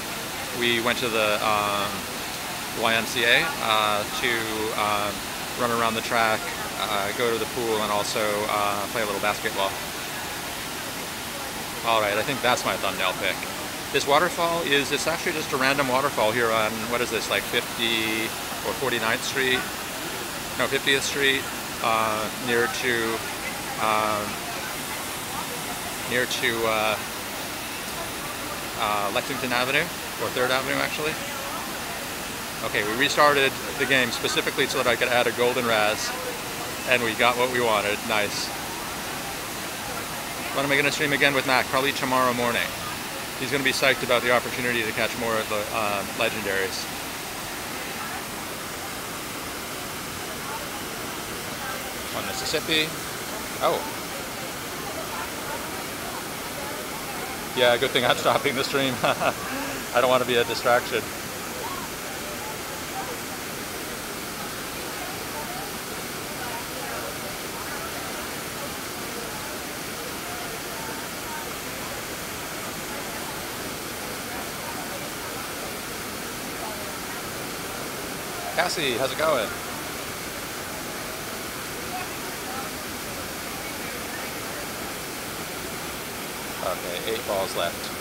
We went to the YMCA to run around the track, go to the pool, and also play a little basketball. Alright, I think that's my thumbnail pick. This waterfall it's actually just a random waterfall here on, what is this, like 50 or 49th Street? No, 50th Street, near to Lexington Avenue, or 3rd Avenue actually. Okay, we restarted the game specifically so that I could add a golden Raz, and we got what we wanted. Nice. When am I going to stream again with Mac? Probably tomorrow morning. He's going to be psyched about the opportunity to catch more of the legendaries. On Mississippi. Oh. Yeah, good thing I'm stopping the stream. I don't want to be a distraction. Cassie, how's it going? Okay, 8 balls left.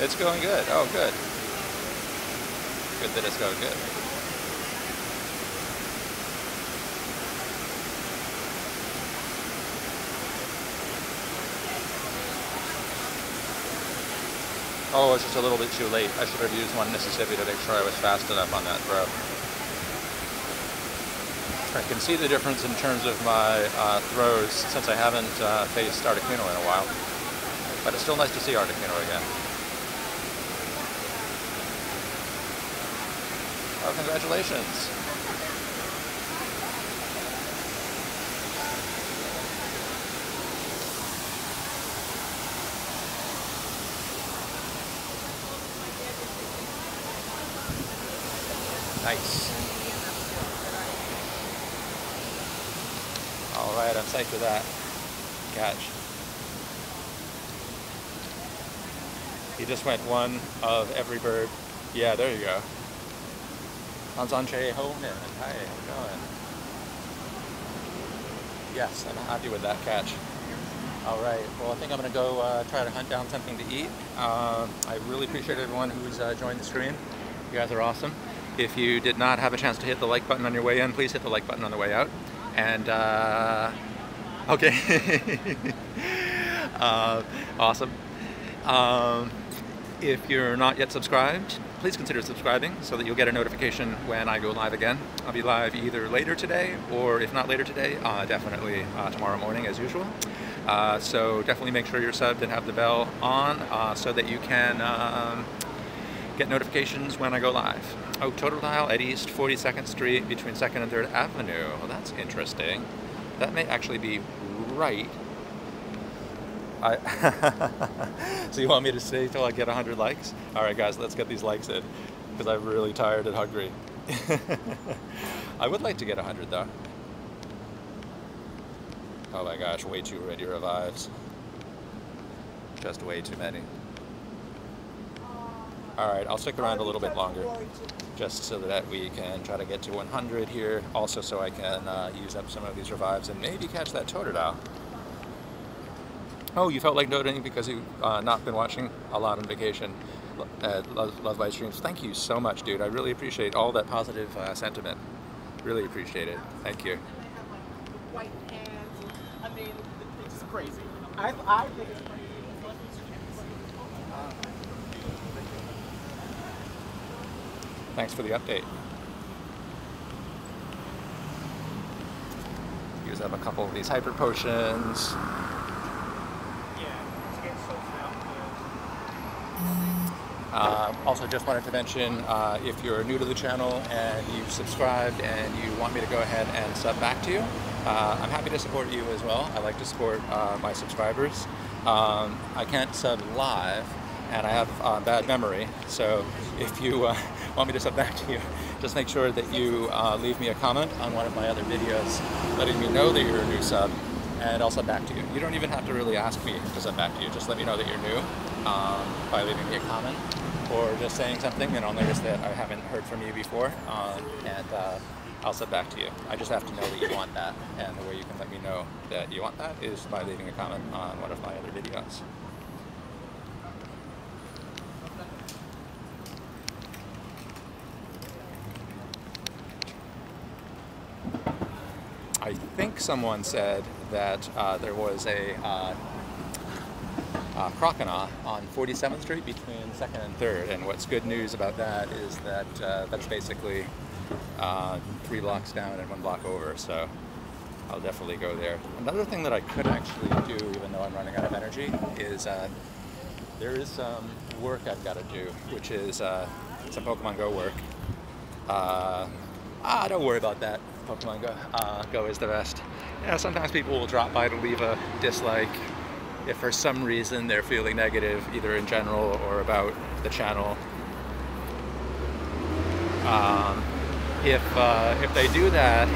It's going good. Oh, good. Good that it's going good. Oh, it's just a little bit too late. I should have used one Mississippi to make sure I was fast enough on that throw. I can see the difference in terms of my throws since I haven't faced Articuno in a while. But it's still nice to see Articuno again. Oh, congratulations. Nice. All right, I'm psyched for that catch. He just went one of every bird. Yeah, there you go. Anzanche Homan. Hi, how you going? Yes, I'm happy with that catch. All right, well, I think I'm going to go try to hunt down something to eat. I really appreciate everyone who's joined the stream. You guys are awesome. If you did not have a chance to hit the like button on your way in, please hit the like button on the way out. And, okay. Awesome. If you're not yet subscribed, please consider subscribing so that you'll get a notification when I go live again. I'll be live either later today, or if not later today, definitely tomorrow morning as usual. So definitely make sure you're subbed and have the bell on so that you can get notifications when I go live. Oh, total dial at East 42nd Street between 2nd and 3rd Avenue. Well, that's interesting. That may actually be right. So you want me to stay till I get 100 likes? All right, guys, let's get these likes in because I'm really tired and hungry. I would like to get 100 though. Oh my gosh, way too many revives. Just way too many. All right, I'll stick around a little bit longer just so that we can try to get to 100 here. Also so I can use up some of these revives and maybe catch that Totodile. Oh, you felt like donating because you've not been watching a lot on vacation. Love live streams. Thank you so much, dude. I really appreciate all that positive sentiment. Really appreciate it. Thank you. White hands. I mean, it's just crazy. I think it's crazy. Thanks for the update. Use up a couple of these hyper potions. Also just wanted to mention, if you're new to the channel and you've subscribed and you want me to go ahead and sub back to you, I'm happy to support you as well. I like to support my subscribers. I can't sub live and I have bad memory, so if you want me to sub back to you, just make sure that you leave me a comment on one of my other videos letting me know that you're a new sub, and I'll sub back to you. You don't even have to really ask me to sub back to you, just let me know that you're new by leaving me a comment or just saying something, and I'll notice that I haven't heard from you before, and I'll sub back to you. I just have to know that you want that, and the way you can let me know that you want that is by leaving a comment on one of my other videos. I think someone said that there was a Croconaw on 47th Street between 2nd and 3rd, and what's good news about that is that that's basically 3 blocks down and 1 block over, so I'll definitely go there. Another thing that I could actually do, even though I'm running out of energy, is there is some work I've got to do, which is some Pokemon Go work. Don't worry about that. Pokemon Go is the best. Yeah, sometimes people will drop by to leave a dislike if for some reason they're feeling negative, either in general or about the channel. If they do that,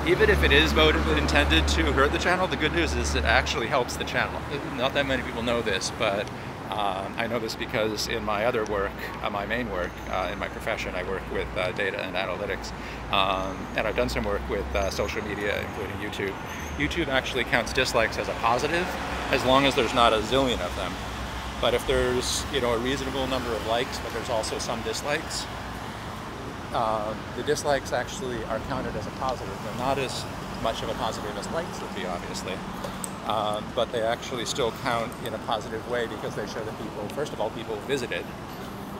even if it is motive intended to hurt the channel, the good news is it actually helps the channel. Not that many people know this, but I know this because in my other work, my main work, in my profession, I work with data and analytics, and I've done some work with social media, including YouTube. YouTube actually counts dislikes as a positive, as long as there's not a zillion of them. But if there's, you know, a reasonable number of likes, but there's also some dislikes, the dislikes actually are counted as a positive. They're not as much of a positive as likes would be, obviously. But they actually still count in a positive way because they show that people, first of all, people visited.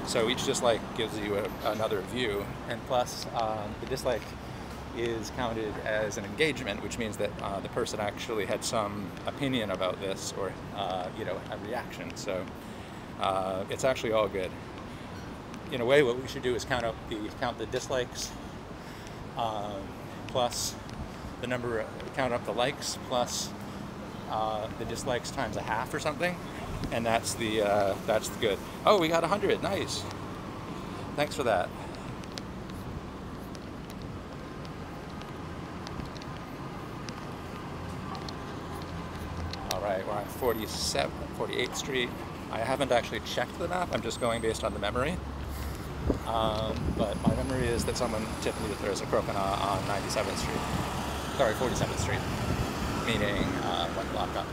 So each dislike gives you another view, and plus the dislike is counted as an engagement, which means that the person actually had some opinion about this, or you know, a reaction. So it's actually all good. In a way, what we should do is count the dislikes plus the number, count up the likes plus the dislikes times a half or something, and that's the good. Oh, we got 100. Nice. Thanks for that. All right, we're on 48th Street. I haven't actually checked the map. I'm just going based on the memory. But my memory is that someone tipped me that there's a Croconaw on 97th Street. Sorry, 47th Street. Meaning one block up.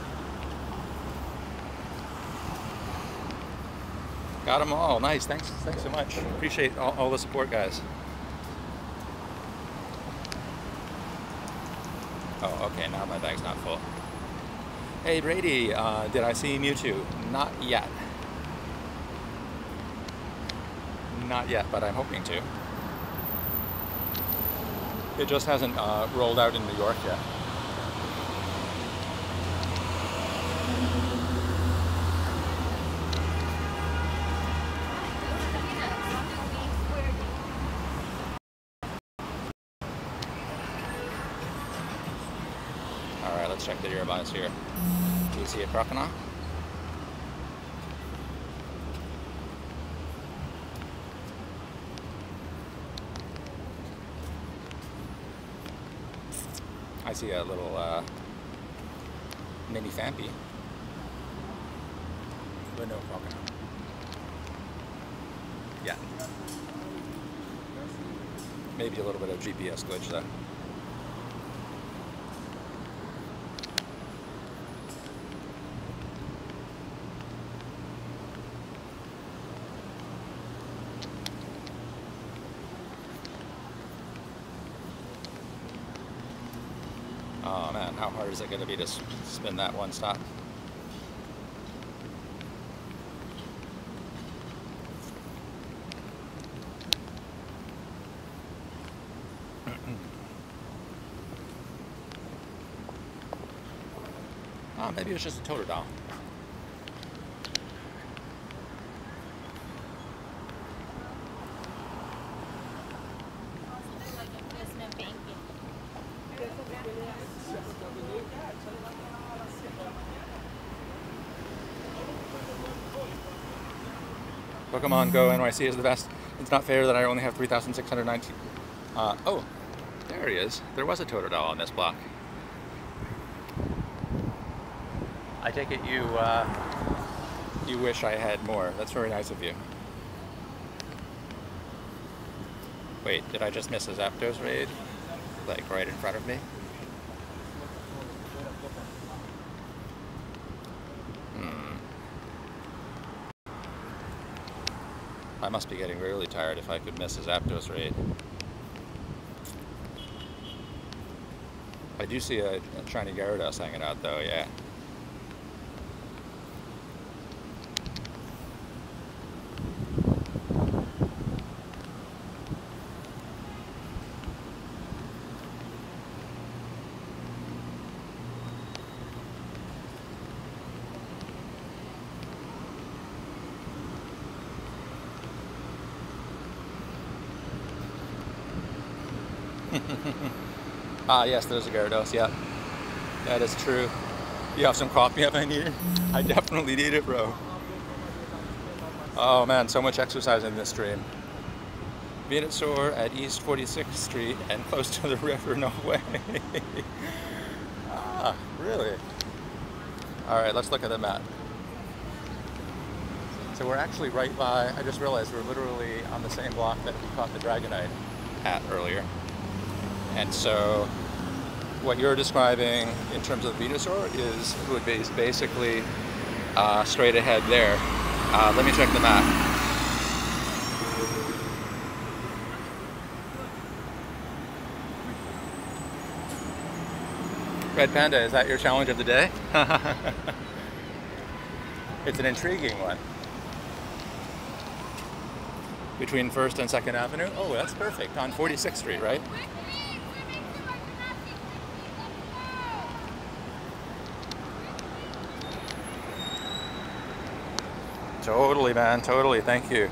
Got them all. Nice. Thanks so much. Appreciate all the support, guys. Oh, okay. Now my bag's not full. Hey, Brady. Did I see Mewtwo? Not yet. Not yet, but I'm hoping to. It just hasn't rolled out in New York yet. Alright, let's check the nearbys here. Do you see a Croconaw? I see a little mini Fampy, but no Croconaw. Yeah. Maybe a little bit of GPS glitch though. Oh man, how hard is it going to be to spin that one stop? Oh, maybe it's just a Totodile. Pokemon GO NYC is the best. It's not fair that I only have 3,619. Oh, there he is. There was a Totodile on this block. I take it you wish I had more. That's very nice of you. Wait, did I just miss a Zapdos raid? Like right in front of me? I must be getting really tired if I could miss a Zapdos raid. I do see a shiny Gyarados hanging out though, yeah. Ah, yes, there's a Gyarados, yeah. That is true. You have some coffee if I need it? I definitely need it, bro. Oh man, so much exercise in this stream. Venusaur at East 46th Street and close to the river, no way. Ah, really? Alright, let's look at the map. So we're actually right by, I just realized we're literally on the same block that we caught the Dragonite at earlier. And so what you're describing in terms of Venusaur would be basically straight ahead there. Let me check the map. Red Panda, is that your challenge of the day? It's an intriguing one. Between 1st and 2nd Avenue? Oh, that's perfect. On 46th Street, right? Totally, man. Totally. Thank you.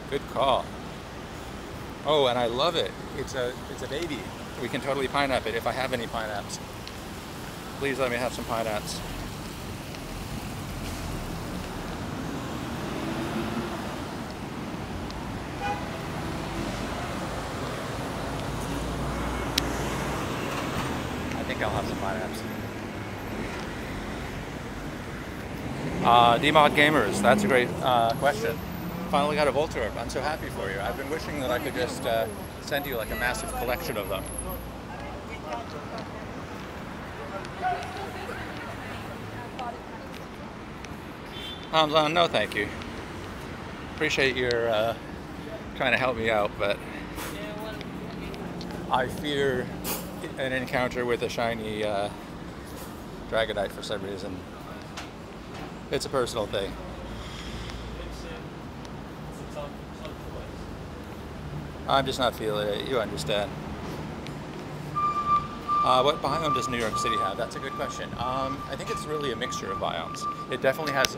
Good call. Oh, and I love it. It's a baby. We can totally pineapple it if I have any pineapples. Please let me have some pineapples. I think I'll have some pineapples. DMod Gamers, that's a great question. Finally got a Voltorb. I'm so happy for you. I've been wishing that I could just send you like a massive collection of them. No thank you. Appreciate your trying to help me out, but I fear an encounter with a shiny Dragonite for some reason. It's a personal thing. I'm just not feeling it. You understand. What biome does New York City have? That's a good question. I think it's really a mixture of biomes. It definitely has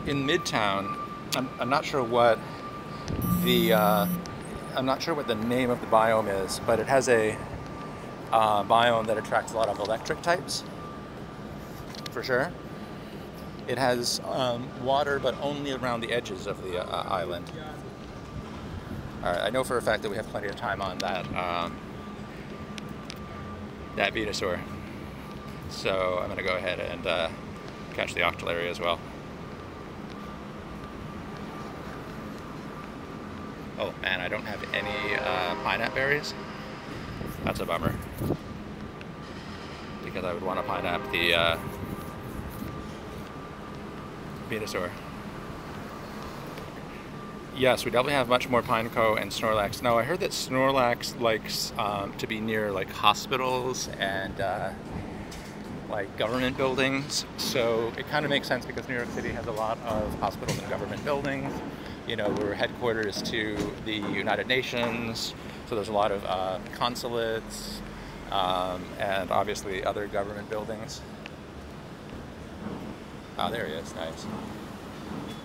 in Midtown. I'm not sure what the name of the biome is, but it has a biome that attracts a lot of electric types. For sure. It has water, but only around the edges of the island. All right, I know for a fact that we have plenty of time on that that Venusaur. So I'm going to go ahead and catch the Octillery as well. Oh man, I don't have any pineapple berries. That's a bummer. Because I would want to pineapple the Venusaur. Yes, we definitely have much more Pineco and Snorlax. Now, I heard that Snorlax likes to be near like hospitals and like government buildings. So it kind of makes sense because New York City has a lot of hospitals and government buildings. You know, we're headquarters to the United Nations, so there's a lot of consulates and obviously other government buildings. Ah, there he is. Nice.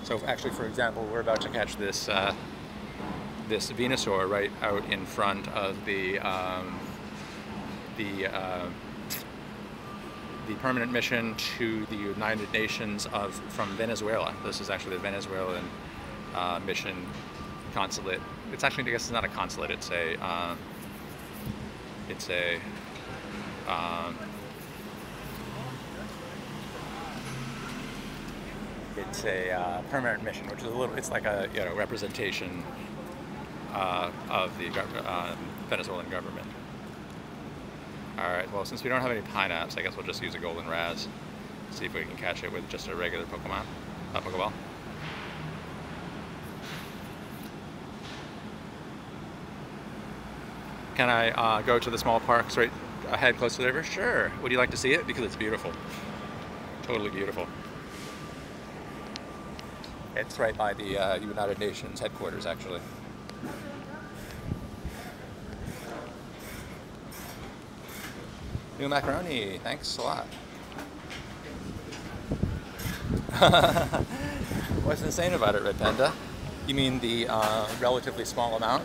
So actually, for example, we're about to catch this this Venusaur right out in front of the permanent mission to the United Nations from Venezuela. This is actually the Venezuelan mission consulate. It's actually, I guess, it's not a consulate. It's a permanent mission, which is it's like a representation of the Venezuelan government. All right, well, since we don't have any pineapples, I guess we'll just use a golden raz. See if we can catch it with just a regular Pokeball. Can I go to the small park straight ahead close to the river? Sure. Would you like to see it? Because it's beautiful. Totally beautiful. It's right by the United Nations headquarters, actually. New macaroni, thanks a lot. What's insane about it, Red Panda? You mean the relatively small amount?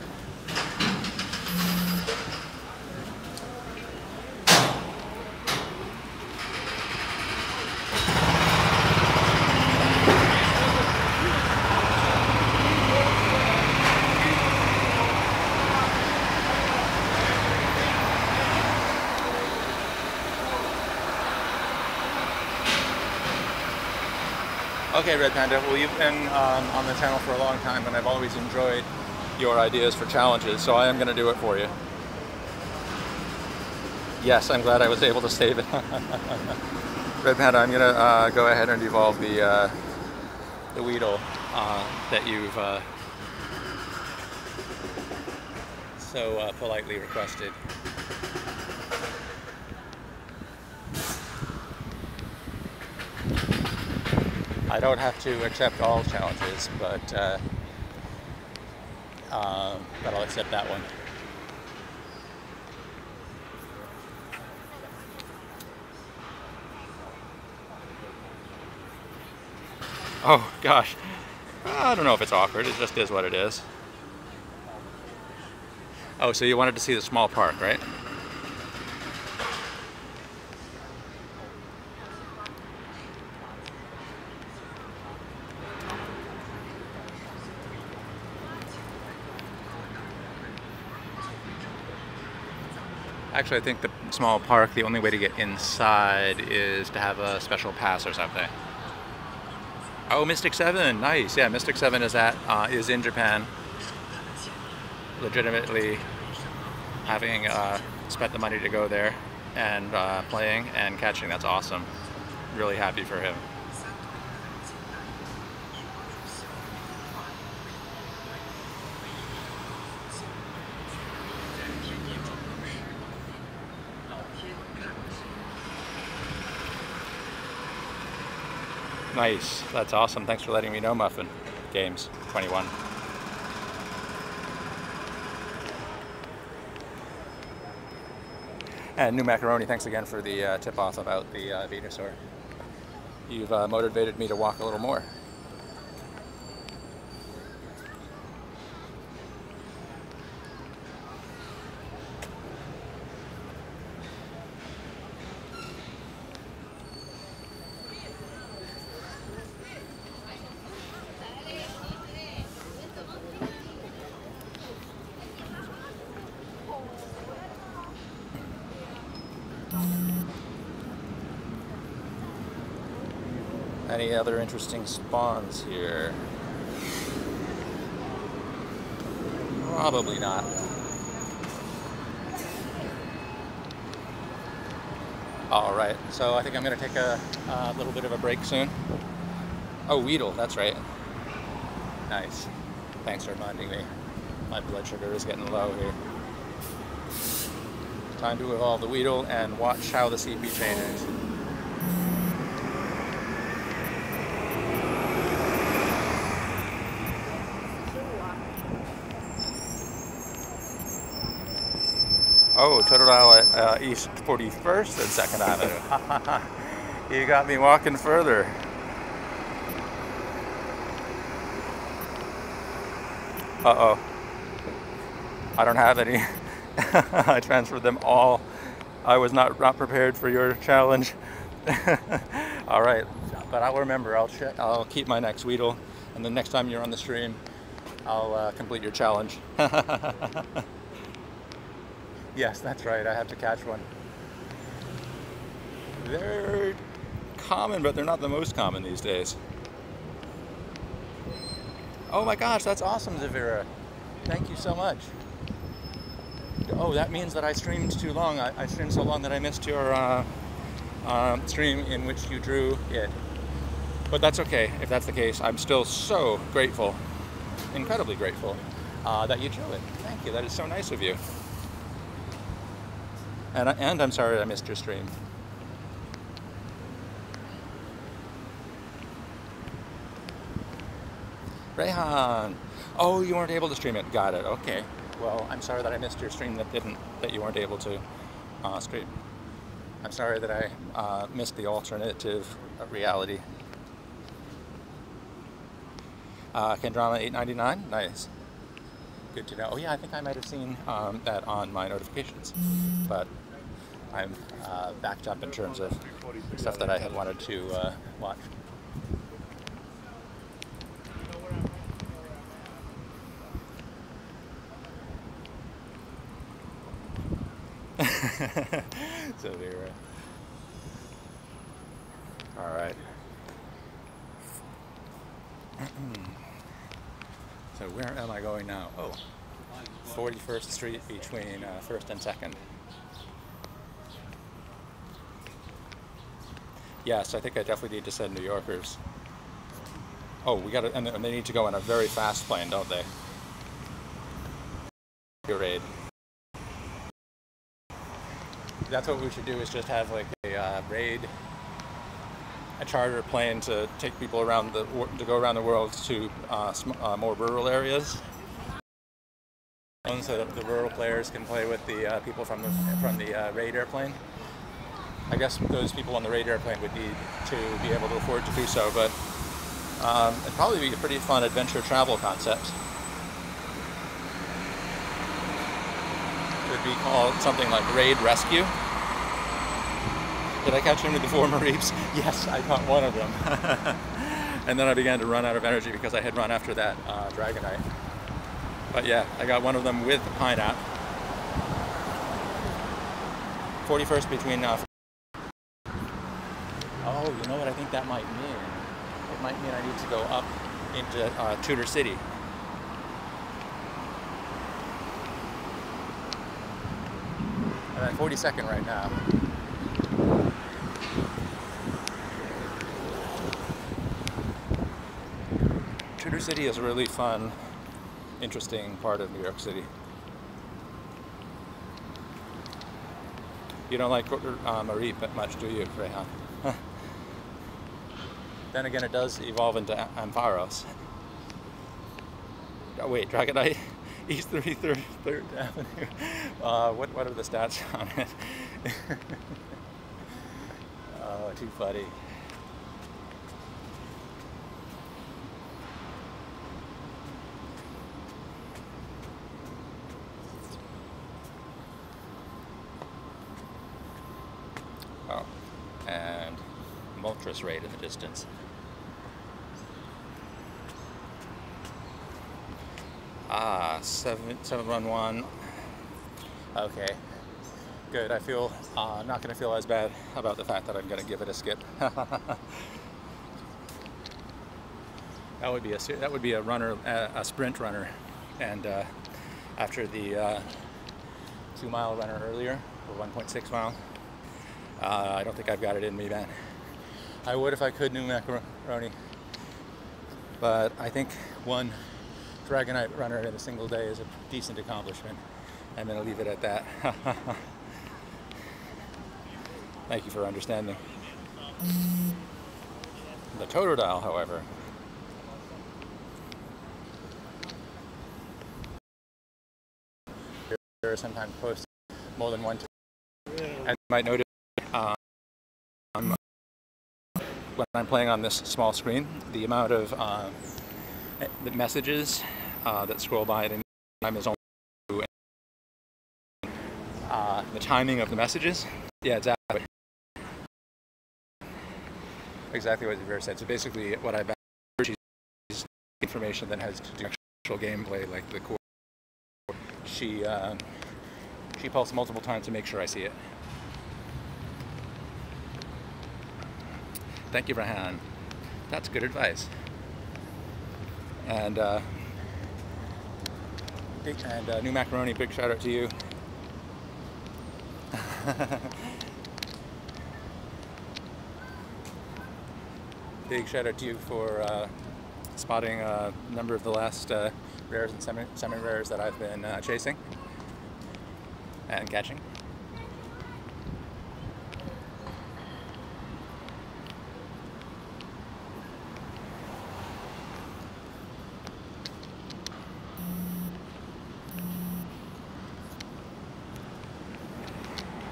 Okay, Red Panda, well, you've been on the channel for a long time, and I've always enjoyed your ideas for challenges, so I am going to do it for you. Yes, I'm glad I was able to save it. Red Panda, I'm gonna go ahead and evolve the Weedle that you've so politely requested. I don't have to accept all challenges, but I'll accept that one. Oh gosh, I don't know if it's awkward, it just is what it is. Oh, so you wanted to see the small park, right? Actually, I think the small park, the only way to get inside is to have a special pass or something. Oh, Mystic 7, nice. Yeah, Mystic 7 is in Japan. Legitimately having spent the money to go there and playing and catching. That's awesome. Really happy for him. Nice, that's awesome. Thanks for letting me know, Muffin. Games 21. And New Macaroni, thanks again for the tip-off about the Venusaur. You've motivated me to walk a little more. Any other interesting spawns here? Probably not. Alright, so I think I'm going to take a little bit of a break soon. Oh, Weedle, that's right. Nice. Thanks for reminding me. My blood sugar is getting low here. Time to evolve the Weedle and watch how the CP changes. Oh, Totodile at East 41st and 2nd Avenue. You got me walking further. Uh-oh. I don't have any. I transferred them all. I was not prepared for your challenge. All right, but I'll remember. I'll keep my next Weedle, and the next time you're on the stream, I'll complete your challenge. Yes, that's right. I have to catch one. They're common, but they're not the most common these days. Oh my gosh, that's awesome, Zavira. Thank you so much. Oh, that means that I streamed too long. I streamed so long that I missed your stream in which you drew it. But that's okay. If that's the case, I'm still so grateful, incredibly grateful, that you drew it. Thank you. That is so nice of you. And I'm sorry I missed your stream. Rayhan! Oh, you weren't able to stream it. Got it. Okay. Well, I'm sorry that I missed your stream that you weren't able to stream. I'm sorry that I missed the alternative reality. Kendrama 899. Nice. Good to know. Oh yeah, I think I might have seen that on my notifications, but I'm backed up in terms of stuff that I had wanted to watch. So there. All right. So where am I going now? Oh, 41st Street between 1st and 2nd. Yes, I think I definitely need to send New Yorkers. Oh, we got to, and they need to go in a very fast plane, don't they? Raid. That's what we should do, is just have like a raid, a charter plane to take people around to go around the world to more rural areas, so that the rural players can play with the people from the raid airplane. I guess those people on the raid airplane would need to be able to afford to do so, but it'd probably be a pretty fun adventure travel concept. It would be called something like Raid Rescue. Did I catch any of the former reefs? Yes, I caught one of them. And then I began to run out of energy because I had run after that Dragonite. But yeah, I got one of them with the pine app. 41st between... oh, you know what I think that might mean? It might mean I need to go up into Tudor City. I'm at 42nd right now. Tudor City is a really fun, interesting part of New York City. You don't like Marie much, do you, Rehan? Then again, it does evolve into Ampharos. Oh, wait, Dragonite, East 33rd Avenue. What are the stats on it? Oh, too funny. Oh, and Moltres Raid in the distance. Ah, 711. Okay, good. I feel not going to feel as bad about the fact that I'm going to give it a skip. That would be a runner, a sprint runner, and after the 2-mile runner earlier, or 1.6 mile. I don't think I've got it in me, man. I would if I could, new macaroni. But I think one Dragonite runner in a single day is a decent accomplishment. I'm going to leave it at that. Thank you for understanding. The Totodile, however. There are sometimes posts more than one time. As you might notice, when I'm playing on this small screen, the amount of the messages that scroll by at any time is only the timing of the messages. Yeah, exactly. Exactly what Vera said. So basically, what I've is information that has to do with actual gameplay, like the core. She pulses multiple times to make sure I see it. Thank you, Rahan. That's good advice. And new macaroni, big shout out to you. Big shout out to you for spotting a number of the last rares and semi-rares that I've been chasing and catching.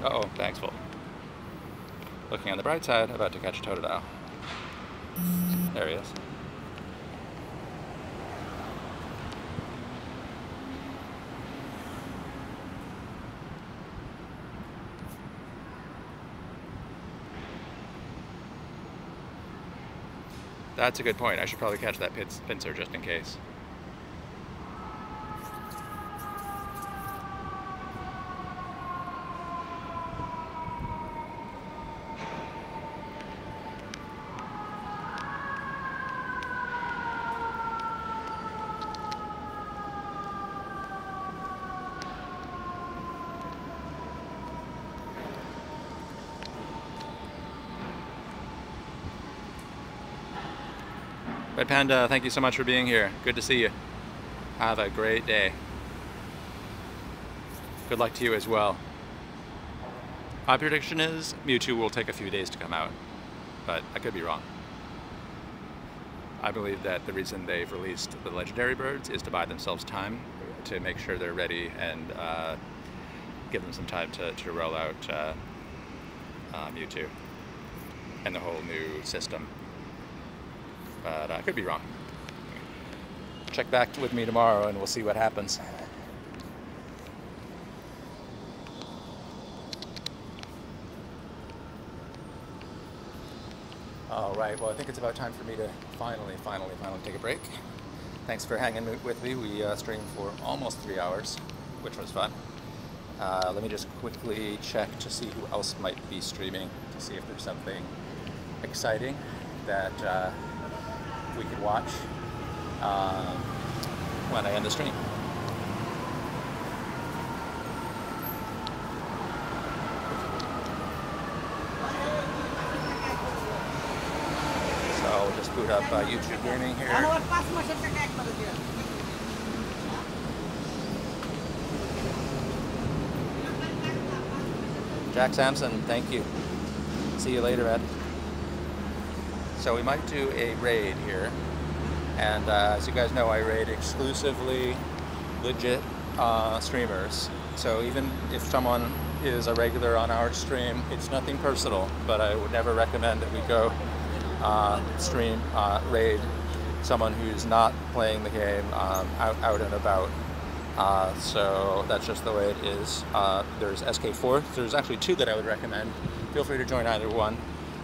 Uh-oh, bag's full. Looking on the bright side, about to catch a Totodile. There he is. That's a good point. I should probably catch that pincer just in case. Red Panda, thank you so much for being here. Good to see you. Have a great day. Good luck to you as well. My prediction is Mewtwo will take a few days to come out, but I could be wrong. I believe that the reason they've released the legendary birds is to buy themselves time to make sure they're ready and give them some time to roll out Mewtwo and the whole new system. But I could be wrong. Check back with me tomorrow and we'll see what happens. All right, well, I think it's about time for me to finally take a break. Thanks for hanging with me. We streamed for almost 3 hours, which was fun. Let me just quickly check to see who else might be streaming, to see if there's something exciting that we could watch when I end the stream. So we'll just boot up YouTube Gaming here. Jack Sampson, thank you. See you later, Ed. So we might do a raid here. And as you guys know, I raid exclusively legit streamers. So even if someone is a regular on our stream, it's nothing personal, but I would never recommend that we go raid someone who's not playing the game out and about. So that's just the way it is. There's SK4. There's actually two that I would recommend. Feel free to join either one.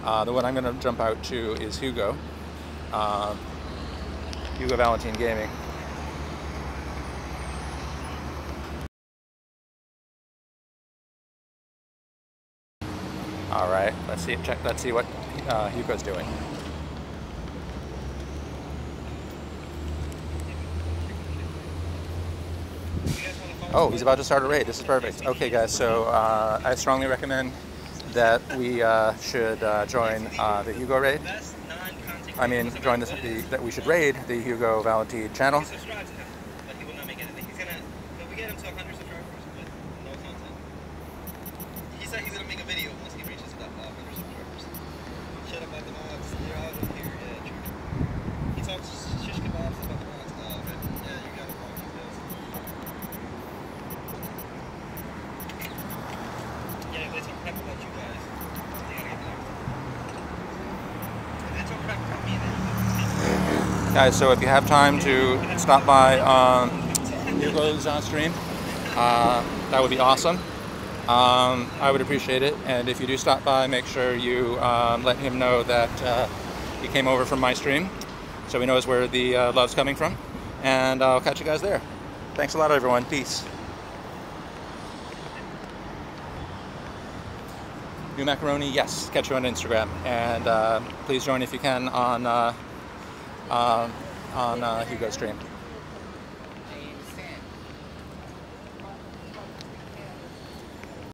The one I'm going to jump out to is Hugo. Hugo Valentine Gaming. All right, let's see what Hugo's doing. Oh, he's about to start a raid. This is perfect. Okay, guys. So I strongly recommend that we should join the Hugo raid. I mean, join that we should raid the Hugo Valentine channel. Subscribe to him, but he will not make anything. He'll get him to 100 subscribers, but no content. He said he's gonna make a video once he reaches that 100 subscribers. Shut up about the mods. You're out of here. Yeah, true. He talks shish kebabs about the mods. Oh, okay. Yeah, you gotta watch these guys. Yeah, they talk crap about you guys. They gotta get back. If they talk crap about me, then. Guys, so if you have time to stop by Hugo's stream, that would be awesome. I would appreciate it. And if you do stop by, make sure you let him know that he came over from my stream, so he knows where the love's coming from. And I'll catch you guys there. Thanks a lot, everyone. Peace. New Macaroni, yes. Catch you on Instagram. And please join if you can on Hugo's stream.